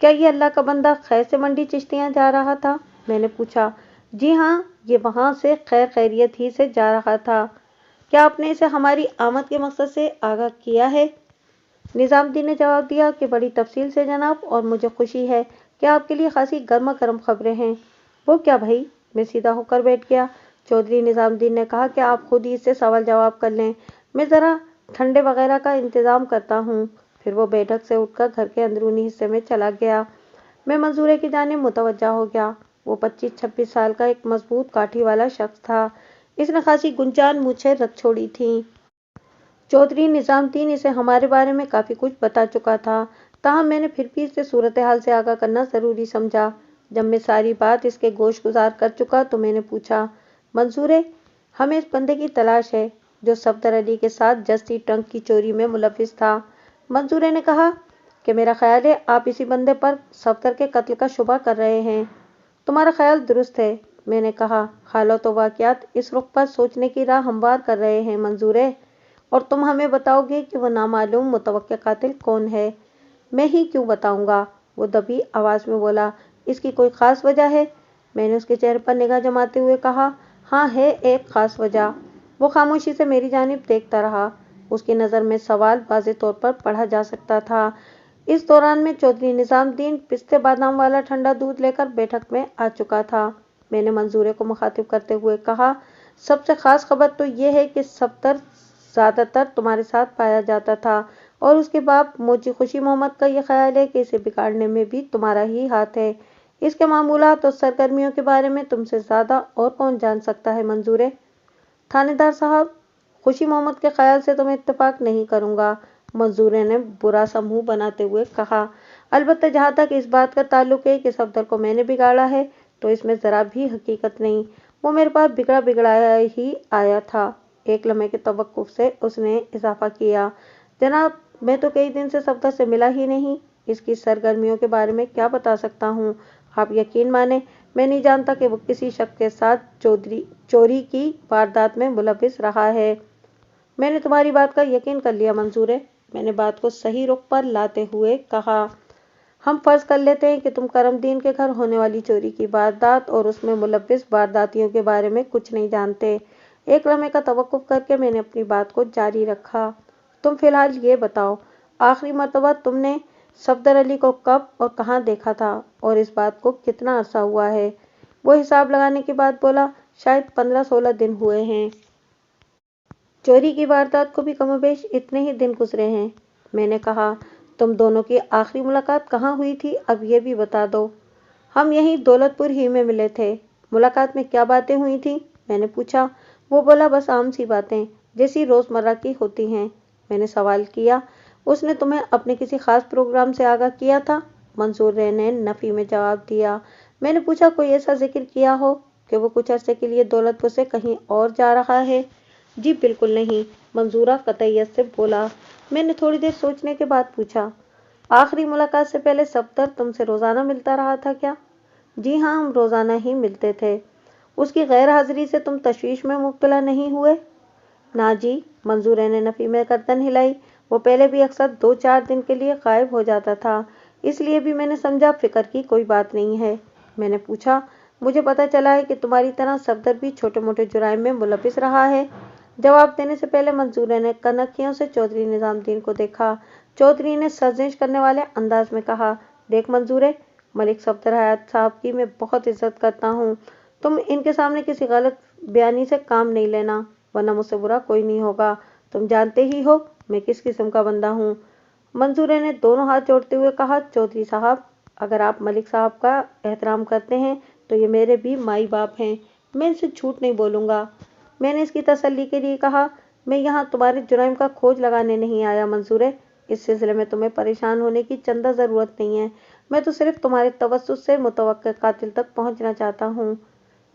क्या ये अल्लाह का बंदा खैर से मंडी चिश्तियाँ जा रहा था? मैंने पूछा। जी हाँ, ये वहाँ से खैर खैरियत ही से जा रहा था। क्या आपने इसे हमारी आमद के मकसद से आगाह किया है? निजामुद्दीन ने जवाब दिया कि बड़ी तफसील से जनाब, और मुझे खुशी है कि आपके लिए खासी गर्मा गर्म खबरें हैं। वो क्या भाई? मैं सीधा होकर बैठ गया। चौधरी निजामुद्दीन ने कहा कि आप खुद ही इससे सवाल जवाब कर लें, मैं ज़रा ठंडे वगैरह का इंतज़ाम करता हूँ। फिर वो बैठक से उठकर घर के अंदरूनी हिस्से में चला गया। मैं मंजूरे की जानिब मुतवज्जा हो गया। वो 25-26 साल का एक मजबूत काठी वाला शख्स था। इसने खासी गुंजान मूछें रख छोड़ी थीं। चौधरी निजामुद्दीन इसे हमारे बारे में काफ़ी कुछ बता चुका था, ताहम मैंने फिर भी इसे सूरत हाल से आगाह करना ज़रूरी समझा। जब मैं सारी बात इसके गोश गुजार कर चुका तो मैंने पूछा, मंसूरे, हमें इस बंदे की तलाश है जो सफदर अली के साथ जस्ती ट्रंक की चोरी में मुलविस था। मंसूरे ने कहा कि मेरा ख्याल है आप इसी बंदे पर सफदर के कत्ल का शुबा कर रहे हैं। तुम्हारा ख्याल दुरुस्त है, मैंने कहा। हालात व वाक़यात इस रुख पर सोचने की राह हमवार कर रहे हैं मंसूरे, और तुम हमें बताओगे कि वो नामालूम मुतवक्किल कातिल कौन है? मैं ही क्यों बताऊंगा? वो दबी आवाज़ में बोला। इसकी कोई ख़ास वजह है? मैंने उसके चेहरे पर निगाह जमाते हुए कहा, हाँ है एक ख़ास वजह। वो खामोशी से मेरी जानिब देखता रहा। उसकी नज़र में सवाल वाज़े तौर पर पढ़ा जा सकता था। इस दौरान में चौधरी निजामुद्दीन पिस्ते बादाम वाला ठंडा दूध लेकर बैठक में आ चुका था। मैंने मंजूरे को मुखातिब करते हुए कहा, सबसे ख़ास खबर तो ये है कि सफदर ज़्यादातर तुम्हारे साथ पाया जाता था और उसके बाप मोची खुशी मोहम्मद का यह ख्याल है कि इसे बिगाड़ने में भी तुम्हारा ही हाथ है। इसके मामूलात और सरगर्मियों के बारे में तुमसे ज़्यादा और कौन जान सकता है मंजूरे? थानेदार साहब, खुशी मोहम्मद के ख्याल से तो मैं इत्तेफाक नहीं करूँगा, मंजूरे ने बुरा सा मुँह बनाते हुए कहा। अलबत्ता जहाँ तक इस बात का ताल्लुक है कि सफदर को मैंने बिगाड़ा है, तो इसमें ज़रा भी हकीकत नहीं। वो मेरे पास बिगड़ा बिगड़ाया ही आया था। एक लम्हे के तवक्कुफ से उसने इजाफा किया, जनाब, मैं तो कई दिन से सफदर से मिला ही नहीं, इसकी सरगर्मियों के बारे में क्या बता सकता हूँ? आप यकीन माने, मैं नहीं जानता कि वो किसी शख्स के साथ चोरी की वारदात में मुलविस रहा है। मैंने तुम्हारी बात का यकीन कर लिया मंसूरे, मैंने बात को सही रुख पर लाते हुए कहा। हम फर्ज कर लेते हैं कि तुम करमदीन के घर होने वाली चोरी की वारदात और उसमें मुलविस वारदातियों के बारे में कुछ नहीं जानते। एक लम्हे का तवक्कुफ करके मैंने अपनी बात को जारी रखा। तुम फिलहाल ये बताओ, आखिरी मर्तबा तुमने सफदर अली को कब और कहाँ देखा था, और इस बात को कितना अरसा हुआ है? वो हिसाब लगाने के बाद बोला, शायद 15-16 दिन हुए हैं। चोरी की वारदात को भी कमोबेश इतने ही दिन गुजरे हैं, मैंने कहा। तुम दोनों की आखिरी मुलाकात कहाँ हुई थी, अब ये भी बता दो। हम यहीं दौलतपुर ही में मिले थे। मुलाकात में क्या बातें हुई थी, मैंने पूछा। वो बोला, बस आम सी बातें जैसी रोज़मर्रा की होती हैं। मैंने सवाल किया, उसने तुम्हें अपने किसी खास प्रोग्राम से आगाह किया था? मंसूर ने नफ़ी में जवाब दिया। मैंने पूछा, कोई ऐसा जिक्र किया हो कि वो कुछ अरसे के लिए दौलतपुर से कहीं और जा रहा है? जी बिल्कुल नहीं, मंजूरा कतईयत से बोला। मैंने थोड़ी देर सोचने के बाद पूछा, आखिरी मुलाकात से पहले सफदर तुमसे रोज़ाना मिलता रहा था क्या? जी हाँ, हम रोज़ाना ही मिलते थे। उसकी गैर हाजिरी से तुम तशवीश में मुब्तला नहीं हुए? ना जी, मंजूर ने नफ़ी में गर्दन हिलाई। वो पहले भी अक्सर 2-4 दिन के लिए गायब हो जाता था, इसलिए भी मैंने समझा फ़िक्र की कोई बात नहीं है। मैंने पूछा, मुझे पता चला है कि तुम्हारी तरह सफदर भी छोटे मोटे जुराइम में मुलविस रहा है। जवाब देने से पहले मंसूर ने कनखियों से चौधरी निजामुद्दीन को देखा। चौधरी ने सर्जनिश करने वाले अंदाज में कहा, देख मंसूरे, मलिक सफदर हयात साहब की मैं बहुत इज्जत करता हूँ। तुम इनके सामने किसी गलत बयानी से काम नहीं लेना। वरना मुझसे बुरा कोई नहीं होगा। तुम जानते ही हो मैं किस किस्म का बंदा हूँ। मंसूरे ने दोनों हाथ जोड़ते हुए कहा, चौधरी साहब, अगर आप मलिक साहब का एहतराम करते हैं तो ये मेरे भी माई बाप हैं, मैं इनसे झूठ नहीं बोलूँगा। मैंने इसकी तसल्ली के लिए कहा, मैं यहाँ तुम्हारे जुर्म का खोज लगाने नहीं आया मंसूरे, इस सिलसिले में तुम्हें परेशान होने की चंदा ज़रूरत नहीं है। मैं तो सिर्फ तुम्हारे तवस्सुस से मुतवक्किल कातिल तक पहुँचना चाहता हूँ।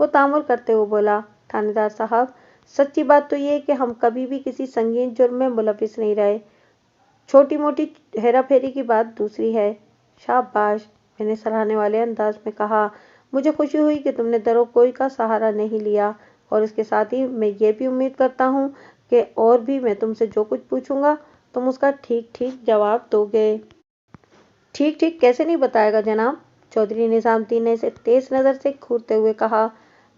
वो तामुल करते हुए बोला, थानेदार साहब, सच्ची बात तो ये है कि हम कभी भी किसी संगीन जुर्म में मुलविस नहीं रहे। छोटी मोटी हेरा फेरी की बात दूसरी है। शाबाश, मैंने सराहने वाले अंदाज में कहा। मुझे खुशी हुई कि तुमने दरो कोई का सहारा नहीं लिया, और इसके साथ ही मैं ये भी उम्मीद करता हूँ कि और भी मैं तुमसे जो कुछ पूछूंगा तुम उसका ठीक ठीक जवाब दोगे। ठीक ठीक कैसे नहीं बताएगा जनाब, चौधरी निजामुद्दीन ने इसे तेज नज़र से घूरते हुए कहा।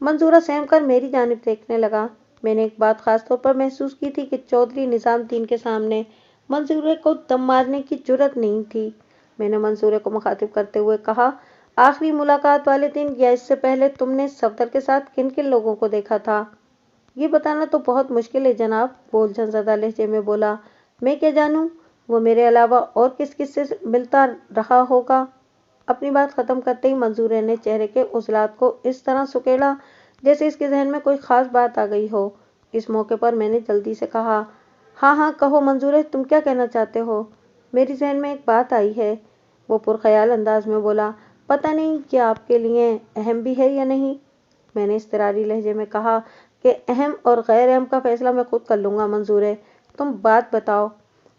मंसूरा सहम कर मेरी जानिब देखने लगा। मैंने एक बात खास तौर पर महसूस की थी कि चौधरी निजामुद्दीन के सामने मंसूरे को दम मारने की जुर्रत नहीं थी। मैंने मंसूरे को मुखातिब करते हुए कहा, आखिरी मुलाकात वाले दिन या इससे पहले तुमने सफदर के साथ किन किन लोगों को देखा था? ये बताना तो बहुत मुश्किल है जनाब, बोल झंझदा लहजे में बोला। मैं क्या जानूं वो मेरे अलावा और किस किस से मिलता रहा होगा। अपनी बात खत्म करते ही मंसूरे ने चेहरे के उजलात को इस तरह सुकेड़ा जैसे इसके जहन में कोई खास बात आ गई हो। इस मौके पर मैंने जल्दी से कहा, हाँ हाँ कहो मंसूरे, तुम क्या कहना चाहते हो? मेरी जहन में एक बात आई है, वो पुरख्याल अंदाज में बोला। पता नहीं कि आपके लिए अहम भी है या नहीं। मैंने इस्तरारी लहजे में कहा कि अहम और गैर अहम का फैसला मैं खुद कर लूँगा मंसूरे, तुम बात बताओ।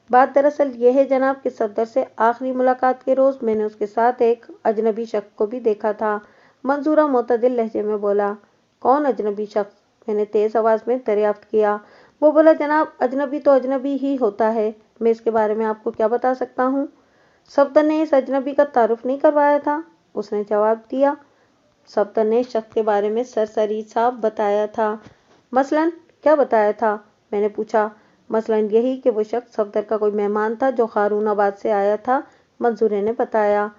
बात दरअसल ये है जनाब कि सफदर से आखिरी मुलाकात के रोज़ मैंने उसके साथ एक अजनबी शख्स को भी देखा था। मंसूरा मुतदिल लहजे में बोला। कौन अजनबी शख्स? मैंने तेज़ आवाज़ में दरियाफ्त किया। वो बोला, जनाब अजनबी तो अजनबी ही होता है, मैं इसके बारे में आपको क्या बता सकता हूँ। सफदर ने इस अजनबी का तारुफ नहीं करवाया था, उसने जवाब दिया। सफदर ने शख्स के बारे में सरसरी सा बताया था। मसलन क्या बताया था? मैंने पूछा। मसलन यही कि वो शख्स सफदर का कोई मेहमान था जो हारूनाबाद से आया था, मंसूरे ने बताया।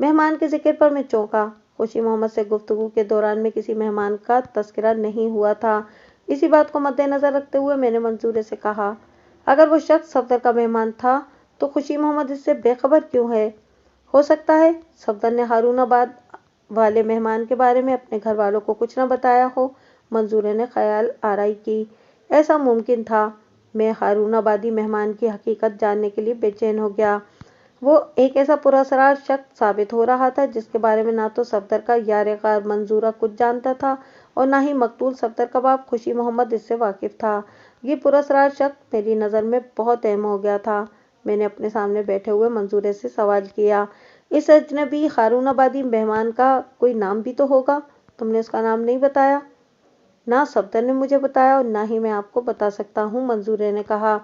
मेहमान के जिक्र पर मैं चौंका। खुशी मोहम्मद से गुफ्तगू के दौरान में किसी मेहमान का तस्करा नहीं हुआ था। इसी बात को मद्देनजर रखते हुए मैंने मंसूरे से कहा, अगर वो शख्स सफदर का मेहमान था तो खुशी मोहम्मद इससे बेखबर क्यों है? हो सकता है सफदर ने हारूनाबाद वाले मेहमान के बारे में अपने घर वालों को कुछ न बताया हो। मंसूरे ने ख्याल आराई की। ऐसा मुमकिन था। मैं हारूनाबादी मेहमान की हकीकत जानने के लिए बेचैन हो गया। वो एक ऐसा पुरअसरार शख्स साबित हो रहा था जिसके बारे में ना तो सफदर का यार ग़ार मंसूरा कुछ जानता था और ना ही मकतूल सफदर का बाप खुशी मोहम्मद इससे वाकिफ था। ये पुरअसरार शख्स मेरी नज़र में बहुत अहम हो गया था। मैंने अपने सामने बैठे हुए मंसूरे से सवाल किया, इस अजनबी हारूनाबादी मेहमान का कोई नाम भी तो होगा, तुमने उसका नाम नहीं बताया। ना सफदर ने मुझे बताया और ना ही मैं आपको बता सकता हूँ, मंसूरे ने कहा।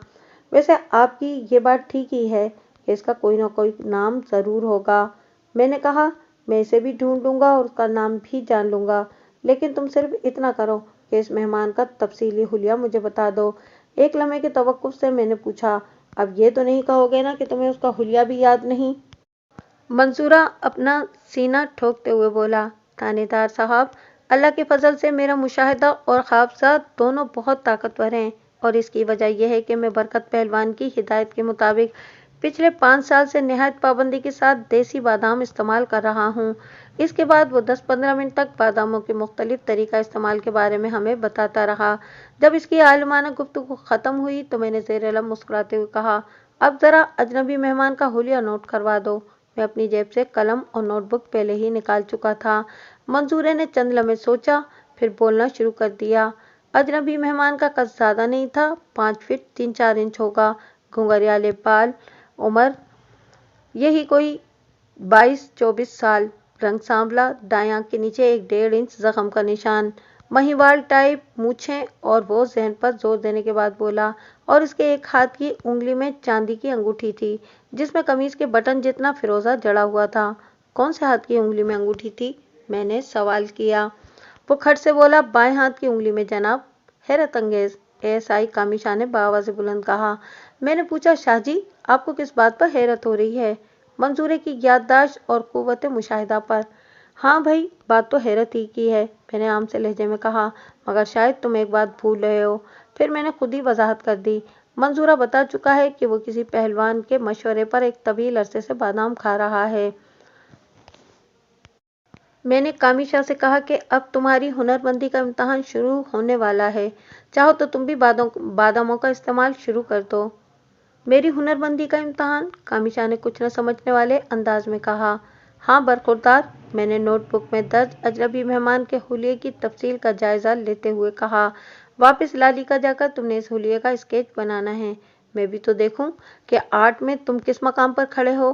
वैसे आपकी ये बात ठीक ही है कि इसका कोई ना कोई नाम ज़रूर होगा, मैंने कहा। मैं इसे भी ढूंढ लूँगा और उसका नाम भी जान लूँगा, लेकिन तुम सिर्फ इतना करो कि इस मेहमान का तफसीली हुलिया मुझे बता दो। एक लम्हे के तवक्कुफ से मैंने पूछा, अब ये तो नहीं कहोगे ना कि तुम्हें उसका हुलिया भी याद नहीं? मंसूरा अपना सीना ठोकते हुए बोला, थानेदार साहब, अल्लाह के फजल से मेरा मुशाहिदा और ख्वाबसात दोनों बहुत ताकतवर हैं, और इसकी वजह यह है कि मैं बरकत पहलवान की हिदायत के मुताबिक पिछले 5 साल से नहायत पाबंदी के साथ देसी बादाम इस्तेमाल कर रहा हूँ। इसके बाद वो 10-15 मिनट तक बादामों के मुख्तलिफ तरीका इस्तेमाल के बारे में हमें बताता रहा। जब इसकी आलमाना गुफ्तगू ख़त्म हुई तो मैंने ज़ेर-ए-लब मुस्कुराते हुए कहा, अब ज़रा अजनबी मेहमान का हुलिया नोट करवा दो। मैं अपनी जेब से कलम और नोटबुक पहले ही निकाल चुका था। मंसूरे ने चंद लम्हे सोचा, फिर बोलना शुरू कर दिया। अजनबी मेहमान का कद ज़्यादा नहीं था, 5 फीट 3-4 इंच होगा। घुंघरियाले बाल, उम्र यही कोई 22-24 साल, रंग सांवला, दाएं आंख के नीचे एक 1.5 इंच जख्म का निशान, महिवाल टाइप मूछें। और वो जहन पर जोर देने के बाद बोला, और इसके एक हाथ की उंगली में चांदी की अंगूठी थी जिसमें कमीज के बटन जितना फिरोजा जड़ा हुआ था। कौन से हाथ की उंगली में अंगूठी थी? मैंने सवाल किया। वो खट से बोला, बाएं हाथ की उंगली में जनाब। हैरत अंगेज, एएसआई कामी शाह ने बाआवाज़ बुलंद कहा। मैंने पूछा, शाह जी आपको किस बात पर हैरत हो रही है? मंसूरे की याददाश्त और कुव्वत मुशाहिदा पर। हाँ भाई, बात तो हैरत ही की है, मैंने आम से लहजे में कहा, मगर शायद तुम एक बात भूल रहे हो। फिर मैंने खुद ही वजाहत कर दी। मंजूरा बता चुका है कि वो किसी पहलवान के मशवरे पर एक तवील अरसे से बादाम खा रहा है। मैंने कामिशा से कहा कि अब तुम्हारी हुनरमंदी का इम्तहान शुरू होने वाला है, चाहो तो तुम भी बादामों का इस्तेमाल शुरू कर दो। मेरी हुनरमंदी का इम्तहान? कामिशा ने कुछ न समझने वाले अंदाज में कहा। हाँ बरखुरदार, मैंने नोटबुक में दर्ज अजनबी मेहमान के हुलिये की तफसील का जायजा लेते हुए कहा। वापस लाली का जाकर तुमने इस हुलिये का स्केच बनाना है। मैं भी तो देखूं कि आर्ट में तुम किस मकाम पर खड़े हो।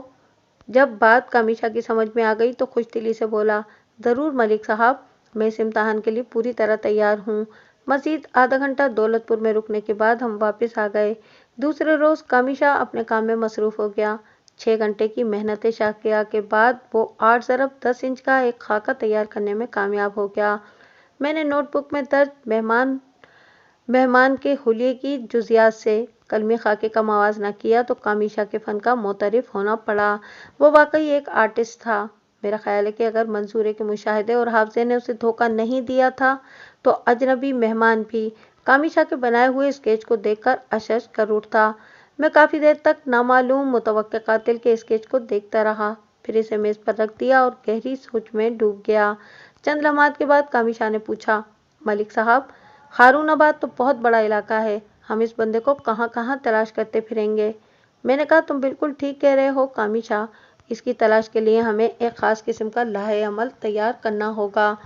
जब बात कामिशा की समझ में आ गई तो खुशदिली से बोला, जरूर मलिक साहब, मैं इस इम्तहान के लिए पूरी तरह तैयार हूँ। मजीद आधा घंटा दौलतपुर में रुकने के बाद हम वापस आ गए। दूसरे रोज कामिशा अपने काम में मसरूफ हो गया। 6 घंटे की मेहनत शाकिया के बाद वो 8 ज़रब 10 इंच का एक खाका तैयार करने में कामयाब हो गया। मैंने नोटबुक में दर्ज मेहमान के हुलिये की जुजियात से कलमी खाके का मवाजना किया तो कामिशा के फन का मोतरफ होना पड़ा। वो वाकई एक आर्टिस्ट था। मेरा ख्याल है कि अगर मंसूरे के मुशाहिदे और हाफजे ने उसे धोखा नहीं दिया था तो अजनबी मेहमान भी कामिशा के बनाए हुए स्केच को देखकर अशश कर उठता। मैं काफ़ी देर तक नामालूम मुतवक्के कातिल के स्केच को देखता रहा, फिर इसे मेज़ पर रख दिया और गहरी सोच में डूब गया। चंद लम्हात के बाद कामिशा ने पूछा, मलिक साहब, हारूनाबाद तो बहुत बड़ा इलाका है, हम इस बंदे को कहाँ कहाँ तलाश करते फिरेंगे। मैंने कहा, तुम बिल्कुल ठीक कह रहे हो कामिशा, इसकी तलाश के लिए हमें एक ख़ास किस्म का लाहे अमल तैयार करना होगा,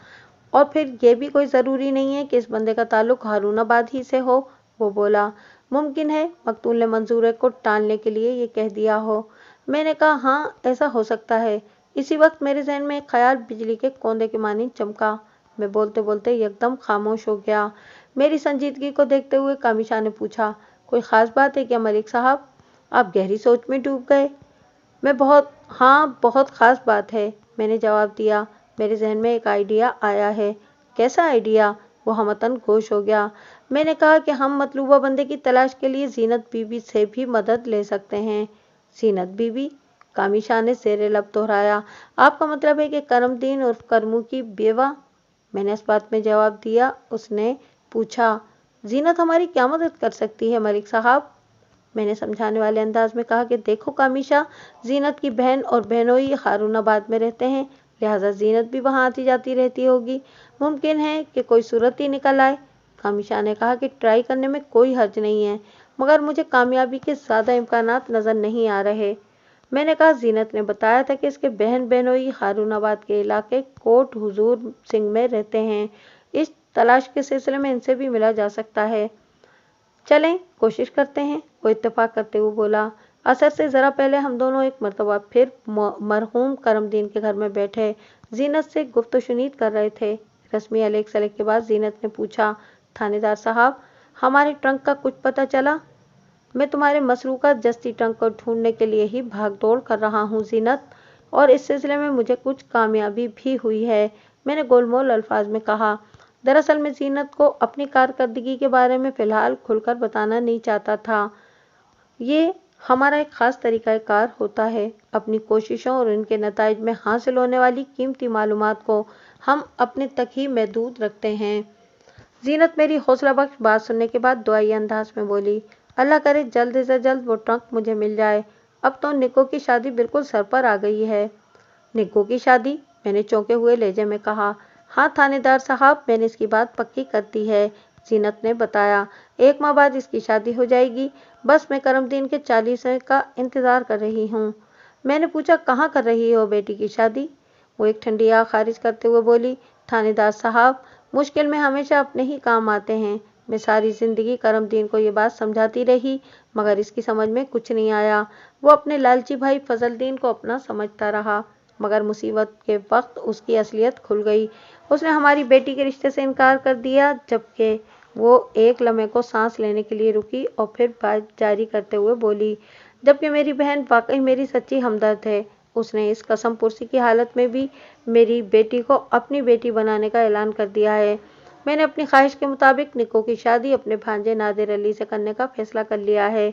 और फिर यह भी कोई ज़रूरी नहीं है कि इस बंदे का ताल्लुक हारूनाबाद ही से हो। वो बोला, मुमकिन है मकतूल ने मंजूरे को टालने के लिए ये कह दिया हो। मैंने कहा, हाँ ऐसा हो सकता है। इसी वक्त मेरे जहन में एक ख्याल बिजली के कोंदे के मानिंद चमका। मैं बोलते बोलते एकदम खामोश हो गया। मेरी संजीदगी को देखते हुए कामिशा ने पूछा, कोई ख़ास बात है क्या मलिक साहब? आप गहरी सोच में डूब गए। हाँ बहुत ख़ास बात है, मैंने जवाब दिया। मेरे जहन में एक आइडिया आया है। कैसा आइडिया? वो हमतन गोश हो गया। मैंने कहा कि हम मतलूबा बंदे की तलाश के लिए जीनत बीबी से भी मदद ले सकते हैं। जीनत बीबी? कामिशा ने ज़ेरे लब दोहराया। आपका मतलब है कि करमदीन उर्फ करमू की बेवा? मैंने इस बात में जवाब दिया। उसने पूछा, जीनत हमारी क्या मदद कर सकती है मलिक साहब? मैंने समझाने वाले अंदाज में कहा कि देखो कामिशा, जीनत की बहन और बहनोई हारूनाबाद में रहते हैं, लिहाजा जीनत भी वहां आती जाती रहती होगी। मुमकिन है कि कोई सूरत ही निकल आए। कामिशा ने कहा कि ट्राई करने में कोई हर्ज नहीं है, मगर मुझे कामयाबी के ज़्यादा इम्कानात नज़र नहीं आ रहे। मैंने कहा, जीनत ने बताया था कि इसके बहन बहनोई हारूनाबाद के इलाके कोट हुजूर सिंह में रहते हैं। इस तलाश के सिलसिले में इनसे भी मिला जा सकता है। चलें कोशिश करते हैं, वो इत्तेफाक करते हुए बोला। असर से ज़रा पहले हम दोनों एक मरतबा फिर मरहूम करमदीन के घर में बैठे जीनत से गुफ्तशुनीद कर रहे थे। रस्मी अलेक सलेक के बाद जीनत ने पूछा, थानेदार साहब, हमारे ट्रंक का कुछ पता चला? मैं तुम्हारे मसरूका जस्ती ट्रंक को ढूंढने के लिए ही भाग दौड़ कर रहा हूँ जीनत, और इस सिलसिले में मुझे कुछ कामयाबी भी हुई है, मैंने गोलमोल अल्फाज में कहा। दरअसल मैं जीनत को अपनी कारकर्दगी के बारे में फ़िलहाल खुलकर बताना नहीं चाहता था। ये हमारा एक ख़ास तरीक़ाकार होता है। अपनी कोशिशों और उनके नताइज में हासिल होने वाली कीमती मालूमात को हम अपने तक ही महदूद रखते हैं। जीनत मेरी हौसला बख्श बात सुनने के बाद दुआई अंदाज में बोली, अल्लाह करे जल्द से जल्द वो ट्रंक मुझे मिल जाए। अब तो निको की शादी बिल्कुल सर पर आ गई है। निको की शादी? मैंने चौंके हुए लहजे में कहा। हाँ थानेदार साहब, मैंने इसकी बात पक्की कर दी है, जीनत ने बताया। 1 माह बाद इसकी शादी हो जाएगी। बस मैं करमदीन के 40वें का इंतज़ार कर रही हूँ। मैंने पूछा, कहाँ कर रही हो बेटी की शादी? वो एक ठंडी आह खारिज करते हुए बोली, थानेदार साहब, मुश्किल में हमेशा अपने ही काम आते हैं। मैं सारी ज़िंदगी करमदीन को ये बात समझाती रही, मगर इसकी समझ में कुछ नहीं आया। वो अपने लालची भाई फजलदीन को अपना समझता रहा, मगर मुसीबत के वक्त उसकी असलियत खुल गई। उसने हमारी बेटी के रिश्ते से इनकार कर दिया, जबकि वो एक लम्हे को सांस लेने के लिए रुकी और फिर बात जारी करते हुए बोली, जबकि मेरी बहन वाकई मेरी सच्ची हमदर्द है। उसने इस कसम पुरसी की हालत में भी मेरी बेटी को अपनी बेटी बनाने का ऐलान कर दिया है। मैंने अपनी ख्वाहिश के मुताबिक निको की शादी अपने भांजे नादिर अली से करने का फैसला कर लिया है।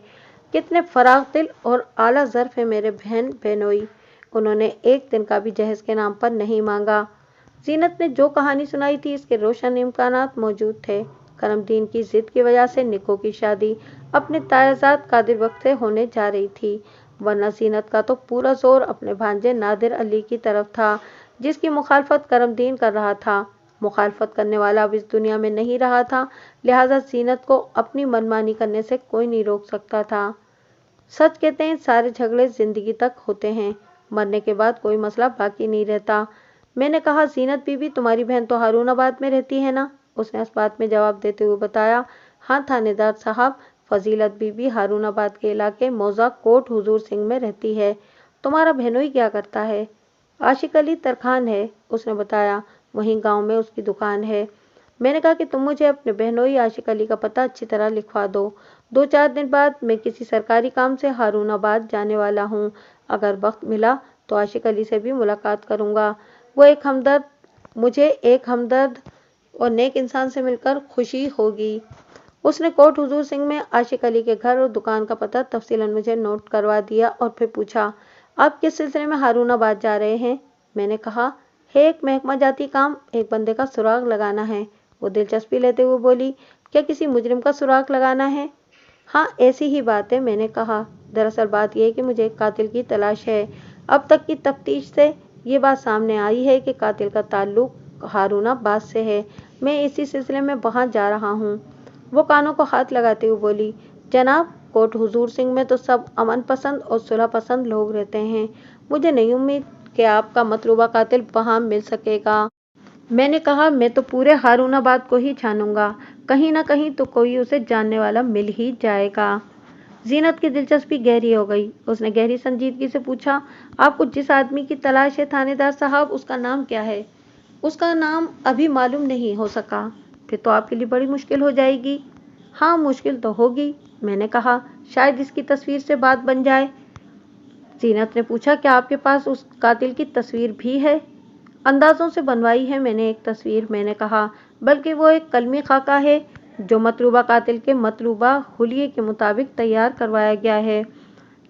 कितने फराग दिल और आला ज़र्फ है मेरे बहन बहनोई। उन्होंने एक दिन का भी जहेज के नाम पर नहीं मांगा। जीनत ने जो कहानी सुनाई थी इसके रोशन इम्कानात मौजूद थे। करमदीन की जिद की वजह से निको की शादी अपने तायाजाद कादिर वक्त से होने जा रही थी, वरना जीनत का तो पूरा जोर अपने भांजे नादिर अली की तरफ था, जिसकी मुखालफत करमदीन कर रहा था। मुखालफत करने वाला अब इस दुनिया में नहीं रहा था, लिहाजा जीनत को अपनी मनमानी करने से कोई नहीं रोक सकता था। सच कहते हैं, सारे झगड़े जिंदगी तक होते हैं, मरने के बाद कोई मसला बाकी नहीं रहता। मैंने कहा, जीनत बीबी, तुम्हारी बहन तो हारूनाबाद में रहती है ना? उसने इस बात में जवाब देते हुए बताया, हाँ थानेदार साहब, फजीलत बीबी हारूनाबाद के इलाके मौजा कोट हुजूर सिंह में रहती है। तुम्हारा बहनोई क्या करता है? आशिक अली तरखान है, उसने बताया, वहीं गांव में उसकी दुकान है। मैंने कहा कि तुम मुझे अपने बहनोई आशिक अली का पता अच्छी तरह लिखवा दो। 2-4 दिन बाद मैं किसी सरकारी काम से हारूनाबाद जाने वाला हूँ। अगर वक्त मिला तो आशिक अली से भी मुलाकात करूँगा। मुझे एक हमदर्द और नेक इंसान से मिलकर खुशी होगी। उसने कोट हुजूर सिंह में आशिक अली के घर और दुकान का पता तफसीलन मुझे नोट करवा दिया और फिर पूछा, आप किस सिलसिले में हारूनाबाद जा रहे हैं? मैंने कहा, है एक महकमा जाती काम, एक बंदे का सुराग लगाना है। वो दिलचस्पी लेते हुए बोली, क्या किसी मुजरिम का सुराग लगाना है? हाँ, ऐसी ही बात है, मैंने कहा। दरअसल बात यह है कि मुझे एक कातिल की तलाश है। अब तक की तफ्तीश से ये बात सामने आई है कि कातिल का ताल्लुक हारूनाबाद से है। मैं इसी सिलसिले में वहाँ जा रहा हूँ। वो कानों को हाथ लगाते हुए बोली, जनाब, कोट हुजूर सिंह में तो सब अमन पसंद और सुलह पसंद लोग रहते हैं। मुझे नहीं उम्मीद कि आपका मतलूबा कातिल वहाँ मिल सकेगा। मैंने कहा, मैं तो पूरे हारूनाबाद को ही छानूंगा, कहीं ना कहीं तो कोई उसे जानने वाला मिल ही जाएगा। जीनत की दिलचस्पी गहरी हो गई। उसने गहरी संजीदगी से पूछा, आपको जिस आदमी की तलाश है थानेदार साहब, उसका नाम क्या है? उसका नाम अभी मालूम नहीं हो सका। फिर तो आपके लिए बड़ी मुश्किल हो जाएगी। हाँ, मुश्किल तो होगी, मैंने कहा, शायद इसकी तस्वीर से बात बन जाए। जीनत ने पूछा, क्या आपके पास उस कातिल की तस्वीर भी है? अंदाजों से बनवाई है मैंने एक तस्वीर, मैंने कहा, बल्कि वो एक कलमी खाका है जो मतलूबा कातिल के मतलूबा हुलिये के मुताबिक तैयार करवाया गया है।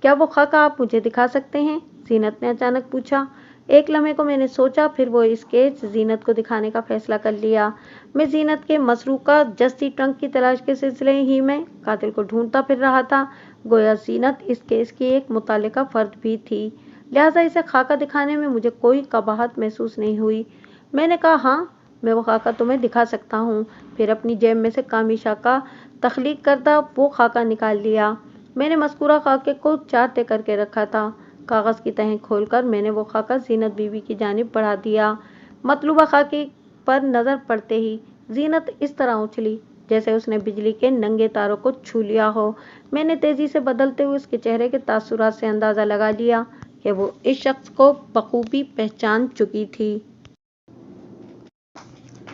क्या वो खाका आप मुझे दिखा सकते हैं? जीनत ने अचानक पूछा। एक लम्हे को मैंने सोचा, फिर वो स्केच जीनत को दिखाने का फैसला कर लिया। मैं जीनत के मसरूका जस्ती ट्रंक की तलाश के सिलसिले ही में कातिल को ढूंढता फिर रहा था। गोया जीनत इस केस की एक मुतल्लिका फर्द भी थी, लिहाजा इसे खाका दिखाने में मुझे कोई कबाहत महसूस नहीं हुई। मैंने कहा, हाँ, मैं वो खाका तुम्हें दिखा सकता हूँ। फिर अपनी जेब में से कामिशा का तख्लीक करता वो खाका निकाल लिया। मैंने मस्कूरा खाके को 4 तय करके रखा था। कागज की तहें खोलकर मैंने वो खाका जीनत बीवी की जानिब बढ़ा दिया। मतलूबा खाके पर नजर पड़ते ही जीनत इस तरह उछली जैसे उसने बिजली के नंगे तारों को छू लिया हो। मैंने तेजी से बदलते हुए उसके चेहरे के तासुरात से अंदाजा लगा लिया कि वो इस शख्स को बखूबी पहचान चुकी थी।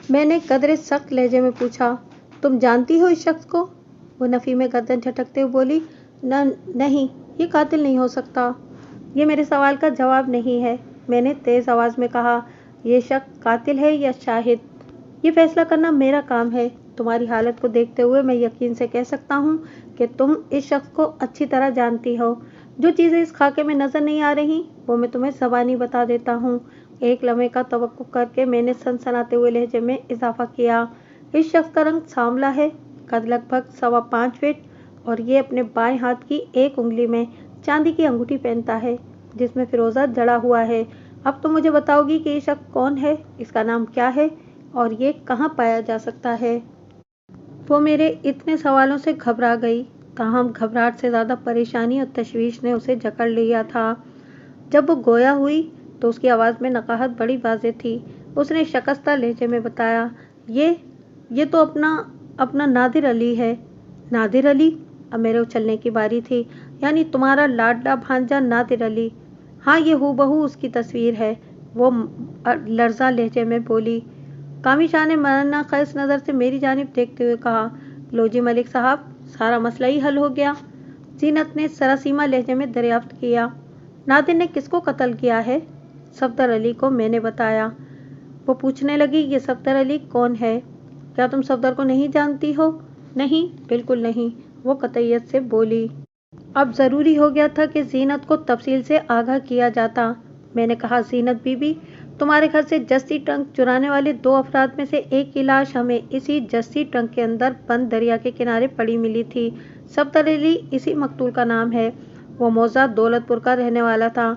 मैंने कदरे सख्त लहजे में पूछा, तुम जानती हो इस शख्स को? वो नफी में गर्दन झटकते हुए बोली, नहीं, ये कातिल नहीं हो सकता। ये मेरे सवाल का जवाब नहीं है, मैंने तेज आवाज में कहा। ये शख्स कातिल है या शाहिद, ये फैसला करना मेरा काम है। तुम्हारी हालत को देखते हुए मैं यकीन से कह सकता हूँ कि तुम इस शख्स को अच्छी तरह जानती हो। जो चीज़ें इस खाके में नजर नहीं आ रही वो मैं तुम्हें ज़बानी बता देता हूँ। एक लम्हे का तवक्कुफ करके मैंने सनसनाते हुए लहजे में इजाफा किया। इस शख्स का रंग सांवला है, कद लगभग 5.25 फीट, और ये अपने बाएं हाथ की एक उंगली में चांदी की अंगूठी पहनता है जिसमें फिरोजा जड़ा हुआ है। अब तो मुझे बताओगी कि ये शख्स कौन है, इसका नाम क्या है और ये कहाँ पाया जा सकता है? वो मेरे इतने सवालों से घबरा गई, ताहम घबराहट से ज़्यादा परेशानी और तशवीश ने उसे जकड़ लिया था। जब वो गोया हुई तो उसकी आवाज़ में नकाहत बड़ी वाज़ेह थी। उसने शकस्ता लहजे में बताया, ये तो अपना नादिर अली है। नादिर अली? अब मेरे उछलने की बारी थी। यानी तुम्हारा लाडला भांजा नादिर अली? हाँ, ये हूबहू उसकी तस्वीर है, वो लर्जा लहजे में बोली। कामिशा ने मरना खैस नज़र से मेरी जानिब देखते हुए कहा, लो जी मलिक साहब, सारा मसला ही हल हो गया। जीनत ने सरासीमा लहजे में दरियाफ्त किया, नादिर ने किसको कत्ल किया है? सफदर अली को, मैंने बताया। वो पूछने लगी, ये सफदर अली कौन है? क्या तुम सफदर को नहीं जानती हो? नहीं, बिल्कुल नहीं, वो कतईयत से बोली। अब ज़रूरी हो गया था कि जीनत को तफसील से आगाह किया जाता। मैंने कहा, जीनत बीबी, तुम्हारे घर से जस्सी ट्रंक चुराने वाले 2 अफराद में से एक की लाश हमें इसी जस्सी ट्रंक के अंदर बंद दरिया के किनारे पड़ी मिली थी। सफदर अली इसी मकतूल का नाम है। वो मौजा दौलतपुर का रहने वाला था।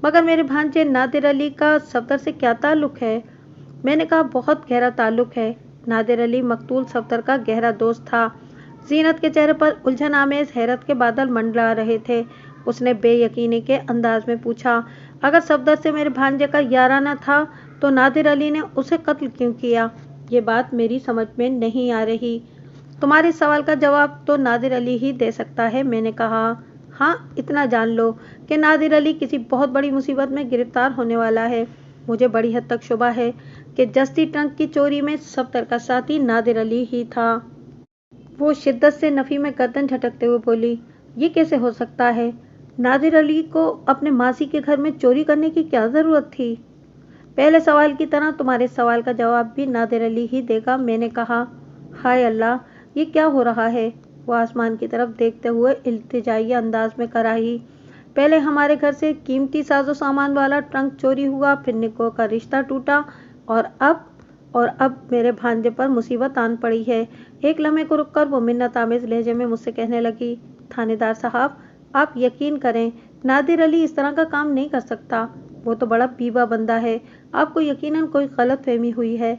मगर मेरे भांजे नादिर अली का सफदर से क्या ताल्लुक है? मैंने कहा, बहुत गहरा ताल्लुक है। नादिर अली मकतूल सफदर का गहरा दोस्त था। जीनत के चेहरे पर उलझन आमेज हैरत के बादल मंडरा रहे थे। उसने बेयकीनी के अंदाज में पूछा, अगर सफदर से मेरे भांजे का याराना था तो नादिर अली ने उसे कत्ल क्यों किया? ये बात मेरी समझ में नहीं आ रही। तुम्हारे सवाल का जवाब तो नादिर अली ही दे सकता है। मैंने कहा, हाँ, इतना जान लो कि नादिर अली किसी बहुत बड़ी मुसीबत में गिरफ्तार होने वाला है। मुझे बड़ी हद तक शुबा है कि जस्ती ट्रंक की चोरी में सफदर का साथी नादिर अली ही था। वो शिद्दत से नफी में गर्दन झटकते हुए बोली, ये कैसे हो सकता है? नादिर अली को अपने मासी के घर में चोरी करने की क्या जरूरत थी? पहले सवाल की तरह तुम्हारे सवाल का जवाब भी नादिर अली ही देगा। मैंने कहा, हाय अल्लाह, ये क्या हो रहा है? वो आसमान की तरफ देखते हुए इल्तिजाई अंदाज में कराही, पहले हमारे घर से कीमती साजो सामान वाला ट्रंक चोरी हुआ, फिर निको का रिश्ता टूटा, और अब मेरे भांजे पर मुसीबत आन पड़ी है। एक लम्हे को रुककर वो मिन्नत आमेज लहजे में मुझसे कहने लगी, थानेदार साहब, आप यकीन करें, नादिर अली इस तरह का काम नहीं कर सकता। वो तो बड़ा बीबा बंदा है। आपको यकीनन कोई गलत फहमी हुई है।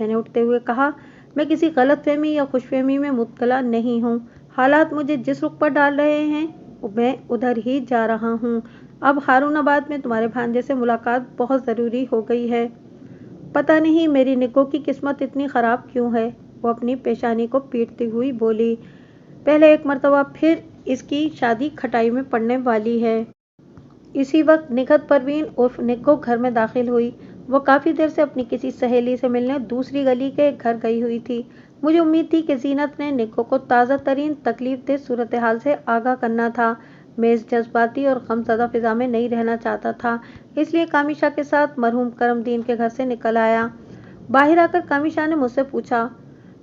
मैंने उठते हुए कहा, मैं किसी गलत फहमी या खुशफहमी में मुब्तला नहीं हूँ। हालात मुझे जिस रुख पर डाल रहे हैं मैं उधर ही जा रहा हूँ। अब हारूनाबाद में तुम्हारे भांजे से मुलाकात बहुत ज़रूरी हो गई है। पता नहीं मेरी निको की किस्मत इतनी ख़राब क्यों है। वो अपनी पेशानी को पीटती हुई बोली, पहले एक मर्तबा फिर इसकी शादी खटाई में पड़ने वाली है। इसी वक्त निखत परवीन उर्फ निको घर में दाखिल हुई। वो काफ़ी देर से अपनी किसी सहेली से मिलने दूसरी गली के घर गई हुई थी। मुझे उम्मीद थी कि जीनत ने निको को ताज़ा तरीन तकलीफ दे सूरत हाल से आगाह करना था। मैं इस जज्बाती और गमज़दा फिजा में नहीं रहना चाहता था, इसलिए कामिशा के साथ मरहूम करमदीन के घर से निकल आया। बाहर आकर कामिशा ने मुझसे पूछा,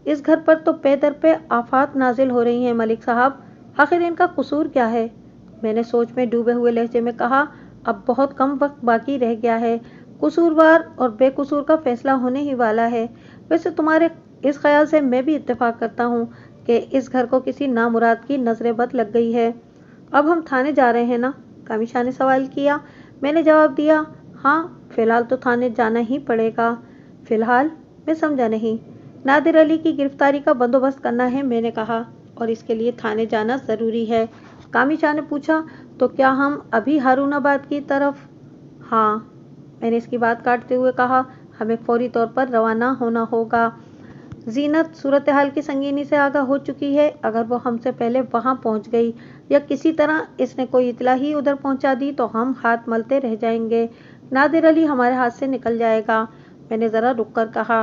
इस घर पर तो पे दर पे आफात नाजिल हो रही हैं मलिक साहब, आखिर इनका कसूर क्या है? मैंने सोच में डूबे हुए लहजे में कहा, अब बहुत कम वक्त बाकी रह गया है। कसूरवार और बेकसूर का फैसला होने ही वाला है। वैसे तुम्हारे इस ख्याल से मैं भी इत्तेफाक करता हूँ कि इस घर को किसी नामुराद की नजर बद लग गई है। अब हम थाने जा रहे हैं ना? कामिशा ने सवाल किया। मैंने जवाब दिया, हाँ, फिलहाल तो थाने जाना ही पड़ेगा। फिलहाल? मैं समझा नहीं। नादिर अली की गिरफ्तारी का बंदोबस्त करना है, मैंने कहा, और इसके लिए थाने जाना ज़रूरी है। कामिशा ने पूछा, तो क्या हम अभी हारूनाबाद की तरफ? हाँ, मैंने इसकी बात काटते हुए कहा, हमें फौरी तौर पर रवाना होना होगा। जीनत सूरत हाल की संगीनी से आगाह हो चुकी है। अगर वो हमसे पहले वहां पहुंच गई या किसी तरह इसने कोई इतला ही उधर पहुंचा दी तो हम हाथ मलते रह जाएंगे। नादिर अली हमारे हाथ से निकल जाएगा। मैंने ज़रा रुक कर कहा,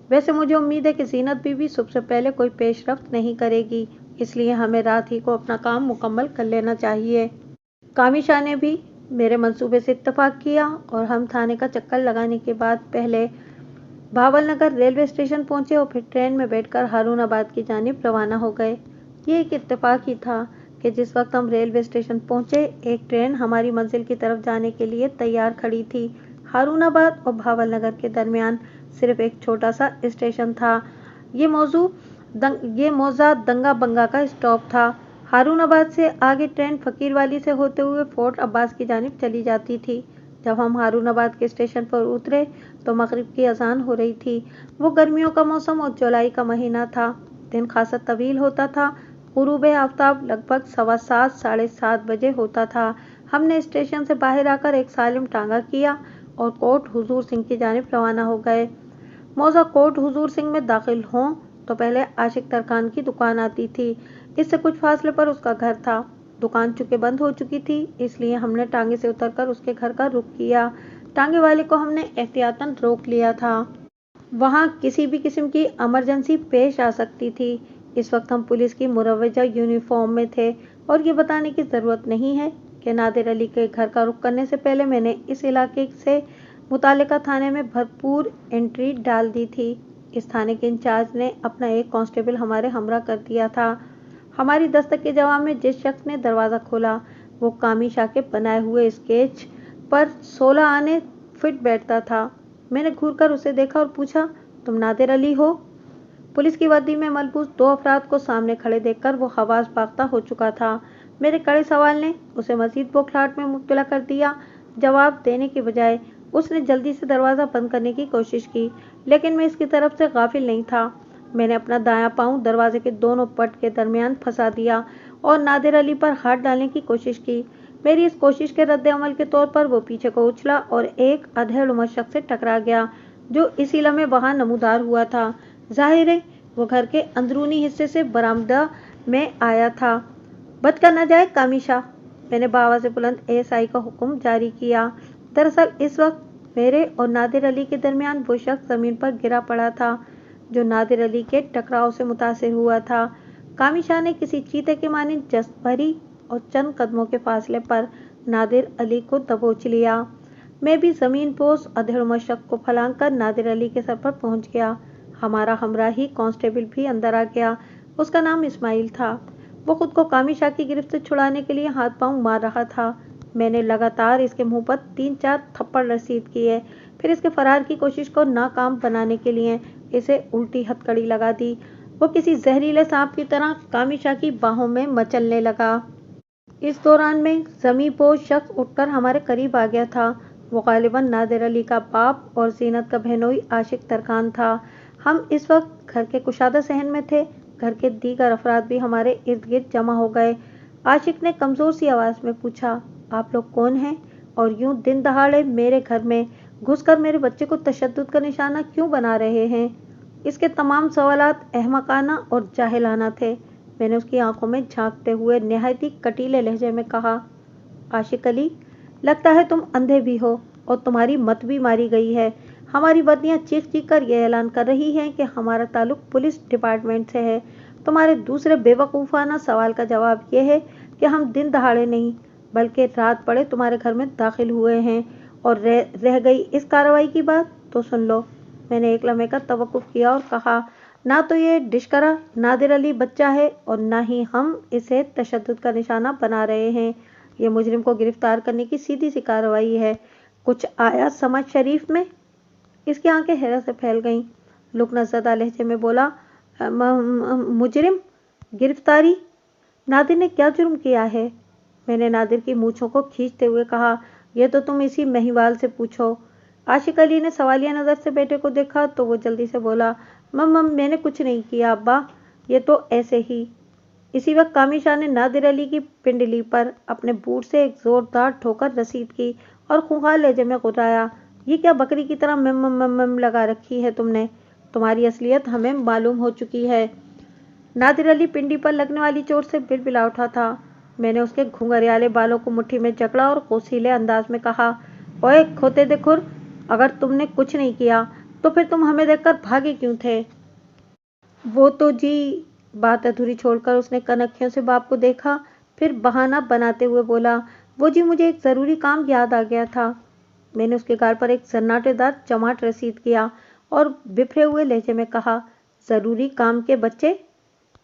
वैसे मुझे उम्मीद है कि जीनत बीवी सबसे पहले कोई पेशरफ्त नहीं करेगी, इसलिए हमें रात ही को अपना काम मुकम्मल कर लेना चाहिए। कामिशा ने भी मेरे मंसूबे से इत्तेफाक किया और हम थाने का चक्कर लगाने के बाद पहले भावल नगर रेलवे स्टेशन पहुंचे और फिर ट्रेन में बैठकर हारूनाबाद की जानिब रवाना हो गए। ये एक इत्तेफाक ही था कि जिस वक्त हम रेलवे स्टेशन पहुंचे एक ट्रेन हमारी मंजिल की तरफ जाने के लिए तैयार खड़ी थी। हारूनाबाद और भावल नगर के दरमियान सिर्फ एक छोटा सा स्टेशन था। ये मौजा दंगा बंगा का स्टॉप था। हारूनाबाद से आगे ट्रेन फकीरवाली से होते हुए फोर्ट अब्बास की जानिब चली जाती थी। जब हम हारूनाबाद के स्टेशन पर उतरे तो मगरिब की अजान हो रही थी। वो गर्मियों का मौसम और जुलाई का महीना था। दिन खासा तवील होता था। गुरूब आफ्ताब लगभग 7:15 साढ़े 7 बजे होता था। हमने स्टेशन से बाहर आकर एक सालिम टांगा किया और कोट हुजूर सिंह की जानिब रवाना हो गए। मौजा कोट हुजूर सिंह में दाखिल हों तो पहले आशिक तरखान की दुकान आती थी। इससे कुछ फासले पर उसका घर था। दुकान चूंकि बंद हो चुकी थी, इसलिए हमने टांगे से उतरकर उसके घर का रुख किया। टांगे वाले को हमने एहतियातन रोक लिया था। वहाँ किसी भी किस्म की इमरजेंसी पेश आ सकती थी। इस वक्त हम पुलिस की मुरवजा यूनिफॉर्म में थे और ये बताने की ज़रूरत नहीं है कि नादिर अली के घर का रुख करने से पहले मैंने इस इलाके से मुतालिका थाने में भरपूर एंट्री डाल दी थी। इस थाने के इंचार्ज ने अपना एक कांस्टेबल हमारे हमरा कर दिया था। हमारी दस्तक के जवाब में जिस शख्स ने दरवाज़ा खोला वो कामिशा के बनाए हुए स्केच पर 16 आने फिट बैठता था। मैंने घूरकर उसे देखा और पूछा, तुम नादिर अली हो? पुलिस की वर्दी में मलबूस दो अफराद को सामने खड़े देखकर वो हवास बाख्ता हो चुका था। मेरे कड़े सवाल ने उसे मजीद बौखलाहट में मुब्तला कर दिया। जवाब देने के बजाय उसने जल्दी से दरवाज़ा बंद करने की कोशिश की, लेकिन मैं इसकी तरफ से गाफिल नहीं था। मैंने अपना दायां पांव दरवाजे के दोनों पट के दरमियान फंसा दिया और नादिर अली पर हाथ डालने की कोशिश की। मेरी इस कोशिश के रद्द अमल के तौर पर वो पीछे को उछला और एक अधेड़ उम्र शख्स से टकरा गया, जो इसी लम्हे वहां नमूदार हुआ था। जाहिर है वो घर के अंदरूनी हिस्से से बरामदा में आया था। बच कर न जाए कामिशा, मैंने बाबा से बुलंद एएसआई का हुक्म जारी किया। दरअसल इस वक्त मेरे और नादिर अली के दरमियान वो शख्स जमीन पर गिरा पड़ा था, जो नादिर अली के टकराव से मुतासिर हुआ था। कामिशा ने किसी चीते के मानिंद जस्त भरी और चंद कदमों के फासले पर नादिर अली को दबोच लिया। मैं भी जमीन पोस अधेड़ उम्र शख्स को फलांग कर नादिर अली के सर पर पहुंच गया। हमारा हमराही कांस्टेबल भी अंदर आ गया। उसका नाम इस्माइल था। वो खुद को कामिशा की गिरफ्त से छुड़ाने के लिए हाथ पांव मार रहा था। मैंने लगातार इसके मुंह पर 3-4 थप्पड़ रसीद किए, फिर इसके फरार की कोशिश को नाकाम बनाने के लिए इसे उल्टी हथकड़ी लगा दी। वो किसी जहरीले सांप की तरह कामिशा की बाहों में मचलने लगा। इस दौरान में ज़मींपोश शख्स उठकर हमारे करीब आ गया था। वो गालिबन नादिर अली का बाप और जीनत का बहनोई आशिक तरखान था। हम इस वक्त घर के कुशादा सहन में थे। घर के दीगर अफराद भी हमारे इर्द गिर्द जमा हो गए। आशिक ने कमज़ोर सी आवाज़ में पूछा, आप लोग कौन हैं और यूं दिन दहाड़े मेरे घर में घुसकर मेरे बच्चे को तशद्दुद का निशाना क्यों बना रहे हैं? इसके तमाम सवालात अहमकाना और जाहिलाना थे। मैंने उसकी आंखों में झांकते हुए निहायत ही कटीले लहजे में कहा, आशिक अली, लगता है तुम अंधे भी हो और तुम्हारी मत भी मारी गई है। हमारी वर्दियां चीख चीख कर यह ऐलान कर रही हैं कि हमारा ताल्लुक पुलिस डिपार्टमेंट से है। तुम्हारे दूसरे बेवकूफ़ाना सवाल का जवाब यह है कि हम दिन दहाड़े नहीं बल्कि रात पड़े तुम्हारे घर में दाखिल हुए हैं। और रह गई इस कार्रवाई की बात तो सुन लो। मैंने एक लम्हे का तवक्कुफ किया और कहा, ना तो ये डिशकरा नादिर अली बच्चा है और ना ही हम इसे तशद्दुद का निशाना बना रहे हैं। ये मुजरिम को गिरफ्तार करने की सीधी सी कार्रवाई है। कुछ आया समझ शरीफ में? इसकी आंखें हैरत से फैल गईं। लुकनज़दा लहजे में बोला, मुजरिम? गिरफ्तारी? नादिर ने क्या जुर्म किया है? मैंने नादिर की मूछों को खींचते हुए कहा, यह तो तुम इसी महिवाल से पूछो। आशिक अली ने सवालिया नज़र से बेटे को देखा तो वो जल्दी से बोला, मैंने कुछ नहीं किया अब्बा, ये तो ऐसे ही। इसी वक्त कामिशा ने नादिर अली की पिंडली पर अपने बूट से एक जोरदार ठोकर रसीद की और खूंखार लहजे में गुर्राया, ये क्या बकरी की तरह मम लगा रखी है तुमने? तुम्हारी असलियत हमें मालूम हो चुकी है। नादिर अली पिंडी पर लगने वाली चोट से बिलबिला उठा था। मैंने उसके घुंघरियाले बालों को मुट्ठी में जकड़ा और कोसीले अंदाज में कहा, ओए खोते दे खुर, अगर तुमने कुछ नहीं किया तो फिर तुम हमें देखकर भागे क्यों थे? वो तो जी। बात अधूरी छोड़कर उसने कनखियों से बाप को देखा, फिर बहाना बनाते हुए बोला, वो जी मुझे एक ज़रूरी काम याद आ गया था। मैंने उसके गाल पर एक सन्नाटेदार चमाट रसीद किया और बिफरे हुए लहजे में कहा, ज़रूरी काम के बच्चे,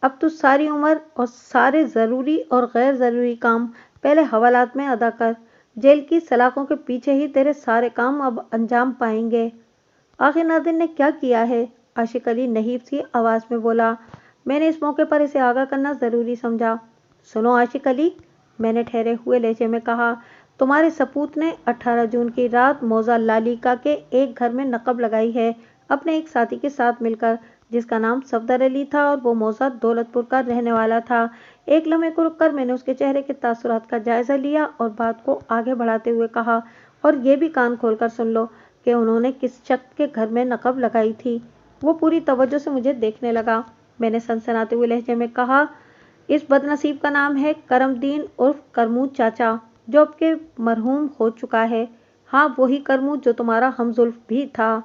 अब तो सारी उम्र और सारे ज़रूरी और गैर ज़रूरी काम पहले हवालात में अदा कर। जेल की सलाखों के पीछे ही तेरे सारे काम अब अंजाम पाएंगे। आखिर नादिर ने क्या किया है? आशिक अली नहीफ सी आवाज़ में बोला। मैंने इस मौके पर इसे आगाह करना ज़रूरी समझा। सुनो आशिक अली, मैंने ठहरे हुए लहजे में कहा, तुम्हारे सपूत ने 18 जून की रात मौजा लालिका के एक घर में नकब लगाई है अपने एक साथी के साथ मिलकर, जिसका नाम सफदर अली था और वो मौजा दौलतपुर का रहने वाला था। एक लम्हे को रुककर मैंने उसके चेहरे के तासुरात का जायजा लिया और बात को आगे बढ़ाते हुए कहा, और ये भी कान खोलकर सुन लो कि उन्होंने किस शख्स के घर में नकब लगाई थी। वो पूरी तवज्जो से मुझे देखने लगा। मैंने सनसनाते हुए लहजे में कहा, इस बदनसीब का नाम है करमदीन उर्फ करमू चाचा, जो अब के मरहूम हो चुका है। हाँ, वही करमू जो तुम्हारा हमजुल्फ भी था।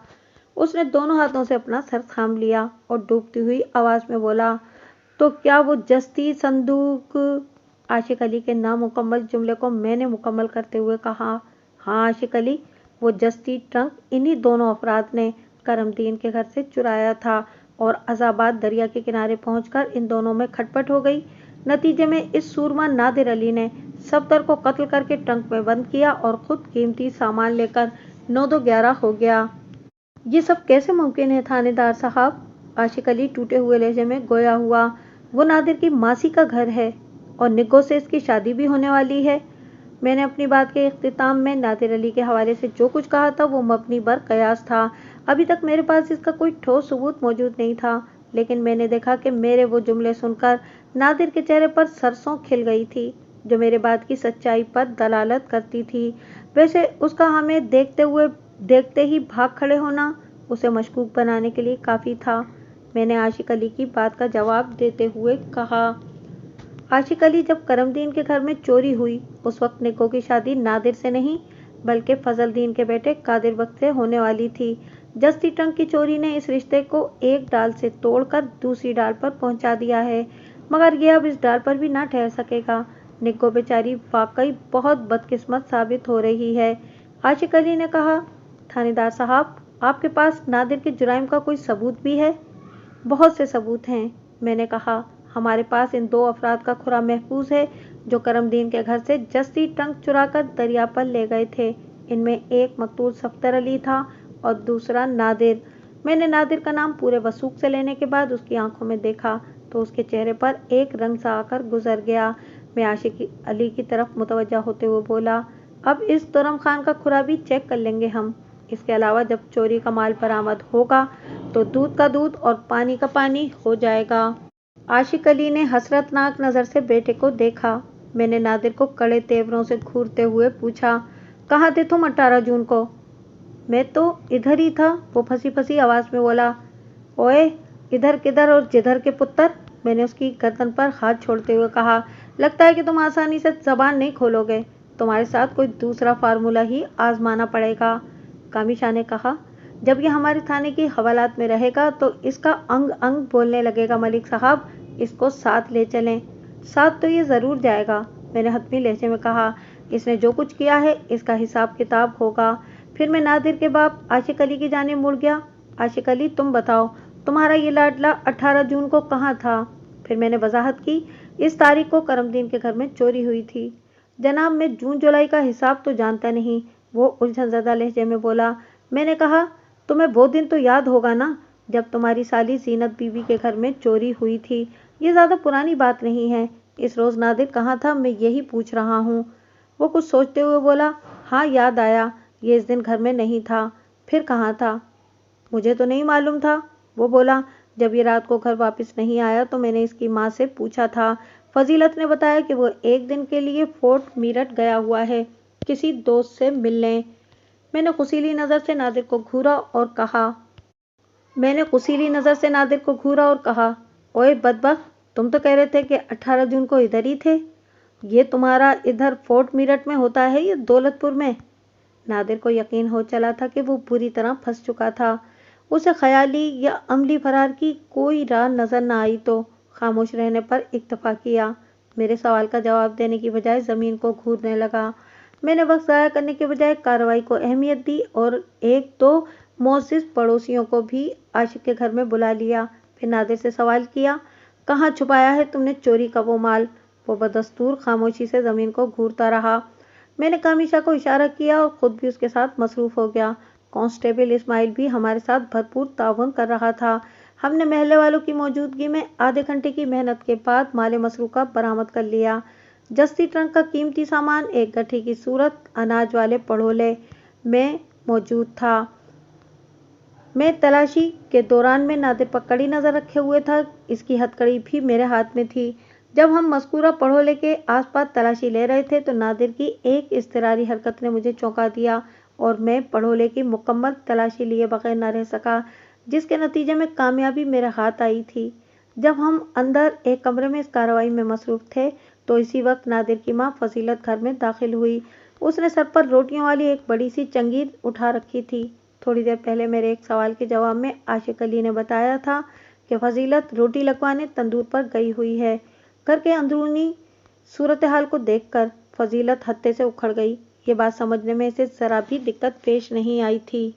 उसने दोनों हाथों से अपना सर थाम लिया और डूबती हुई आवाज़ में बोला, तो क्या वो जस्ती संदूक? आशिक अली के नामुकम्मल जुमले को मैंने मुकम्मल करते हुए कहा, हाँ आशिक अली, वो जस्ती ट्रंक इन्हीं दोनों अफराद ने करमदीन के घर से चुराया था और अज़ाबाद दरिया के किनारे पहुंचकर इन दोनों में खटपट हो गई। नतीजे में इस सूरमा नादिर अली ने सफदर को कत्ल करके ट्रंक में बंद किया और खुद कीमती सामान लेकर 9-2-11 हो गया। ये सब कैसे मुमकिन है थानेदार साहब? आशिक अली टूटे हुए लहजे में गोया हुआ। वो नादिर की मासी का घर है और निग्गो से इसकी शादी भी होने वाली है। मैंने अपनी बात के इख्तिताम में नादिर अली के हवाले से जो कुछ कहा था वो मबनी बर कयास था। अभी तक मेरे पास इसका कोई ठोस सबूत मौजूद नहीं था, लेकिन मैंने देखा कि मेरे वो जुमले सुनकर नादिर के चेहरे पर सरसों खिल गई थी, जो मेरे बात की सच्चाई पर दलालत करती थी। वैसे उसका हमें देखते ही भाग खड़े होना उसे मशकूक बनाने के लिए काफ़ी था। मैंने आशिक अली की बात का जवाब देते हुए कहा, आशिक अली, जब करमदीन के घर में चोरी हुई उस वक्त निग्गो की शादी नादिर से नहीं बल्कि फजलदीन के बेटे कादिर बख्त से होने वाली थी। जस्ती ट्रंक की चोरी ने इस रिश्ते को एक डाल से तोड़कर दूसरी डाल पर पहुंचा दिया है, मगर यह अब इस डाल पर भी ना ठहर सकेगा। निग्गो बेचारी वाकई बहुत बदकिस्मत साबित हो रही है। आशिक अली ने कहा, थानेदार साहब, आपके पास नादिर के जुराइम का कोई सबूत भी है? बहुत से सबूत हैं, मैंने कहा। हमारे पास इन दो अफराद का खुरा महफूज है जो करमदीन के घर से जस्ती ट्रंक चुराकर दरिया पर ले गए थे। इनमें एक मकतूल सफ्तर अली था और दूसरा नादिर। मैंने नादिर का नाम पूरे वसूख से लेने के बाद उसकी आंखों में देखा तो उसके चेहरे पर एक रंग सा आकर गुजर गया। मैं आशिक अली की तरफ मुतवज्जा होते हुए बोला, अब इस तुरम खान का खुरा भी चेक कर लेंगे हम। इसके अलावा जब चोरी का माल बरामद होगा तो दूध का दूध और पानी का पानी हो जाएगा। आशिक अली ने हसरतनाक नज़र से बेटे को देखा। मैंने नादिर को कड़े तेवरों से घूरते हुए पूछा, कहाँ थे तुम 18 जून को? मैं तो इधर ही था, वो फंसी फंसी आवाज़ में बोला। ओए, इधर किधर और जिधर के पुत्र? मैंने उसकी गर्दन पर हाथ छोड़ते हुए कहा, लगता है कि तुम आसानी से जबान नहीं खोलोगे। तुम्हारे साथ कोई दूसरा फार्मूला ही आजमाना पड़ेगा। कामिशा ने कहा, जब ये हमारे थाने की हवालात में रहेगा तो इसका अंग अंग बोलने लगेगा। मलिक साहब, इसको साथ ले चलें। साथ तो ये ज़रूर जाएगा, मैंने हतमी लहजे में कहा। इसने जो कुछ किया है इसका हिसाब किताब होगा। फिर मैं नादिर के बाप आशिक अली की जानिब मुड़ गया। आशिक अली, तुम बताओ, तुम्हारा ये लाडला 18 जून को कहाँ था? फिर मैंने वजाहत की, इस तारीख को करमदीन के घर में चोरी हुई थी। जनाब, मैं जून जुलाई का हिसाब तो जानता नहीं, वो उलझन ज़दा लहजे में बोला। मैंने कहा, तुम्हें वो दिन तो याद होगा ना जब तुम्हारी साली जीनत बीबी के घर में चोरी हुई थी। ये ज़्यादा पुरानी बात नहीं है। इस रोज़ नादिर कहाँ था, मैं यही पूछ रहा हूँ। वो कुछ सोचते हुए बोला, हाँ याद आया, ये इस दिन घर में नहीं था। फिर कहाँ था? मुझे तो नहीं मालूम था, वो बोला। जब ये रात को घर वापस नहीं आया तो मैंने इसकी माँ से पूछा था। फजीलत ने बताया कि वो एक दिन के लिए फोर्ट मीरठ गया हुआ है, किसी दोस्त से मिलने। मैंने खुशीली नज़र से नादिर को घूरा और कहा, ओए बदबख्त, तुम तो कह रहे थे कि 18 जून को इधर ही थे। ये तुम्हारा इधर फोर्ट मीरठ में होता है या दौलतपुर में? नादिर को यकीन हो चला था कि वो बुरी तरह फंस चुका था। उसे ख्याली या अमली फरार की कोई राह नजर न आई तो खामोश रहने पर इक्तफा किया। मेरे सवाल का जवाब देने की बजाय ज़मीन को घूरने लगा। मैंने वक्त ज़ाया करने के बजाय कार्रवाई को अहमियत दी और एक दो मोअज़्ज़िज़ पड़ोसियों को भी आशिक के घर में बुला लिया। फिर नादिर से सवाल किया, कहाँ छुपाया है तुमने चोरी का वो माल? वो बदस्तूर खामोशी से ज़मीन को घूरता रहा। मैंने कामिशा को इशारा किया और ख़ुद भी उसके साथ मसरूफ़ हो गया। कांस्टेबल इस्माइल भी हमारे साथ भरपूर ताउन कर रहा था। हमने महल्ले वालों की मौजूदगी में आधे घंटे की मेहनत के बाद माल मसरूक़ा बरामद कर लिया। जस्ती ट्रंक का कीमती सामान एक गट्ठी की सूरत अनाज वाले पड़ोले में मौजूद था। मैं तलाशी के दौरान में नादिर पर कड़ी नज़र रखे हुए था। इसकी हथकड़ी भी मेरे हाथ में थी। जब हम मस्कूरा पड़ोले के आसपास तलाशी ले रहे थे तो नादिर की एक इज़्तिरारी हरकत ने मुझे चौंका दिया और मैं पड़ोले की मुकम्मल तलाशी लिए बगैर न रह सका, जिसके नतीजे में कामयाबी मेरे हाथ आई थी। जब हम अंदर एक कमरे में इस कार्रवाई में मसरूफ़ थे तो इसी वक्त नादिर की माँ फजीलत घर में दाखिल हुई। उसने सर पर रोटियों वाली एक बड़ी सी चंगीर उठा रखी थी। थोड़ी देर पहले मेरे एक सवाल के जवाब में आशिक अली ने बताया था कि फजीलत रोटी लगवाने तंदूर पर गई हुई है। घर के अंदरूनी सूरत हाल को देखकर फजीलत हत्थे से उखड़ गई। ये बात समझने में इसे ज़रा भी दिक्कत पेश नहीं आई थी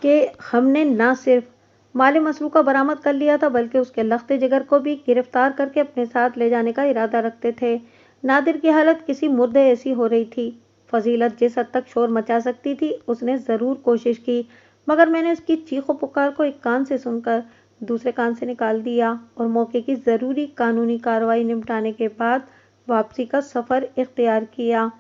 कि हमने न सिर्फ माल मसरूक़ा बरामद कर लिया था बल्कि उसके लख्ते जिगर को भी गिरफ्तार करके अपने साथ ले जाने का इरादा रखते थे। नादिर की हालत किसी मुर्दे ऐसी हो रही थी। फजीलत जिस हद तक शोर मचा सकती थी उसने ज़रूर कोशिश की, मगर मैंने उसकी चीखों पुकार को एक कान से सुनकर दूसरे कान से निकाल दिया और मौके की ज़रूरी कानूनी कार्रवाई निपटाने के बाद वापसी का सफ़र इख्तियार किया।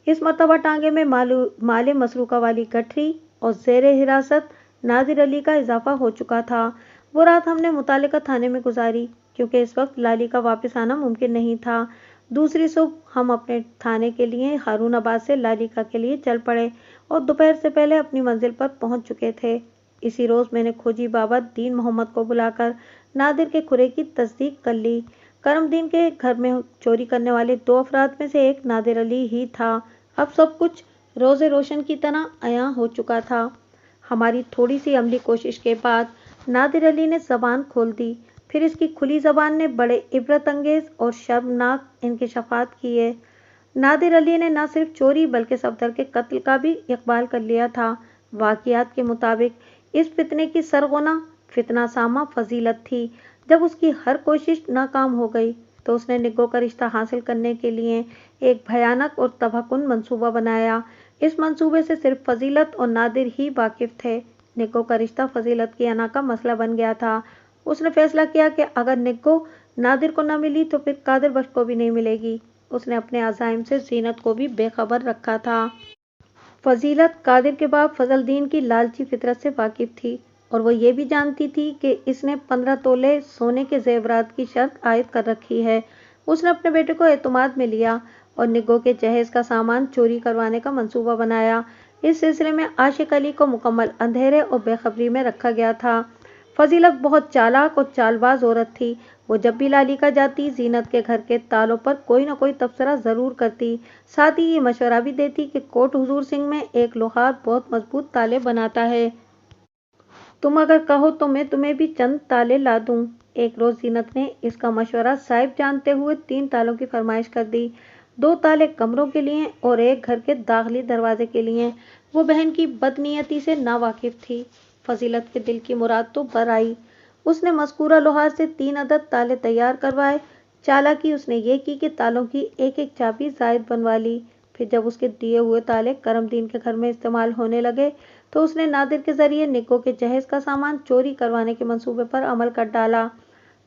इस मर्तबा टांगे में माले मसरूका वाली गठरी और ज़ेरे हिरासत नादिर अली का इजाफा हो चुका था। वो रात हमने मुतालिका थाने में गुजारी, क्योंकि इस वक्त लाली का वापस आना मुमकिन नहीं था। दूसरी सुबह हम अपने थाने के लिए हारून आबाद से लालिका के लिए चल पड़े और दोपहर से पहले अपनी मंजिल पर पहुंच चुके थे। इसी रोज़ मैंने खोजी बाबा दीन मोहम्मद को बुलाकर नादिर के खुरे की तस्दीक कर ली। करमदीन के घर में चोरी करने वाले 2 अफराद में से एक नादिर अली ही था। अब सब कुछ रोज़े रोशन की तरह अयां हो चुका था। हमारी थोड़ी सी अमली कोशिश के बाद नादिर अली ने ज़बान खोल दी। फिर इसकी खुली ज़बान ने बड़े इबरत अंगेज़ और शर्मनाक इंकशाफात किए। नादिर अली ने न सिर्फ चोरी बल्कि सफदर के कत्ल का भी इकबाल कर लिया था। वाक़ियात के मुताबिक इस फितने की सरगोना फितना सामा फजीलत थी। जब उसकी हर कोशिश नाकाम हो गई तो उसने निग्गो का रिश्ता हासिल करने के लिए एक भयानक और तबाहकुन मंसूबा बनाया। इस मंसूबे से सिर्फ फजीलत और नादिर ही वाकिफ थे। निग्गो का रिश्ता फजीलत की अना का मसला बन गया था। उसने फैसला किया कि अगर निग्गो नादिर को न मिली तो फिर कादिर बख्श को भी नहीं मिलेगी। उसने अपने अज़ाइम से जीनत को भी बेखबर रखा था। फजीलत कादिर के बाप फजलदीन की लालची फितरत से वाकिफ थी और वो ये भी जानती थी कि इसने 15 तोले सोने के जेवरात की शर्त आयद कर रखी है। उसने अपने बेटे को एतमाद में लिया और निग्गो के जहेज का सामान चोरी करवाने का मंसूबा बनाया। इस सिलसिले में आशिक अली को मुकम्मल अंधेरे और बेखबरी में रखा गया था। फजीलत बहुत चालाक और चालबाज औरत थी। वो जब भी लालिका जाती जीनत के घर के तालों पर कोई न कोई तबसरा ज़रूर करती। साथ ही ये मशवरा भी देती कि कोट हुजूर सिंह में एक लोहार बहुत मजबूत ताले बनाता है। तुम अगर कहो तो मैं तुम्हें भी चंद ताले ला दूं। एक रोज़ जीनत ने इसका मशवरा साहिब जानते हुए 3 तालों की फरमाइश कर दी। 2 ताले कमरों के लिए और एक घर के दाखिली दरवाजे के लिए। वो बहन की बदनीयती से नावाकिफ थी। फजीलत के दिल की मुराद तो बर आई। उसने मज़कूरा लोहार से 3 अदद ताले तैयार करवाए। चालाकी उसने ये की कि तालों की एक एक चाबी जायद बनवा ली। फिर जब उसके दिए हुए ताले करमदीन के घर में इस्तेमाल होने लगे तो उसने नादिर के जरिए निग्गो के जहेज का सामान चोरी करवाने के मंसूबे पर अमल कर डाला।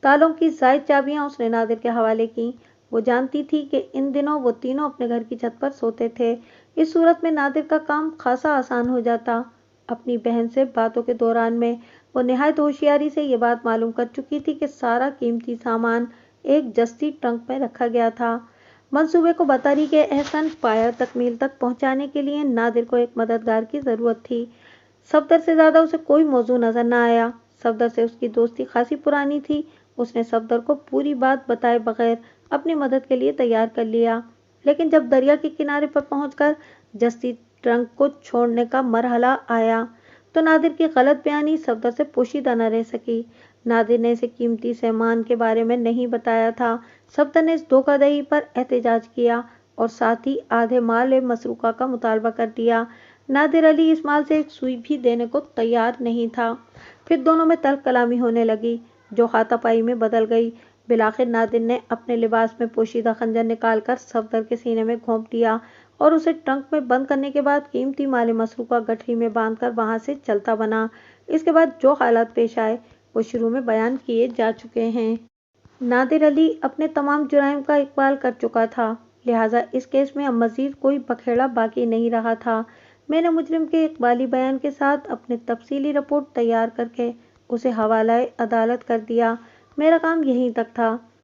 तालों की जायद चाबियां उसने नादिर के हवाले की। वो जानती थी कि इन दिनों वो तीनों अपने घर की छत पर सोते थे। इस सूरत में नादिर का काम खासा आसान हो जाता। अपनी बहन से बातों के दौरान में वो निहायत होशियारी से ये बात मालूम कर चुकी थी कि सारा कीमती सामान एक जस्ती ट्रंक में रखा गया था। मंसूबे को बतरी के एहसन पाया तकमील तक पहुंचाने के लिए नादिर को एक मददगार की ज़रूरत थी। सफदर से ज़्यादा उसे कोई मौजू नज़र न आया। सफदर से उसकी दोस्ती खासी पुरानी थी। उसने सफदर को पूरी बात बताए बगैर अपनी मदद के लिए तैयार कर लिया। लेकिन जब दरिया के किनारे पर पहुंचकर जस्ती ट्रंक को छोड़ने का मरहला आया तो नादिर की गलत बयानी सफदर से पोशीदा न रह सकी। नादिर ने इसे कीमती सामान के बारे में नहीं बताया था। सफदर ने इस धोखाधड़ी पर एहतजाज किया और साथ ही आधे माल मसरूका का मुतालबा कर दिया। नादिर अली इस माल से एक सुई भी देने को तैयार नहीं था। फिर दोनों में तल्ख कलामी होने लगी जो हाथापाई में बदल गई। बिलाखिर नादिर ने अपने लिबास में पोशीदा खंजर निकालकर सफदर के सीने में घोंप दिया और उसे ट्रंक में बंद करने के बाद कीमती माल मसरूका गठरी में बांधकर वहां से चलता बना। इसके बाद जो हालात पेश आए वो शुरू में बयान किए जा चुके हैं। नादिर अली अपने तमाम जुराइम का इकबाल कर चुका था, लिहाजा इस केस में अब मजीद कोई बखेड़ा बाकी नहीं रहा था। मैंने मुजरिम के इकबाली बयान के साथ अपनी तफसीली रिपोर्ट तैयार करके उसे हवाला अदालत कर दिया। मेरा काम यहीं तक था।